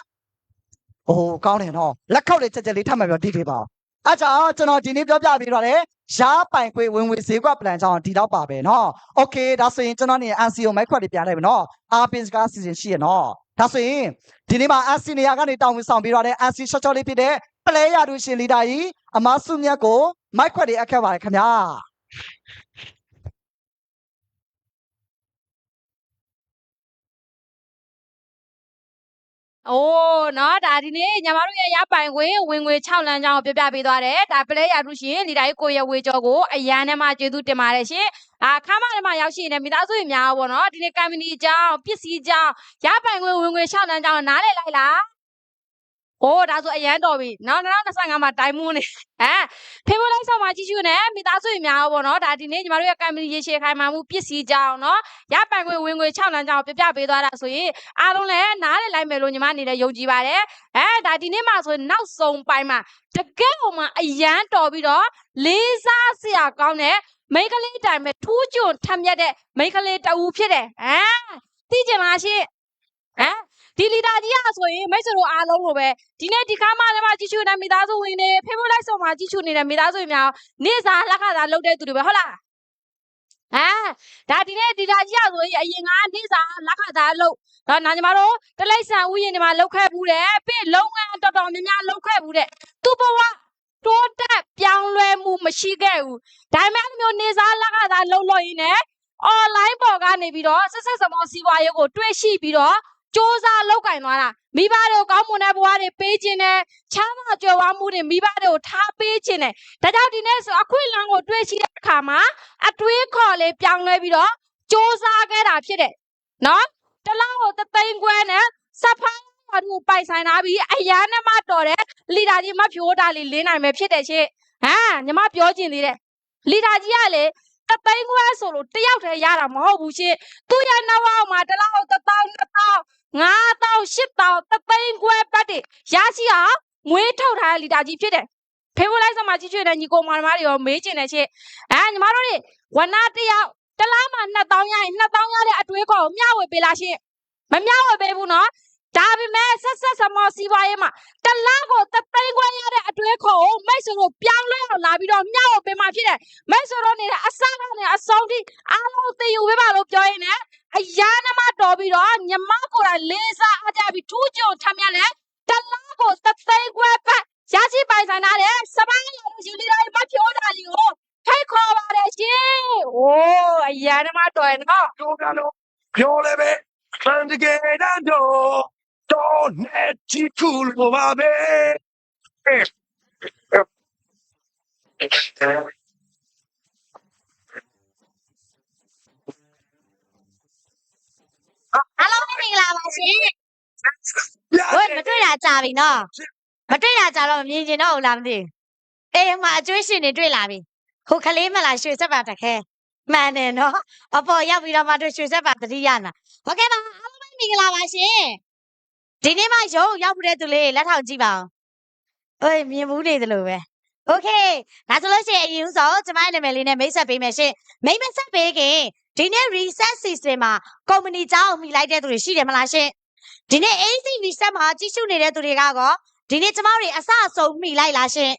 အိုးကောင်းတယ်နော်လက်ခောက်လေးချက်လေးထပ်မှပြောဒီလေးပါအဲ့ကြောင့်ကျွန်တော်ဒီနေ့ပြောပြပြီးတော့လေရှားပိုင်ခွေဝင်ငွေဈေးကွက်ပလန်ကြောင်းဒီတော့ပါပဲနော်โอเคဒါဆိုရင်ကျွန်တော်နေ NCO မိုက်ခွက်တွေပြန်လိုက်ပြီနော်အားပင်စကားစီစဉ်ရှိရနော်ဒါဆိုရင်ဒီနေ့မှာ NC နေရာကနေတောင်းဝင်ဆောင်ပြီးတော့လေ NC ရှော့လေးဖြစ်တဲ့ပလဲရတူရှင်လီဒါကြီးအမဆုမြတ်ကိုမိုက်ခွက်တွေအခက်ပါတယ်ခင်ဗျာအိုးနော်ဒါဒီနေ့ညီမတို့ရဲ့ရပိုင်ခွေဝင်ငွေ6လမ်းကြောင်းကိုပြပြပေးသွားတယ်ဒါပလဲရထုရှင်ဒီတိုင်းကိုရဝေကျော်ကိုအရန်နဲ့မှကျေးဇူးတင်ပါတယ်ရှင်ခမ်းမထဲမှာရောက်ရှိနေမိသားစုတွေများပေါ့နော်ဒီနေ့ကမ်ပဏီအကြောင်းပစ္စည်းအကြောင်းရပိုင်ခွေဝင်ငွေ6လမ်းကြောင်းနားလည်လိုက်လားโอ้ဒါဆိုအရန်တော်ပြီနောက်2025မှာတိုင်မွန်းနေဖေမိုးလိုက်ဆောင်မှာကြည့်ရှုနေမိသားစုတွေများပေါ့နော်ဒါဒီနေ့ညီမတို့ရဲ့ကမ်ပဏီရေရှည်ခိုင်မာမှုပစ္စည်းကြောင်းနော်ရပိုင်ခွေဝင်ငွေ6လမ်းကြောင်းပြပြပေးသွားတာဆိုရင်အားလုံးလည်းနားလည်လိုက်မယ်လို့ညီမအနေနဲ့ယုံကြည်ပါတယ်ဒါဒီနေ့မှာဆိုရင်နောက်ဆုံးပိုင်းမှာတကယ်ဟိုမှာအရန်တော်ပြီးတော့လေးစားစရာကောင်းတဲ့မိန်းကလေးတိုင်ပဲထူးချွန်ထက်မြက်တဲ့မိန်းကလေးတူဖြစ်တယ်သိကြလားရှင်ဒီလီဒါကြီးဆိုရင်မိတ်ဆွေတို့အားလုံးလိုပဲဒီနေ့ဒီကားမထဲမှာကြည့်ရှုနေတဲ့မိသားစုဝင်တွေဖေမိုးလိုက်ဆောင်မှာကြည့်ရှုနေတဲ့မိသားစုတွေများနေ့စားလက်ခစားလုပ်တဲ့သူတွေပဲဟုတ်လားဒါဒီနေ့ဒီဒါကြီးဆိုရင်အရင်ကနေ့စားလက်ခစားလုပ်တော့နာညီမတို့တလိပ်ဆန်ဥယျာဉ်တွေမှာလုပ်ခဲ့ဘူးတယ်ပြီးလုံငန်းတော်တော်များများလုပ်ခဲ့ဘူးတဲ့သူ့ဘဝတိုးတက်ပြောင်းလဲမှုမရှိခဲ့ဘူးဒါပေမဲ့မျိုးနေ့စားလက်ခစားလုပ်လို့ရင်းနဲ့ online ပေါ်ကနေပြီးတော့ဆက်စမောစီးပွားရေးကိုတွေ့ရှိပြီးတော့စူးစမ်းလောက်ကင်သွားတာမိဘတွေကိုကောင်းမွန်တဲ့ဘဝတွေပေးခြင်းနဲ့ချမ်းသာကြွယ်ဝမှုတွေမိဘတွေကိုထားပေးခြင်းနဲ့ဒါကြောင့်ဒီနေ့ဆိုအခွင့်အလမ်းကိုတွေ့ရှိတဲ့အခါမှာအတွေးခေါ်လေးပြောင်းလဲပြီးတော့စူးစမ်းခဲ့တာဖြစ်တယ်နော်တလားကို3သိန်းခွဲနဲ့စဖားဘာတို့ပိုင်ဆိုင်လာပြီးအရန်နဲ့မှတော်တယ်လီဒါကြီးမဖြိုးတာလေးလင်းနိုင်မယ်ဖြစ်တယ်ရှင့်ညီမပြောချင်သေးတယ်လီဒါကြီးကလေ3သိန်းခွဲဆိုလို့တယောက်တည်းရတာမဟုတ်ဘူးရှင့်သူ့ရဲ့နောက်အောက်မှာတလားကို1000 2000 5000 8000 3သိန်းခွဲပတ်တယ်ရရှိအောင်ငွေထုတ်ထားတဲ့လီဒါကြီးဖြစ်တယ်ဖေဖိုးလိုက်စမှာကြီးချွေတဲ့ညီကိုမောင်နှမတွေရောမေးချင်တယ်ရှင့်ညီမတို့တွေဝနာတယောက်တလားမှာ2000ရရင်2000ရတဲ့အတွေးခေါ်ကိုမျှဝေပေးလားရှင့်မမျှဝေပေးဘူးနော်ဒါပေမဲ့ဆက်စမောစီးပွားရေးမှာတလားကို3သိန်းခွဲရတဲ့အတွေးခေါ်ကိုမိတ်ဆွေတို့ပြောင်းလဲအောင်လာပြီးတော့မျှဝေပေးမှဖြစ်တယ်မိတ်ဆွေတို့နေတဲ့အစကနေအဆုံးထိအားလုံးသိယူပေးပါလို့ပြောရင်းနဲ့အရာနမတော်ပြီးတော့ညီမကိုယ်တိုင်လေးစားအားကြပြီးထူးချွန်ထမ်းမြက်လဲတလားကို3သိန်းခွဲပတ်ရရှိပိုင်ဆိုင်ထားတဲ့စပန်းရလို့ယူလီတိုင်းမဖြိုးတာကြီးကိုဖိတ်ခေါ်ပါတယ်ရှင်။အိုးအရာနမတော်ရနော်။ ပြောလည်းပဲခန္ဓာကေတန်တော့နဲ့ချီဖူလို့ပါပဲအားလုံးမင်္ဂလာပါရှင်။ဝယ်မတွေ့တာကြာပြီနော်။မတွေ့တာကြာတော့မမြင်ချင်တော့ဘူးလားမသိဘူး။အေးမှာအကျွေးရှင်တွေတွေ့လာပြီ ဟိုကလေးမလားရွှေဆက်ပါတခဲမှန်တယ်နော်အပေါ်ရောက်ပြီးတော့မှတို့ရွှေဆက်ပါတတိယနာဟုတ်ကဲ့ပါအားလုံးပဲမင်္ဂလာပါရှင်ဒီနေ့မှရုံရောက်တဲ့သူလေးလက်ထောက်ကြည့်ပါဦးเอ้ยမြင်မှုနေတယ်လို့ပဲโอเคဒါဆိုလို့ရှိရင်အရင်ဆုံးကျမရဲ့နာမည်လေးနဲ့မိတ်ဆက်ပေးမယ်ရှင်မိတ်ဆက်ပေးခင်ဒီနေ့ reset system မှာ company ကြောင်းမိလိုက်တဲ့သူတွေရှိတယ်မလားရှင်ဒီနေ့ AC reset မှာကြီးစုနေတဲ့သူတွေကတော့ဒီနေ့ကျမတို့အစအဆုံးမိလိုက်လားရှင်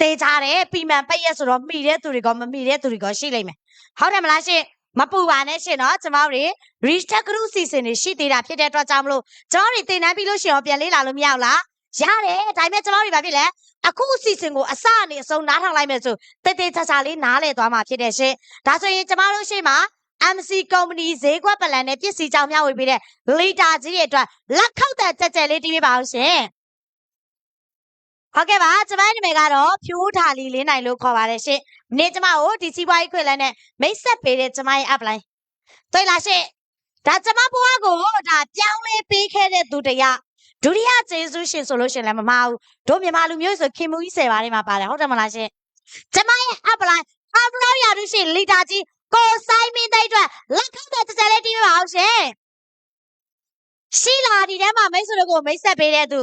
တေးကြတယ်ပီမန်ပိတ်ရက်ဆိုတော့မိတဲ့သူတွေကမမိတဲ့သူတွေကရှိလိမ့်မယ်ဟုတ်တယ်မလားရှင်မပူပါနဲ့ရှင်နော်ကျမတို့ reset group season တွေရှိသေးတာဖြစ်တဲ့အတွက်ကြောင့်မလို့ကျမတို့တင်တန်းပြီးလို့ရှိရင်ပြန်လေးလာလို့မရဘူးလားရတယ်ဒါပေမဲ့ကျမတို့ဘာဖြစ်လဲအခုအစီအစဉ်ကိုအစအနေအဆုံးနားထောင်လိုက်မယ်ဆိုတေးသေးချာချာလေးနားလဲသွားမှာဖြစ်တဲ့ရှင်ဒါဆိုရင်ကျမတို့ရှေ့မှာ MC company ဈေးကွက်ပလန်နဲ့ပစ္စည်းကြောင်မျှဝေပေးတဲ့ leader ကြီးတွေအတွက်လက်ခောက်တဲ့ကြက်ကြက်လေးတီးပေးပါအောင်ရှင်ဟုတ်ကဲ့ပါကျမနာမည်ကတော့ဖြိုးထာလီလင်းနိုင်လို့ခေါ်ပါတယ်ရှင်နေ့ကျမကိုဒီစီးပွားရေးခွင့်လန်းနဲ့မိတ်ဆက်ပေးတဲ့ကျမရဲ့ upline တွေ့လားရှင်ဒါကျမဘဝကိုဒါပြောင်းလဲပေးခဲ့တဲ့သူတရားဒုတိယကျေးဇူးရှင်ဆိုလို့ရှင်လည်းမမအောင်တို့မြန်မာလူမျိုးဆိုခင်မူကြီး10ပါးထဲမှာပါတယ်ဟုတ်တယ်မလားရှင်ကျမရဲ့ upline ရလို့ရှင် leader ကြီးကိုဆိုင်မင်းတဲ့အတွက်လက်ခောက်တဲ့ကြက်ကြက်လေးတီးပေးပါအောင်ရှင်ရှိလာဒီထဲမှာမိတ်ဆွေတို့ကိုမိတ်ဆက်ပေးတဲ့သူ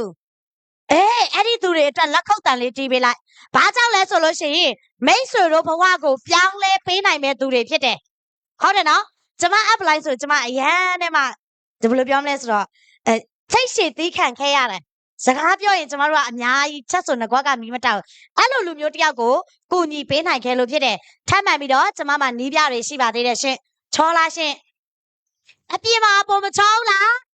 အဲ့ဒီသူတွေအတွက်လက်ခောက်တန်လေးတီးပေးလိုက်။ဘာကြောင့်လဲဆိုလို့ရှိရင်မိတ်ဆွေတို့ဘဝကိုပြောင်းလဲပေးနိုင်မဲ့သူတွေဖြစ်တယ်။ဟုတ်တယ်နော်။ကျမ apply ဆိုကျမအရန်နဲ့မှဒီဘယ်လိုပြောမလဲဆိုတော့ထိတ်ရှည်သီးခံခဲ့ရတယ်။စကားပြောရင်ကျမတို့ကအများကြီးချက်စုံငကွက်ကမီးမတောက်။အဲ့လိုလူမျိုးတယောက်ကိုကိုညီပေးနိုင်ခဲ့လို့ဖြစ်တယ်။ထပ်မှန်ပြီးတော့ကျမမှနီးပြတွေရှိပါသေးတယ်ရှင်။ချောလားရှင်။အပြင်းမှာပုံမချောင်းလား။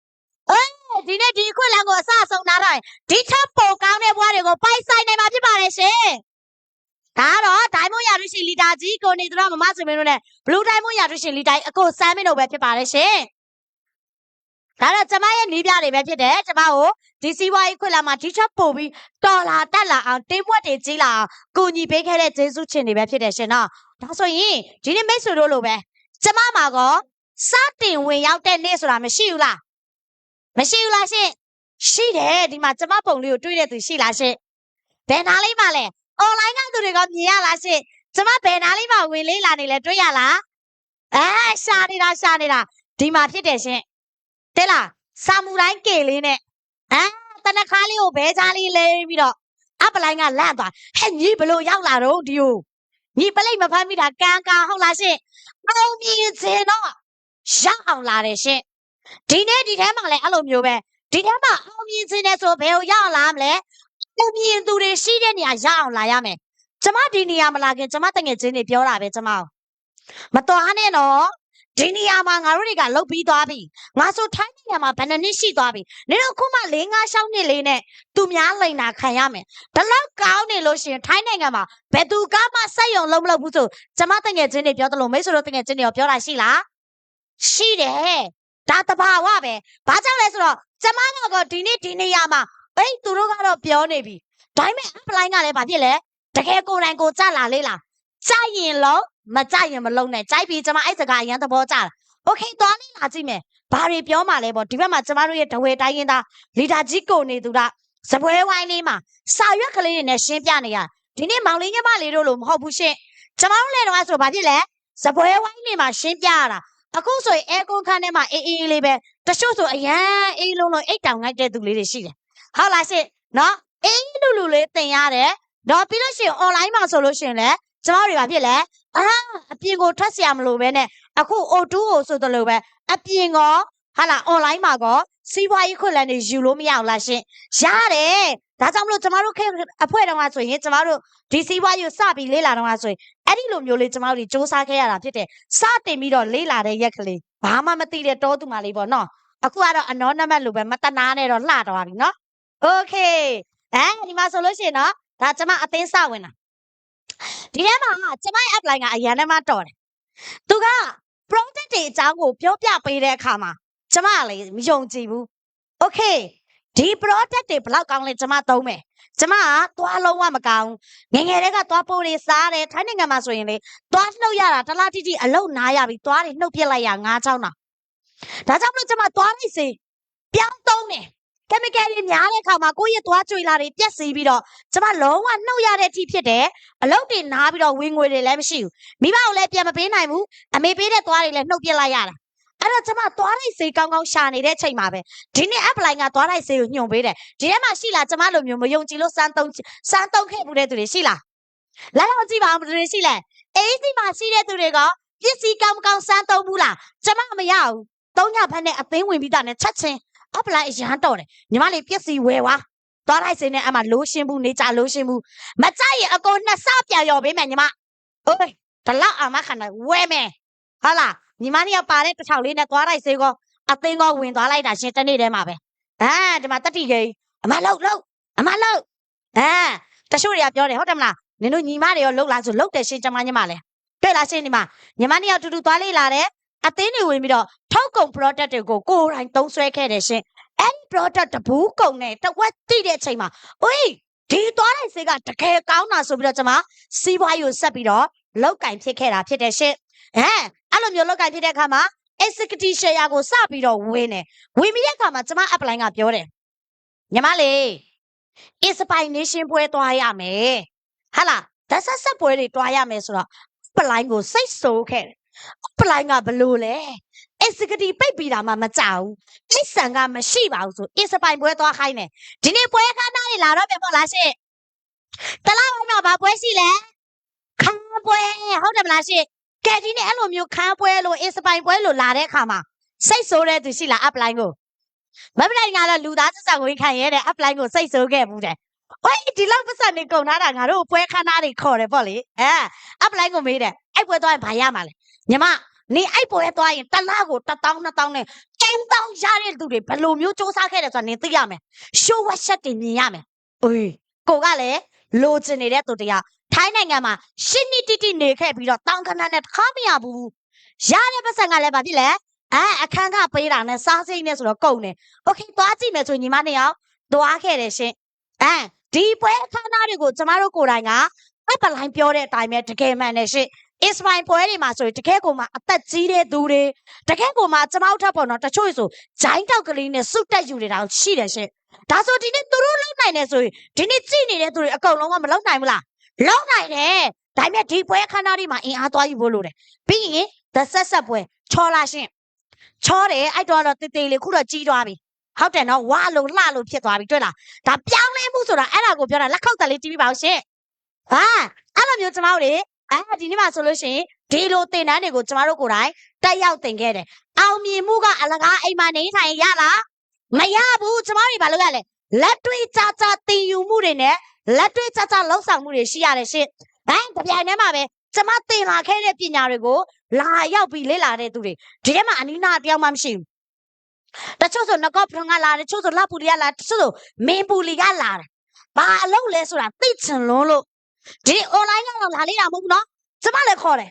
ဒီနေ့ဒီခွင့်လန်းကိုအစအဆုံးနားထားရင်ဒီထပ်ပိုကောင်းတဲ့ဘွားတွေကိုပိုက်ဆိုင်နိုင်မှာဖြစ်ပါတယ်ရှင်။ဒါကတော့ဒိုင်းမွန်ရာထူးရှင်လီတာကြီးကိုနေတို့မမဆွေမင်းတို့နဲ့ဘလူးဒိုင်းမွန်ရာထူးရှင်လီတာအကိုစမ်းမင်းတို့ပဲဖြစ်ပါတယ်ရှင်။ဒါတော့ကျမရဲ့နီးပြတွေပဲဖြစ်တယ်။ကျမကိုဒီစီးပွားရေးခွင့်လန်းမှာဒီထပ်ပိုပြီးတော်လာတက်လာအောင်တင်းမွက်တွေကြီးလာအောင်ကိုညီပေးခဲ့တဲ့ဂျေစုချင်းတွေပဲဖြစ်တယ်ရှင်နော်။ဒါဆိုရင်ဒီနေ့မိတ်ဆွေတို့လိုပဲကျမမှာကစတင်ဝင်ရောက်တဲ့နေ့ဆိုတာမရှိဘူးလားမရှိဘူးလားရှင်ရှိတယ်ဒီမှာကျမပုံလေးကိုတွေးတဲ့သူရှိလားရှင်ဘယ်နာလေးမှလဲ online ကသူတွေကမြင်ရလားရှင်ကျမဘယ်နာလေးမှဝင်လေးလာနေလဲတွေးရလားရှာနေတာဒီမှာဖြစ်တယ်ရှင်တဲ့လားစာမူတိုင်းကေလေးနဲ့တနခါလေးကိုဘဲချားလေးလဲပြီးတော့အပလိုင်းကလန့်သွားဟဲ့ညီဘလို့ရောက်လာတော့ဒီကိုညီပလိတ်မဖမ်းမိတာကံဟုတ်လားရှင်အောင်မြင်စင်တော့ရောက်အောင်လာတယ်ရှင်ဒီနေ့ဒီထဲမှာလည်းအဲ့လိုမျိုးပဲဒီထဲမှာအောင်မြင်ခြင်းနဲ့ဆိုဘယ်ကိုရောက်လာမလဲအောင်မြင်သူတွေရှိတဲ့နေရာရောက်အောင်လာရမယ်ကျမဒီနေရာမလာခင်ကျမတငယ်ချင်းတွေပြောတာပဲကျမမတော်နဲ့နော်ဒီနေရာမှာငါတို့တွေကလုတ်ပြီးသွားပြီငါဆိုထိုင်းနေရာမှာဘယ်နှစ်ရှိသွားပြီနေတော့ခုမှ4-5 6နှစ်လေးနဲ့သူများလိန်တာခံရမယ်ဒါလောက်ကောင်းနေလို့ရှိရင်ထိုင်းနိုင်ငံမှာဘယ်သူကမှစက်ရုံလုံးမလုပ်ဘူးဆိုကျမတငယ်ချင်းတွေပြောတယ်လို့မိတ်ဆွေတို့တငယ်ချင်းတွေပြောတာရှိလားရှိတယ်ဒါတဘာဝပဲဘာကြောင့်လဲဆိုတော့ကျမကတော့ဒီနေ့ဒီနေရာမှာသူတို့ကတော့ပြောနေပြီဒါပေမဲ့ apply ကလည်းဘာဖြစ်လဲတကယ်ကိုယ်တိုင်ကိုကြလာလေးလားကြရင်လုံးမကြရင်မလုံးနဲ့ကြိုက်ပြီးကျမအဲ့စကားအရန်သဘောကျတာโอเคသွားလေးလာကြည့်မယ်ဘာတွေပြောမှလဲပေါ့ဒီဘက်မှာကျမတို့ရဲ့ဒဝဲတိုင်းရင်သားလီဒါကြီးကိုနေသူကစပွဲဝိုင်းလေးမှာစာရွက်ကလေးတွေနဲ့ရှင်းပြနေရဒီနေ့မောင်လေးညီမလေးတို့လို့မဟုတ်ဘူးရှင်ကျမတို့လည်းတော့ဆိုဘာဖြစ်လဲစပွဲဝိုင်းလေးမှာရှင်းပြရတာအခုဆိုရင်အဲကွန်ခန်းထဲမှာအေးလေးပဲတချို့ဆိုအရန်အေးလုံးအိတ်တောင်ငိုက်တဲ့သူလေးတွေရှိတယ်ဟုတ်လားရှင်နော်အေးလူလေးတင်ရတယ်တော့ပြီးလို့ရှိရင် online မှာဆိုလို့ရှိရင်လည်းကျမတို့ဘာဖြစ်လဲအပြင်ကိုထွက်เสียမလို့ပဲနဲ့အခု O2 ကိုဆိုတယ်လို့ပဲအပြင်ကောဟာလား online မှာကောစီးပွားရေးခွင့်လန်းတွေယူလို့မရအောင်လားရှင်ရတယ်ဒါကြောင့်မလို့ကျမတို့အဖွဲ့တော်ကဆိုရင်ကျမတို့ဒီစီးပွားရေးစပြီးလေးလာတော့ကဆိုရင်အဲ့ဒီလိုမျိုးလေးကျမတို့စ조사ခဲ့ရတာဖြစ်တယ်စတင်ပြီးတော့လေးလာတဲ့ရက်ကလေးဘာမှမသိတဲ့တောသူမလေးပေါ့နော်အခုကတော့ anonymous လို့ပဲမတနာနဲ့တော့လှသွားပြီနော်โอเคဒီမှာဆိုလို့ရှိရင်နော်ဒါကျမအသိစဝင်တာဒီထဲမှာကျမရဲ့ apply ကအရန်နဲ့မှတော်တယ်သူက product တွေအကြောင်းကိုပြောပြပေးတဲ့အခါမှာကျမကလည်းမယုံကြည်ဘူးโอเคဒီ product တွေဘလောက်ကောင်းလဲကျမသုံးမယ်ကျမကသွားလုံးဝမကောင်းငယ်ငယ်တည်းကသွားပိုးလေးစားတယ်ထိုင်းနိုင်ငံမှာဆိုရင်လေသွားနှုတ်ရတာတလားတိတိအလုတ်နားရပြီသွားတွေနှုတ်ပြစ်လိုက်ရ9ချောင်းတော့ဒါကြောင့်မလို့ကျမသွားလိုက်စေပြောင်းသုံးတယ်က chemical တွေများတဲ့အခါမှာကိုယ့်ရဲ့သွားကြွေလာတွေပြက်စီးပြီးတော့ကျမလုံးဝနှုတ်ရတဲ့အထိဖြစ်တယ်အလုပ်တွေနားပြီးတော့ဝင်ငွေတွေလည်းမရှိဘူးမိဘကိုလည်းပြန်မပေးနိုင်ဘူးအမေပေးတဲ့သွားတွေလည်းနှုတ်ပြလိုက်ရတာအဲ့တော့ကျမသွားလိုက်စေးကောင်းကောင်းရှာနေတဲ့ချိန်မှာပဲဒီနေ့ app လိုင်းကသွားလိုက်စေးကိုညွှန်ပေးတယ်ဒီထဲမှာရှိလားကျမလိုမျိုးမယုံကြည်လို့စမ်းသုံးခဲ့မှုတဲ့သူတွေရှိလားလာတော့ကြည့်ပါဦးဘယ်သူတွေရှိလဲအေးစီမှာရှိတဲ့သူတွေကပစ္စည်းကောင်းကောင်းစမ်းသုံးဘူးလားကျမမရဘူးသုံးညဖက်နဲ့အသိဝင်ပြီးသားနဲ့ချက်ချင်း app လိုင်းအရန်တော့တယ်ညီမလေးပစ္စည်းဝယ်ွားသွားလိုက်စေးနဲ့အမှလိုရှင်းဘူးနေကြလိုရှင်းဘူးမကြရင်အကုန်နှစ်ဆပြန်ရော်ပေးမယ်ညီမဟိုးတလောက်အမခဏဝယ်မယ်ဟာလားညီမလေးကပါတဲ့တစ်ချောက်လေးနဲ့သွားလိုက်စေးကောအသိန်းကောဝင်သွားလိုက်တာရှင်တနေ့တည်းမှာပဲဒီမှာတတိကြီးအမလောက်တချို့တွေကပြောတယ်ဟုတ်တယ်မလားနင်တို့ညီမတွေရောလှုပ်လားဆိုလှုပ်တယ်ရှင်ကျမညီမလဲတွေ့လားရှင်ဒီမှာညီမနှစ်ယောက်တူတူသွားလေးလာတယ်အသင်းတွေဝင်ပြီးတော့ထောက်ကုန် product တွေကိုကိုယ်တိုင်သုံးဆွဲခဲ့တယ်ရှင်အဲ့ဒီ product တဘူးကုန်နဲ့တဝက်တိတဲ့အချိန်မှာအိုးဒီသွားလိုက်စေးကတကယ်ကောင်းတာဆိုပြီးတော့ကျမစီးပွားရေးကိုဆက်ပြီးတော့လောက်ကင်ဖြစ်ခဲ့တာဖြစ်တယ်ရှင်အဲ့လိုမျိုးလောက်ကင်ဖြစ်တဲ့အခါမှာ executive share ကိုစပြီးတော့ဝင်ပြီးတဲ့အခါမှာကျမ app လိုင်းကပြောတယ်ညီမလေး inspiration ပွဲသွားရမယ်ဟာလားဒါဆက်ပွဲတွေတွားရမယ်ဆိုတော့ app လိုင်းကိုစိတ်ဆိုးခဲ့တယ် app လိုင်းကဘလို့လဲ executive ပိတ်ပြီးတာမှမကြောက်ဘူးအိတ်ဆန်ကမရှိပါဘူးဆို inspire ပွဲသွားခိုင်းတယ်ဒီနေ့ပွဲခန်းသားတွေလာတော့ပြန်ပေါ့လားရှင့်တလားဝိုင်းမှာဘာပွဲရှိလဲခန်းပွဲဟုတ်တယ်မလားရှင့်ကဲဒီနေ့အဲ့လိုမျိုးခန်းပွဲလို့ inspire ပွဲလို့လာတဲ့အခါမှာစိတ်ဆိုးတဲ့သူရှိလား app လိုင်းကိုမပလိုက်ကတော့လူသားစဝင်ခံရတဲ့ app လိုင်းကိုစိတ်ဆိုးခဲ့ဘူးတဲ့ဟိုဒီလောက်ပတ်စံနေကုန်ထားတာငါတို့ပွဲခန်းသားတွေခေါ်တယ်ပေါ့လေapp လိုင်းကိုမေးတယ်အဲ့ပွဲသွားရင်ဘာရမှာလဲညီမနေအဲ့ပွဲသွားရင်တစ်လားကို1000 2000နဲ့1000ရတဲ့သူတွေဘယ်လိုမျိုးစူးစမ်းခဲ့တယ်ဆိုတာနင်သိရမယ် show what shit တွေမြင်ရမယ်ကိုကလည်းလိုချင်နေတဲ့သူတရားထိုင်းနိုင်ငံမှာရှင်းနီတိတိနေခဲ့ပြီးတော့တောင်းခဏနဲ့တခါမရဘူးရတဲ့ပတ်စံကလည်းဘာဖြစ်လဲအခန်းကပေးတာနဲ့စားစိမ့်နဲ့ဆိုတော့ကုန်တယ်โอเคသွားကြည့်မယ်ဆိုညီမနှစ်ယောက်သွားခဲ့တယ်ရှင်ဒီပွဲအခမ်းအနားတွေကိုကျမတို့ကိုယ်တိုင်ကအပလိုင်းပြောတဲ့အတိုင်းပဲတကယ်မှန်တယ်ရှင်အစ္စမိုင်ပွဲတွေမှာဆိုရင်တကယ်ကိုမှအသက်ကြီးတဲ့သူတွေတကယ်ကိုမှကျမတို့ထပ်ပေါ်တော့တချို့ဆိုဂျိုင်းတောက်ကလေးနဲ့စုတက်ယူနေတာရှိတယ်ရှင်ဒါဆိုဒီနေ့သူတို့လုံနိုင်တယ်ဆိုရင်ဒီနေ့ကြည့်နေတဲ့သူတွေအကုန်လုံးကမလုံနိုင်ဘူးလားလုံနိုင်တယ်ဒါပေမဲ့ဒီပွဲအခမ်းအနားတွေမှာအင်အားသွားယူဖို့လိုတယ်ပြီးရင်ဆက်ပွဲချောလာရှင်ချောတယ်အဲ့တော့တေးသေးလေးခုတော့ကြီးသွားပြီဟုတ်တယ်နော်ဝါလို့လှလို့ဖြစ်သွားပြီတွေ့လားဒါပြောင်းလဲမှုဆိုတာအဲ့ဒါကိုပြောတာလက်ခောက်တက်လေးတီးပြီးပါဦးရှင်အဲ့လိုမျိုးကျမတို့တွေဒီနေ့မှဆိုလို့ရှိရင်ဒီလိုတင်တန်းတွေကိုကျမတို့ကိုယ်တိုင်တက်ရောက်တင်ခဲ့တယ်အောင်မြင်မှုကအလကားအိမ်မှာနေထိုင်ရလားမရဘူးကျမတို့ဘာလို့ရလဲလက်တွေ့ကြတင်ယူမှုတွေနဲ့လက်တွေ့ကြလှုပ်ဆောင်မှုတွေရှိရတယ်ရှင်တပြိုင်တည်းမှာပဲကျမတင်လာခဲ့တဲ့ပညာတွေကိုလာရောက်ပြီးလေ့လာတဲ့သူတွေဒီထဲမှာအနီးနားတယောက်မှမရှိဘူးတချို့ဆိုငကော့ဖုံကလာတယ်တချို့ဆိုလှပူလီကလာတချို့ဆိုမင်းပူလီကလာတယ်ဘာအလုပ်လဲဆိုတာသိချင်လွန်းလို့ဒီ online ကတော့လာလေ့တာမဟုတ်ဘူးနော်ကျမလည်းခေါ်တယ်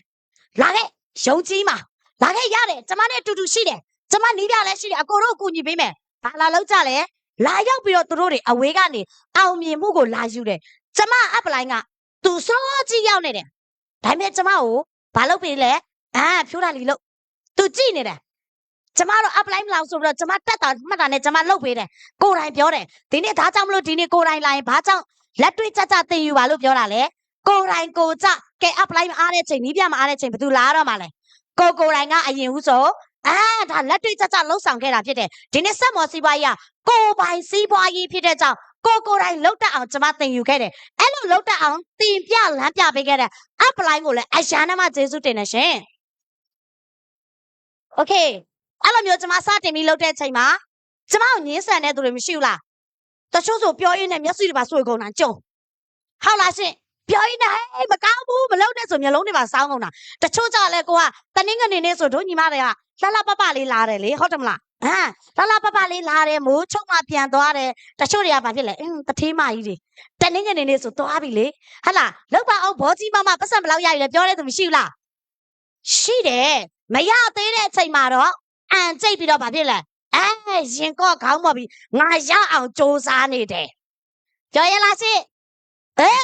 လာခဲ့ရုံကြီးမှာလာခဲ့ရတယ်ကျမနဲ့အတူတူရှိတယ်ကျမနီးပြလည်းရှိတယ်အကိုတို့အကူညီပေးမယ်ဘာလာလောက်ကြလဲလာရောက်ပြီးတော့သူတို့တွေအဝေးကနေအောင်မြင်မှုကိုလာယူတယ်ကျမ app လိုင်းကသူစောကြီးရောက်နေတယ်ဒါပေမဲ့ကျမကိုဘာလုပ်ပေးလဲဖြိုးတာလီလို့သူကြည့်နေတယ်ကျမတို့ app လိုင်းမလောက်ဆိုပြီးတော့ကျမတက်တာမှတ်တာနဲ့ကျမလုပ်ပေးတယ်ကိုယ်တိုင်ပြောတယ်ဒီနေ့ဒါကြောင့်မလို့ဒီနေ့ကိုယ်တိုင်လာရင်ဘာကြောင့်လက်တွေ့ကြတင်ယူပါလို့ပြောတာလဲကိုယ်တိုင်ကိုကြကဲ app လိုင်းမအားတဲ့ချိန်နီးပြမအားတဲ့ချိန်ဘယ်သူလာတော့မှလဲကိုယ်တိုင်ကအရင်ဦးဆိုဒါလက်တွေ့ကြလှုပ်ဆောင်ခဲ့တာဖြစ်တယ်ဒီနေ့ဆက်မော်စီးပွားကြီးကကိုယ်ပိုင်စီးပွားကြီးဖြစ်တဲ့ကြောင့်ကိုယ်တိုင်လှုပ်တက်အောင်ကျမတင်ယူခဲ့တယ်အဲ့လိုလှုပ်တက်အောင်တင်ပြလမ်းပြပေးခဲ့တဲ့ app လိုင်းကိုလည်းအရာနဲ့မှကျေးဇူးတင်နေရှင်โอเคအဲ့လိုမျိုးကျမစတင်ပြီးလှုပ်တဲ့ချိန်မှာကျမကိုညင်းဆန်တဲ့သူတွေမရှိဘူးလားတချို့ဆိုပြောရင်းနဲ့မျက်စိတွေပါဆွေကုန်တာကြုံဟုတ်လားရှင်ပြောရင်းနဲ့မကောင်းဘူးမလုပ်နဲ့ဆိုမျက်လုံးတွေပါစောင်းကုန်တာတချို့ကြလဲကိုကတနင်္ဂနွေနေ့ဆိုတို့ညီမတွေကလှလှပပလေးလာတယ်လေဟုတ်တယ်မလားလှလှပပလေးလာတယ်မိုးချုံမှပြန်သွားတယ်တချို့တွေကဘာဖြစ်လဲတထေးမကြီးတွေတနင်္ဂနွေနေ့ဆိုသွားပြီလေဟဟလားလောက်ပါအောင်ဘောကြီးမမပတ်စံဘယ်လောက်ရည်လဲပြောတဲ့သူမရှိဘူးလားရှိတယ်မရသေးတဲ့အချိန်မှာတော့အန်ကျိတ်ပြီးတော့ဘာဖြစ်လဲရင်ကော့ခေါင်းပေါ်ပြီးငါရအောင်စူးစမ်းနေတယ်ပြောရလားရှင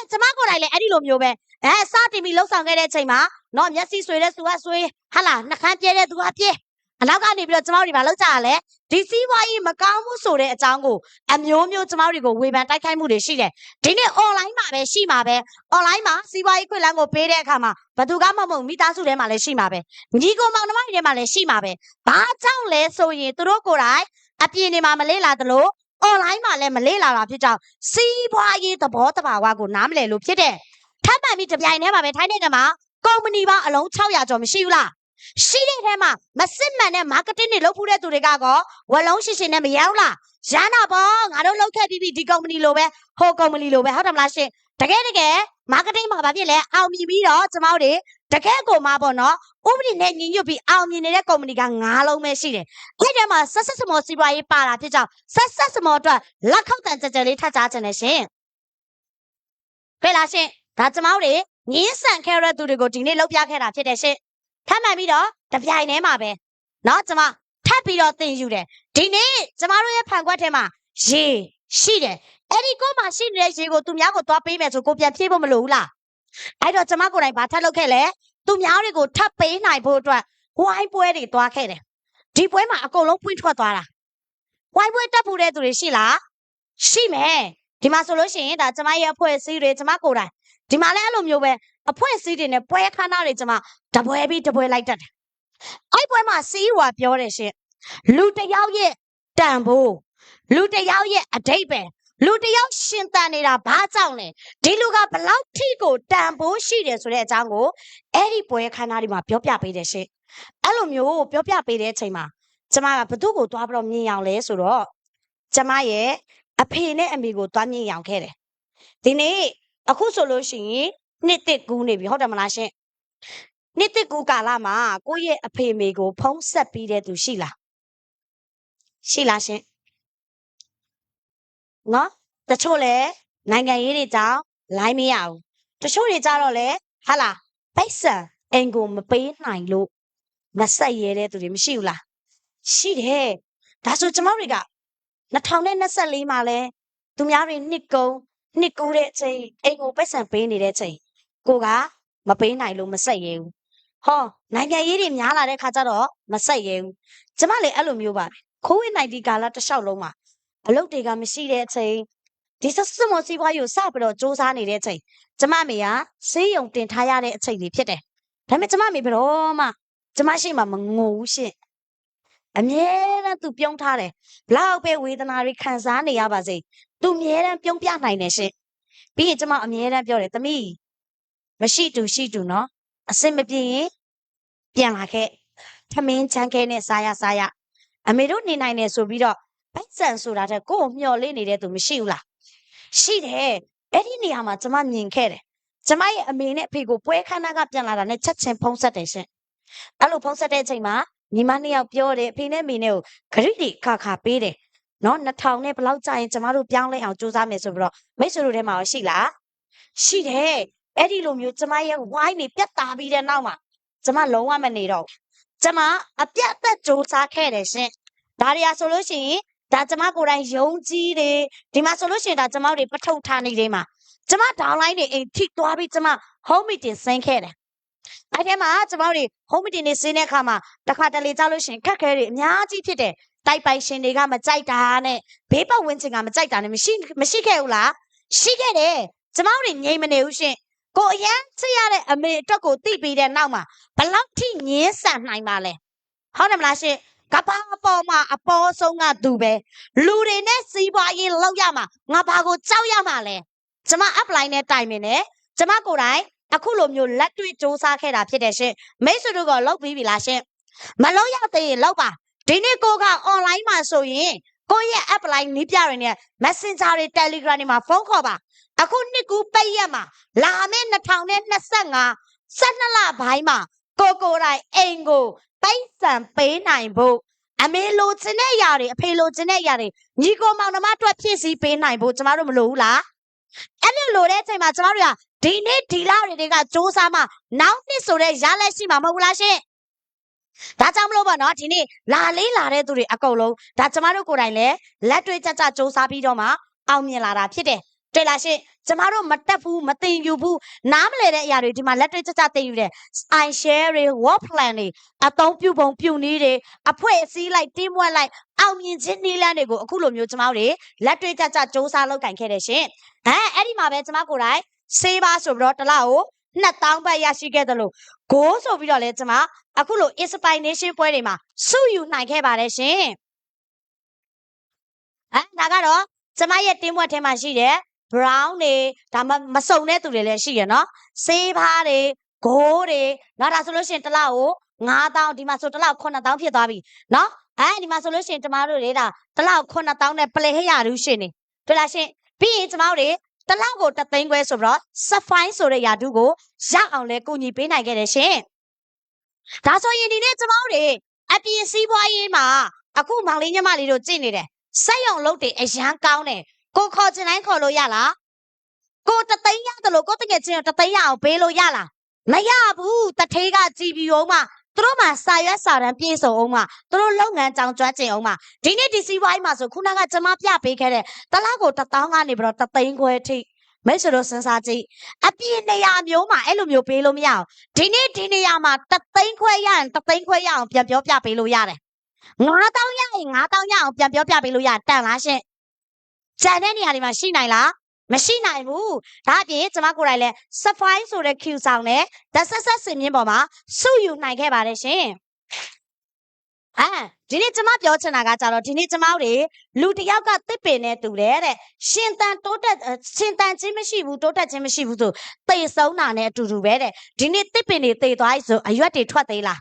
်ကျမကိုယ်တိုင်လည်းအဲ့ဒီလိုမျိုးပဲစတင်ပြီးလှုပ်ဆောင်ခဲ့တဲ့အချိန်မှာတော့မျက်စိဆွေတဲ့သူကဆွေဟလာနှခမ်းပြဲတဲ့သူကပြဲ အနောက်ကနေပြီးတော့ကျမတို့တွေဘာလုပ်ကြရလဲဒီစီးပွားရေးမကောင်းမှုဆိုတဲ့အကြောင်းကိုအမျိုးမျိုးကျမတို့တွေကိုဝေဖန်တိုက်ခိုက်မှုတွေရှိတယ်ဒီနေ့ online မှာပဲရှိမှာပဲ online မှာစီးပွားရေးခွင့်လန်းကိုပေးတဲ့အခါမှာဘသူကမှမဟုတ်မိသားစုထဲမှာလည်းရှိမှာပဲညီကိုမောင်နှမတွေထဲမှာလည်းရှိမှာပဲဘာကြောင့်လဲဆိုရင်သူတို့ကိုယ်တိုင်အပြင်တွေမှာမလေ့လာသလို online မှာလည်းမလေ့လာတာဖြစ်ကြောင်းစီးပွားရေးသဘောတဘာဝကိုနားမလည်လို့ဖြစ်တယ်ထပ်မှန်ပြီးတပြိုင်တည်းမှာပဲထိုင်းနိုင်ငံမှာကုမ္ပဏီပေါင်းအလုံး600ကျော်မရှိဘူးလားရှိတဲ့ထဲမှာမစစ်မှန်တဲ့ marketing တွေလုပ်ဖို့တဲ့သူတွေကဝလုံးရှိရှိနဲ့မရဘူးလားရမ်းတာပေါ့ငါတို့လုပ်ခဲ့ပြီးဒီကုမ္ပဏီလိုပဲဟိုကုမ္ပဏီလိုပဲဟုတ်တယ်မလားရှင်တကယ် marketing မှာဘာဖြစ်လဲအောင်မြင်ပြီးတော့ကျမတို့တွေတကယ်ကိုမှပေါ့နော်ဥပဒေနဲ့ညီညွတ်ပြီးအောင်မြင်နေတဲ့ကုမ္ပဏီက9လုံးပဲရှိတယ်အဲ့ဒီမှာဆက်စမောစီးပွားရေးပါတာဖြစ်ကြောင်းဆက်စမောအတွက်လက်ခောက်တန်ကြကြလေးထပ်ကြားချင်တယ်ရှင်တွေ့လားရှင်ဒါကျမတို့တွေငင်းဆန်ခဲ့ရတဲ့သူတွေကိုဒီနေ့လောက်ပြခဲ့တာဖြစ်တယ်ရှင်ထပ်မှန်ပြီးတော့တပြိုင်တည်းမှာပဲเนาะကျမထပ်ပြီးတော့သင်ယူတယ်ဒီနေ့ကျမတို့ရဲ့ဖန်ခွက်ထဲမှာရေရှိတယ်အဲ့ဒီကိုမှရှိနေတဲ့ရေကိုသူများကိုသွားပေးမယ်ဆိုကိုပြန်ဖြည့်ဖို့မလိုဘူးလားအဲ့တော့ကျမကိုယ်တိုင်ဘာထပ်လုပ်ခဲ့လဲသူများတွေကိုထပ်ပေးနိုင်ဖို့အတွက်ဝိုင်းပွဲတွေသွားခဲ့တယ်ဒီပွဲမှာအကုန်လုံးပွင့်ထွက်သွားတာဝိုင်းပွဲတက်ဖို့တဲ့သူတွေရှိလားရှိမယ်ဒီမှာဆိုလို့ရှိရင်ဒါကျမရဲ့အဖွဲ့အစည်းတွေကျမကိုယ်တိုင်ဒီမှာလည်းအဲ့လိုမျိုးပဲအဖွဲ့အစည်းတွေနဲ့ပွဲခန်းသားတွေကျမတပွဲပြီးတပွဲလိုက်တတ်တယ်အဲ့ပွဲမှာစီးဝါပြောတယ်ရှင်လူတယောက်ရဲ့တန်ဖိုးလူတယောက်ရဲ့အဓိပ္ပာယ်လူတယောက်ရှင်တန်နေတာဘာကြောင့်လဲဒီလူကဘလောက်ထိကိုတန်ဖိုးရှိတယ်ဆိုတဲ့အကြောင်းကိုအဲ့ဒီပွဲခန်းသားတွေမှာပြောပြပေးတယ်ရှင်အဲ့လိုမျိုးပြောပြပေးတဲ့အချိန်မှာကျမကဘသူ့ကိုသွားပြီးတော့မြင်အောင်လဲဆိုတော့ကျမရဲ့အဖေနဲ့အမေကိုသွားမြင်အောင်ခဲ့တယ်ဒီနေ့အခုဆိုလို့ရှိရင်နှစ်တစ်ကူးနေပြီဟုတ်တယ်မလားရှင်နှစ်တစ်ကူးကာလမှာကိုယ့်ရဲ့အဖေမေကိုဖုံးဆက်ပြီးတဲ့သူရှိလားရှင်နော်တချို့လဲနိုင်ငံရေးတွေကြောင့်လိုင်းမရဘူးတချို့တွေကြတော့လဲဟာလားပိတ်ဆန်အိမ်ကိုမပေးနိုင်လို့မဆက်ရဲတဲ့သူတွေမရှိဘူးလားရှိတယ်ဒါဆိုကျမတို့တွေက2024မှာလဲသူများတွေနှစ်ကူးတဲ့အချိန်အိမ်ကိုပိတ်ဆန်ပေးနေတဲ့အချိန်ကိုကမပေးနိုင်လို့မဆက်ရဲဘူးဟောနိုင်ငံရေးတွေများလာတဲ့ခါကျတော့မဆက်ရဲဘူးကျမလည်းအဲ့လိုမျိုးပါပဲCOVID-19 ကာလတစ်လျှောက်လုံးမှာအလုပ်တွေကမရှိတဲ့အချိန်ဒီစမောစီးပွားရေးကိုစပြီးတော့စူးစမ်းနေတဲ့အချိန်ကျမမေကဆေးရုံတင်ထားရတဲ့အချိန်တွေဖြစ်တယ်ဒါပေမဲ့ကျမမေဘယ်တော့မှကျမရှိမှမငိုဘူးရှင်အမြဲတမ်းသူပြုံးထားတယ်ဘလောက်ပဲဝေဒနာတွေခံစားနေရပါစေသူအမြဲတမ်းပြုံးပြနိုင်တယ်ရှင်ပြီးရင်ကျမအမြဲတမ်းပြောတယ်သမီးမရှိတူရှိတူနော်အစင်မပြေရင်ပြန်လာခဲ့ထမင်းချမ်းခဲနဲ့စားရအမေတို့နေနိုင်တယ်ဆိုပြီးတော့ပိုက်ဆန်ဆိုတာတဲ့ကိုယ်မျှော်လင့်နေတဲ့သူမရှိဘူးလားရှိတယ်အဲ့ဒီနေရာမှာကျမမြင်ခဲ့တယ်ကျမရဲ့အမေနဲ့အဖေကိုပွဲခန်းသားကပြန်လာတာနဲ့ချက်ချင်းဖုံးဆက်တယ်ရှင်အဲ့လိုဖုံးဆက်တဲ့အချိန်မှာညီမနှစ်ယောက်ပြောတယ်အဖေနဲ့အမေနဲ့ကိုဂရိတွေခါပေးတယ်နော်2000နဲ့ဘယ်လောက်ကြာရင်ကျမတို့ပြောင်းလဲအောင်စူးစမ်းမယ်ဆိုပြီးတော့မိတ်ဆွေတို့ထဲမှာရှိလားရှိတယ်အဲ့ဒီလိုမျိုးကျမရဲ့ဝိုင်းနေပြတ်သားပြီးတဲ့နောက်မှာကျမလုံးဝမနေတော့ကျမအပြတ်သက်စူးစမ်းခဲ့တယ်ရှင်ဒါတွေကဆိုလို့ရှိရင်ဒါကျမကိုယ်တိုင်ယုံကြည်တယ်ဒီမှာဆိုလို့ရှိရင်ဒါကျမတို့တွေပထုတ်ထားနေတယ်မှာကျမဒေါင်းလိုင်းတွေအိမ်ထိသွားပြီးကျမ home meeting ဆင်းခဲ့တယ်အဲ့ဒီမှာကျမတို့တွေ home meeting နေဆင်းတဲ့အခါမှာတစ်ခါတလေကြောက်လို့ရှိရင်ခက်ခဲတွေအများကြီးဖြစ်တယ်တိုက်ပိုင်ရှင်တွေကမကြိုက်တာနဲ့ဘေးပတ်ဝန်းကျင်ကမကြိုက်တာနဲ့မရှိခဲ့ဘူးလားရှိခဲ့တယ်ကျမတို့တွေငြိမ်မနေဘူးရှင်ကိုအရန်ချစ်ရတဲ့အမေအတွက်ကိုသိပြီးတဲ့နောက်မှာဘလောက်ထိငင်းဆန်နိုင်ပါလဲဟုတ်တယ်မလားရှင်ကဘာပေါ်မှာအပေါ်ဆုံးကသူပဲလူတွေနဲ့စီးပွားရေးလောက်ရမှာငါဘာကိုကြောက်ရမှာလဲကျမ apply နဲ့တိုင်ပင်တယ်ကျမကိုယ်တိုင်အခုလိုမျိုးလက်တွေ့စူးစမ်းခဲ့တာဖြစ်တယ်ရှင်မိတ်ဆွေတို့ကလောက်ပြီးပြီလားရှင်မလောက်ရသေးရင်လောက်ပါဒီနေ့ကိုက online မှာဆိုရင်ကိုရဲ့ apply နည်းပြတွေနဲ့ messenger တွေ telegram တွေမှာဖုန်းခေါ်ပါအခုနှစ်ကူပိတ်ရက်မှာလာမယ့်2025 12လပိုင်းမှာကိုတိုင်အိမ်ကိုပိတ်ဆံပေးနိုင်ဖို့အမေလိုချင်တဲ့ຢာတွေအဖေလိုချင်တဲ့ຢာတွေညီကိုမောင်နှမအတွက်ဖြည့်ဆည်းပေးနိုင်ဖို့ကျမတို့မလိုဘူးလားအဲ့လိုတဲ့အချိန်မှာကျမတို့ကဒီနေ့ဒီလတွေကစူးစမ်းမှနောက်နှစ်ဆိုတဲ့ရလက်ရှိမှာမဟုတ်ဘူးလားရှင်ဒါကြောင့်မလို့ပါနော်ဒီနေ့လာတဲ့သူတွေအကုန်လုံးဒါကျမတို့ကိုယ်တိုင်လည်းလက်တွေ့ကြစူးစမ်းပြီးတော့မှအောင်မြင်လာတာဖြစ်တယ် တွေ့လားရှင်ကျမတို့မတက်ဘူးမသိယူဘူးနားမလဲတဲ့အရာတွေဒီမှာလက်တွေ့ကြသိယူတယ် I share တွေ work plan တွေအသုံးပြုပုံပြုနည်းတွေအဖွဲ့အစည်းလိုက် team work လိုက်အောင်မြင်ခြင်းနည်းလမ်းတွေကိုအခုလိုမျိုးကျမတို့တွေလက်တွေ့ကြစ조사လုပ်ကင်ခဲ့တယ်ရှင်အဲ့ဒီမှာပဲကျမကိုယ်တိုင်ဆေးပါဆိုပြီးတော့တစ်လောက်ကို2000ဘတ်ရရှိခဲ့တယ်လို့ဂိုးဆိုပြီးတော့လဲကျမအခုလို inspiration ပွဲတွေမှာစုယူနိုင်ခဲ့ပါတယ်ရှင်ဒါကတော့ကျမရဲ့ team work ထဲမှာရှိတယ် brown တွေဒါမှမစုံတဲ့သူတွေလည်းရှိရနော်ဆေးပါးတွေဂိုးတွေနောက်ဒါဆိုလို့ရှိရင်တစ်လောက်ကို9000ဒီမှာဆိုတစ်လောက်9000ဖြစ်သွားပြီနော်ဒီမှာဆိုလို့ရှိရင်ကျမတို့တွေဒါတစ်လောက်9000နဲ့ play ဟရရူးရှင်နေတွေ့လားရှင်ပြီးရင်ကျမတို့တွေတစ်လောက်ကို3သိန်းခွဲဆိုပြီးတော့ Sapphire ဆိုတဲ့ယာတူကိုရအောင်လဲကူညီပေးနိုင်ခဲ့တယ်ရှင်ဒါဆိုရင်ဒီနေ့ကျမတို့တွေအပြည့်စည်းပွားရေးမှာအခုမောင်လေးညီမလေးတို့ကြည့်နေတယ်စက်ရုံလုပ်တွေအရန်ကောင်းတယ်ကိုခေါ်ချင်တိုင်းခေါ်လို့ရလားကို3သိန်းရတယ်လို့ကိုတကယ်ချင်း3သိန်းရအောင်ပေးလို့ရလားမရဘူးတထေးကကြည်ပြီးအောင်မှသူတို့မှာစာရွက်စာတမ်းပြေဆုံးအောင်မှသူတို့လုပ်ငန်းကြောင်ကျွမ်းကျင်အောင်မှဒီနေ့ဒီစီးပွားရေးမှာဆိုခုနကကျမပြပေးခဲ့တဲ့တလားကို1000ကနေပြီးတော့3သိန်းခွဲထိမိတ်ဆွေတို့စဉ်းစားကြည့်အပြည့်နေရာမျိုးမှာအဲ့လိုမျိုးပေးလို့မရအောင်ဒီနေ့ဒီနေရာမှာ3သိန်းခွဲရရင်3သိန်းခွဲရအောင်ပြန်ပြောပြပေးလို့ရတယ်9000ရရင်9000ရအောင်ပြန်ပြောပြပေးလို့ရတန်လားရှင်ကျန်တဲ့နေရာတွေမှာရှိနိုင်လားမရှိနိုင်ဘူးဒါအပြင်ကျမကိုယ်တိုင်လဲ Sapphire ဆိုတဲ့ Q ဆောင်နဲ့ The Success စင်မြင့်ပေါ်မှာစုယူနိုင်ခဲ့ပါတယ်ရှင်ဒီနေ့ကျမပြောချင်တာကကြတော့ဒီနေ့ကျမတို့တွေလူတစ်ယောက်ကတစ်ပင်နဲ့တူတယ်တဲ့ရှင်တန်တိုးတက်ရှင်တန်ချင်းမရှိဘူးတိုးတက်ခြင်းမရှိဘူးဆိုသေဆုံးတာနဲ့အတူတူပဲတဲ့ဒီနေ့တစ်ပင်တွေသေသွားပြီဆိုအရွက်တွေထွက်သေးလား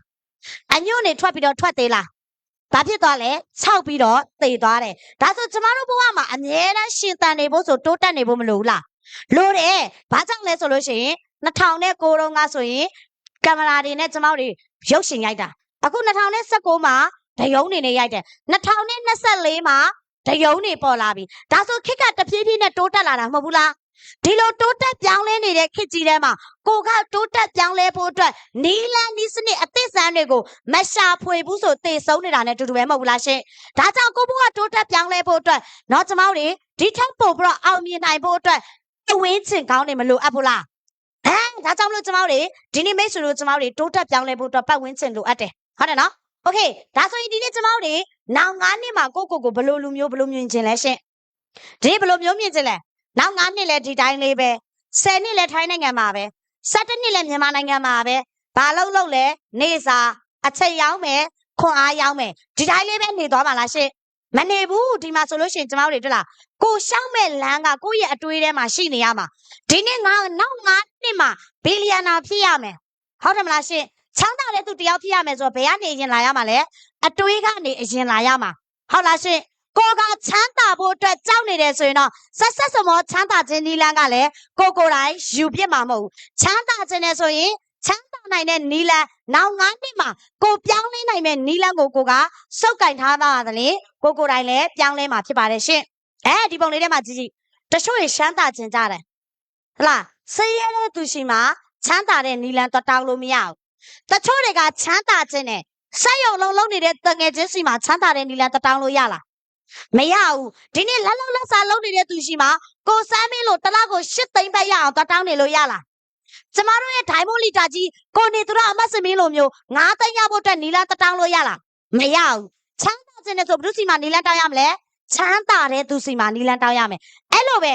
အညွန့်တွေထွက်ပြီးတော့ထွက်သေးလားဘာဖြစ်သွားလဲ၆ပြီးတော့သေသွားတယ်ဒါဆိုကျမတို့ဘဝမှာအမြဲတမ်းရှင်သန်နေဖို့ဆိုတိုးတက်နေဖို့မလိုဘူးလားလိုတယ်ဘာကြောင့်လဲဆိုလို့ရှိရင်2009တုန်းကဆိုရင်ကင်မရာတွေနဲ့ကျမတို့တွေရုပ်ရှင်ရိုက်တာအခု2019မှာဒရုံးနေနဲ့ရိုက်တယ်2024မှာဒရုံးနေပေါ်လာပြီဒါဆိုခေတ်ကတဖြည်းဖြည်းနဲ့တိုးတက်လာတာမဟုတ်ဘူးလားဒီလိုတိုးတက်ပြောင်းလဲနေတဲ့ခေတ်ကြီးထဲမှာကိုကတိုးတက်ပြောင်းလဲဖို့အတွက်နီးလန်းနီးစနစ်အသစ်ဆန်းတွေကိုမရှာဖွေဘူးဆိုသေဆုံးနေတာနဲ့တူတူပဲမဟုတ်ဘူးလားရှင်ဒါကြောင့်ကိုဘုကတိုးတက်ပြောင်းလဲဖို့အတွက်တော့ကျမတို့တွေဒီထက်ပိုပြီးတော့အောင်မြင်နိုင်ဖို့အတွက်ဝင်းချင်ကောင်းနေမလို့အပ်ဘူးလားဒါကြောင့်မလို့ကျမတို့တွေဒီနေ့မိတ်ဆွေတို့ကျမတို့တွေတိုးတက်ပြောင်းလဲဖို့အတွက်ပတ်ဝန်းကျင်လိုအပ်တယ်ဟုတ်တယ်နော်โอเคဒါဆိုရင်ဒီနေ့ကျမတို့တွေနောက်9နှစ်မှာကိုဘလို့လူမျိုးဘလို့မြင်ခြင်းလဲရှင်ဒီဘလို့မျိုးမြင်ခြင်းလဲနောက်9နှစ်လဲဒီတိုင်းလေးပဲ10နှစ်လဲထိုင်းနိုင်ငံမှာပဲ17နှစ်လဲမြန်မာနိုင်ငံမှာပဲဘာလုပ်လဲနေစာအချက်ရောက်မယ်ခွန်အားရောက်မယ်ဒီတိုင်းလေးပဲနေသွားမှာလားရှင်မနေဘူးဒီမှာဆိုလို့ရှိရင်ကျမတို့တွေတွေ့လားကိုရှောက်မဲ့လမ်းကကိုယ့်ရဲ့အတွေးထဲမှာရှိနေရမှာဒီနေ့နောက်9နှစ်မှာဘီလီယံနာဖြစ်ရမယ်ဟုတ်တယ်မလားရှင်ချမ်းသာတဲ့သူတယောက်ဖြစ်ရမယ်ဆိုတော့ဘယ်ကနေအရင်လာရမှာလဲအတွေးကနေအရင်လာရမှာဟုတ်လားရှင်ကိုကချမ်းသာဖို့အတွက်ကြောက်နေတယ်ဆိုရင်တော့ဆက်စမောချမ်းသာခြင်းနီလန်းကလည်းကိုယ်တိုင်ယူပြစ်မှာမဟုတ်ဘူးချမ်းသာခြင်းနဲ့ဆိုရင်ချမ်းသာနိုင်တဲ့နီလန်းနောက်9နှစ်မှာကိုပြောင်းလဲနိုင်မဲ့နီလန်းကိုကစုပ်ကင်ထားတာလေကိုယ်တိုင်လည်းပြောင်းလဲမှာဖြစ်ပါတယ်ရှင်ဒီပုံလေးထဲမှာကြည့်တချို့ရချမ်းသာခြင်းကြတယ်ဟလားဆေးရဲတဲ့သူရှိမှချမ်းသာတဲ့နီလန်းတော့တောင်းလို့မရဘူးတချို့တွေကချမ်းသာခြင်းနဲ့ဆက်ရုံလုံးနေတဲ့တငယ်ချင်းစီမှာချမ်းသာတဲ့နီလန်းတောင်းလို့ရလားမရဘူးဒီနေ့လက်စားလုံးနေတဲ့သူရှိမှာကိုစမ်းမင်းလို့တစ်လောက်ကို8သိန်းပဲရအောင်တောင်းနေလို့ရလားကျမတို့ရဲ့ဒိုင်မွန်လီတာကြီးကိုနေသူတို့အမတ်စမင်းလိုမျိုး9သိန်းရဖို့အတွက်နီလန်းတောင်းလို့ရလားမရဘူးချမ်းသာခြင်းနဲ့ဆိုဘုသူစီမှာနီလန်းတောင်းရမလဲချမ်းသာတဲ့သူစီမှာနီလန်းတောင်းရမယ်အဲ့လိုပဲ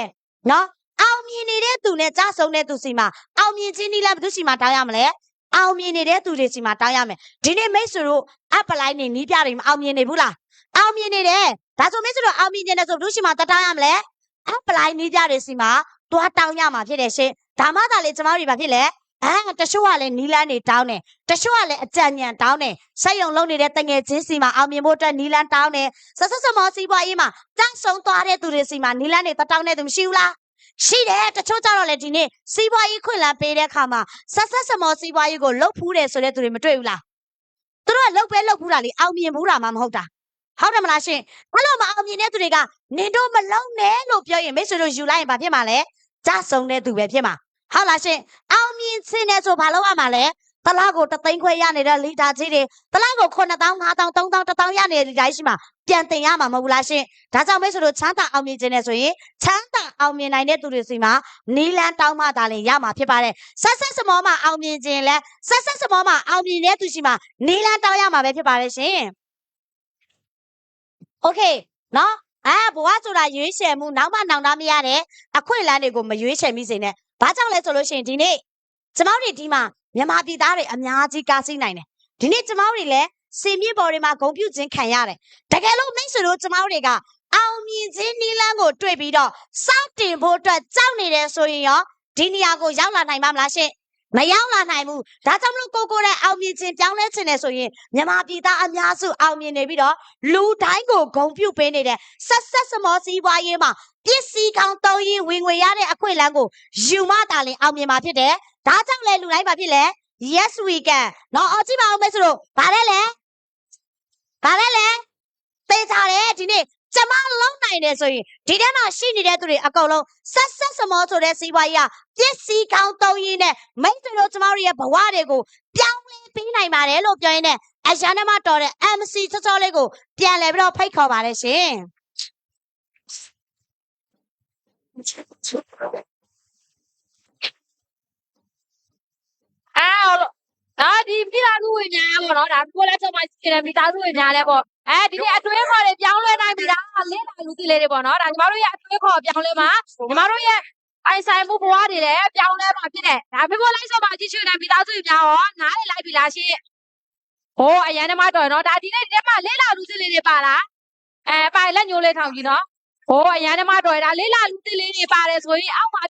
နော်အောင်မြင်နေတဲ့သူနဲ့ကြားဆုံးတဲ့သူစီမှာအောင်မြင်ခြင်းနီလန်းဘုသူစီမှာတောင်းရမလဲအောင်မြင်နေတဲ့သူတွေစီမှာတောင်းရမယ်ဒီနေ့မိတ်ဆွေတို့အပလိုက်နေနီးပြတွေမအောင်မြင်နေဘူးလားအောင်မြင်နေတယ်ဒါဆိုမိတ်ဆွေတို့အောင်မြင်နေတယ်ဆိုဘုသူစီမှာတောင်းရမလဲအပလိုက်နီးပြတွေစီမှာတွားတောင်းရမှာဖြစ်တယ်ရှင်ဒါမှသာလေကျမတို့ဘာဖြစ်လဲတချို့ကလည်းနီလန်းနေတောင်းတယ်တချို့ကလည်းအကြံဉာဏ်တောင်းတယ်ဆက်ယုံလုံးနေတဲ့တငယ်ချင်းစီမှာအောင်မြင်ဖို့အတွက်နီလန်းတောင်းတယ်ဆက်စမောစီးပွားရေးမှာတန်းဆုံးသွားတဲ့သူတွေစီမှာနီလန်းနေတောင်းတဲ့သူမရှိဘူးလားရှိတယ်တချို့ကြတော့လေဒီနေ့စီးပွားရေးခွင့်လန်းပေးတဲ့အခါမှာဆက်စမောစီးပွားရေးကိုလှုပ်ဖူးတယ်ဆိုတဲ့သူတွေမတွေ့ဘူးလားသူတို့ကလှုပ်ဖူးတာလေအောင်မြင်ဘူးတာမှမဟုတ်တာဟုတ်တယ်မလားရှင်ဘလို့မအောင်မြင်တဲ့သူတွေကနင်တို့မလုံးနဲ့လို့ပြောရင်မိတ်ဆွေတို့ယူလိုက်ရင်ဘာဖြစ်မှာလဲကြားဆုံးတဲ့သူပဲဖြစ်မှာဟုတ်လားရှင်အောင်မြင်ခြင်းနဲ့ဆိုဘာလို့ရမှာလဲ တလားကိုတသိန်းခွဲရနေတဲ့လီတာကြီးတွေတလားကို9000 5000 3000 1000ရနေတဲ့လီတာကြီးရှိမှာပြန်တင်ရမှာမဟုတ်ဘူးလားရှင်ဒါကြောင့်မိတ်ဆွေတို့ချမ်းသာအောင်မြင်ခြင်းနဲ့ဆိုရင်ချမ်းသာအောင်မြင်နိုင်တဲ့သူတွေစီမှာနီလန်းတောင်းမှသာလင်ရမှာဖြစ်ပါတယ်ဆက်ဆက်စမောမှာအောင်မြင်ခြင်းလဲဆက်ဆက်စမောမှာအောင်မြင်တဲ့သူရှိမှာနီလန်းတောင်းရမှာပဲဖြစ်ပါတယ်ရှင်โอเคနော်ဘဝဆိုတာရွေးချယ်မှုနောက်မှနောင်တမရတဲ့အခွင့်အလမ်းတွေကိုမရွေးချယ်မိစေနဲ့ဘာကြောင့်လဲဆိုလို့ရှိရင်ဒီနေ့ကျမတို့ဒီမှာမြန်မာပြည်သားတွေအများကြီးကားစီးနိုင်တယ်ဒီနေ့ကျမတို့တွေလည်းစင်မြင့်ပေါ်တွေမှာဂုံပြုတ်ခြင်းခံရတယ်တကယ်လို့မိတ်ဆွေတို့ကျမတို့တွေကအောင်မြင်ခြင်းနီးလန်းကိုတွေ့ပြီးတော့စောင့်တင်ဖို့အတွက်ကြောက်နေတယ်ဆိုရင်ရောဒီနေရာကိုရောက်လာနိုင်မှာမလားရှင်မရောက်လာနိုင်ဘူးဒါကြောင့်မလို့ကိုတဲ့အောင်မြင်ခြင်းပြောင်းလဲခြင်းနဲ့ဆိုရင်မြန်မာပြည်သားအများစုအောင်မြင်နေပြီးတော့လူတိုင်းကိုဂုံပြုတ်ပေးနေတဲ့ဆက်ဆက်စမောစီးပွားရေးမှာပစ္စည်းကောင်းသုံးရင်ဝင်ငွေရတဲ့အခွင့်အလမ်းကိုယူမတာလင်အောင်မြင်မှာဖြစ်တယ်ဒါကြောင့်လေလူတိုင်းမှာဖြစ်လေ yes we can နော်အကြည့်ပါဦးမယ်ဆိုတော့ဗါလဲလေသိကြတယ်ဒီနေ့ကျမလုံးနိုင်တယ်ဆိုရင်ဒီထဲမှာရှိနေတဲ့သူတွေအကုန်လုံးဆက်ဆက်စမောဆိုတဲ့စီးပွားရေးကပစ္စည်းကောင်းသုံးရင်းနဲ့မိတ်ဆွေတို့ကျမတို့ရဲ့ဘဝတွေကိုပြောင်းလဲပေးနိုင်ပါတယ်လို့ပြောရင်းနဲ့အရန်နမတော်တဲ့ MC ချောချောလေးကိုပြန်လဲပြီးတော့ဖိတ်ခေါ်ပါတယ်ရှင် ဒီမိသားစုဝင်များပေါ့နော်ဒါကိုလည်းကျွန်မစီတယ်မိသားစုဝင်များလဲပေါ့ဒီနေ့အတွင်းခေါ်တွေပြောင်းလဲနိုင်ပြီလားလေးလာလူတီလေးတွေပေါ့နော်ဒါညီမတို့ရဲ့အတွင်းခေါ်ပြောင်းလဲမှာညီမတို့ရဲ့အိုင်ဆိုင်မှုဘဝတွေလည်းပြောင်းလဲမှာဖြစ်တယ်ဒါဖေဖော်လိုက်ဆိုမှကြည့်ချွေတယ်မိသားစုဝင်များရောနားလေလိုက်ပြီလားရှင်ဟိုအရန်နမတော်နော်ဒါဒီနေ့ဒီထဲမှာလေးလာလူတီလေးတွေပါလားပါလက်ညိုးလေးထောင်ကြည့်နော်ဟိုအရန်နမတော်ဒါလေးလာလူတီလေးတွေပါတယ်ဆိုရင်အောက်မှာ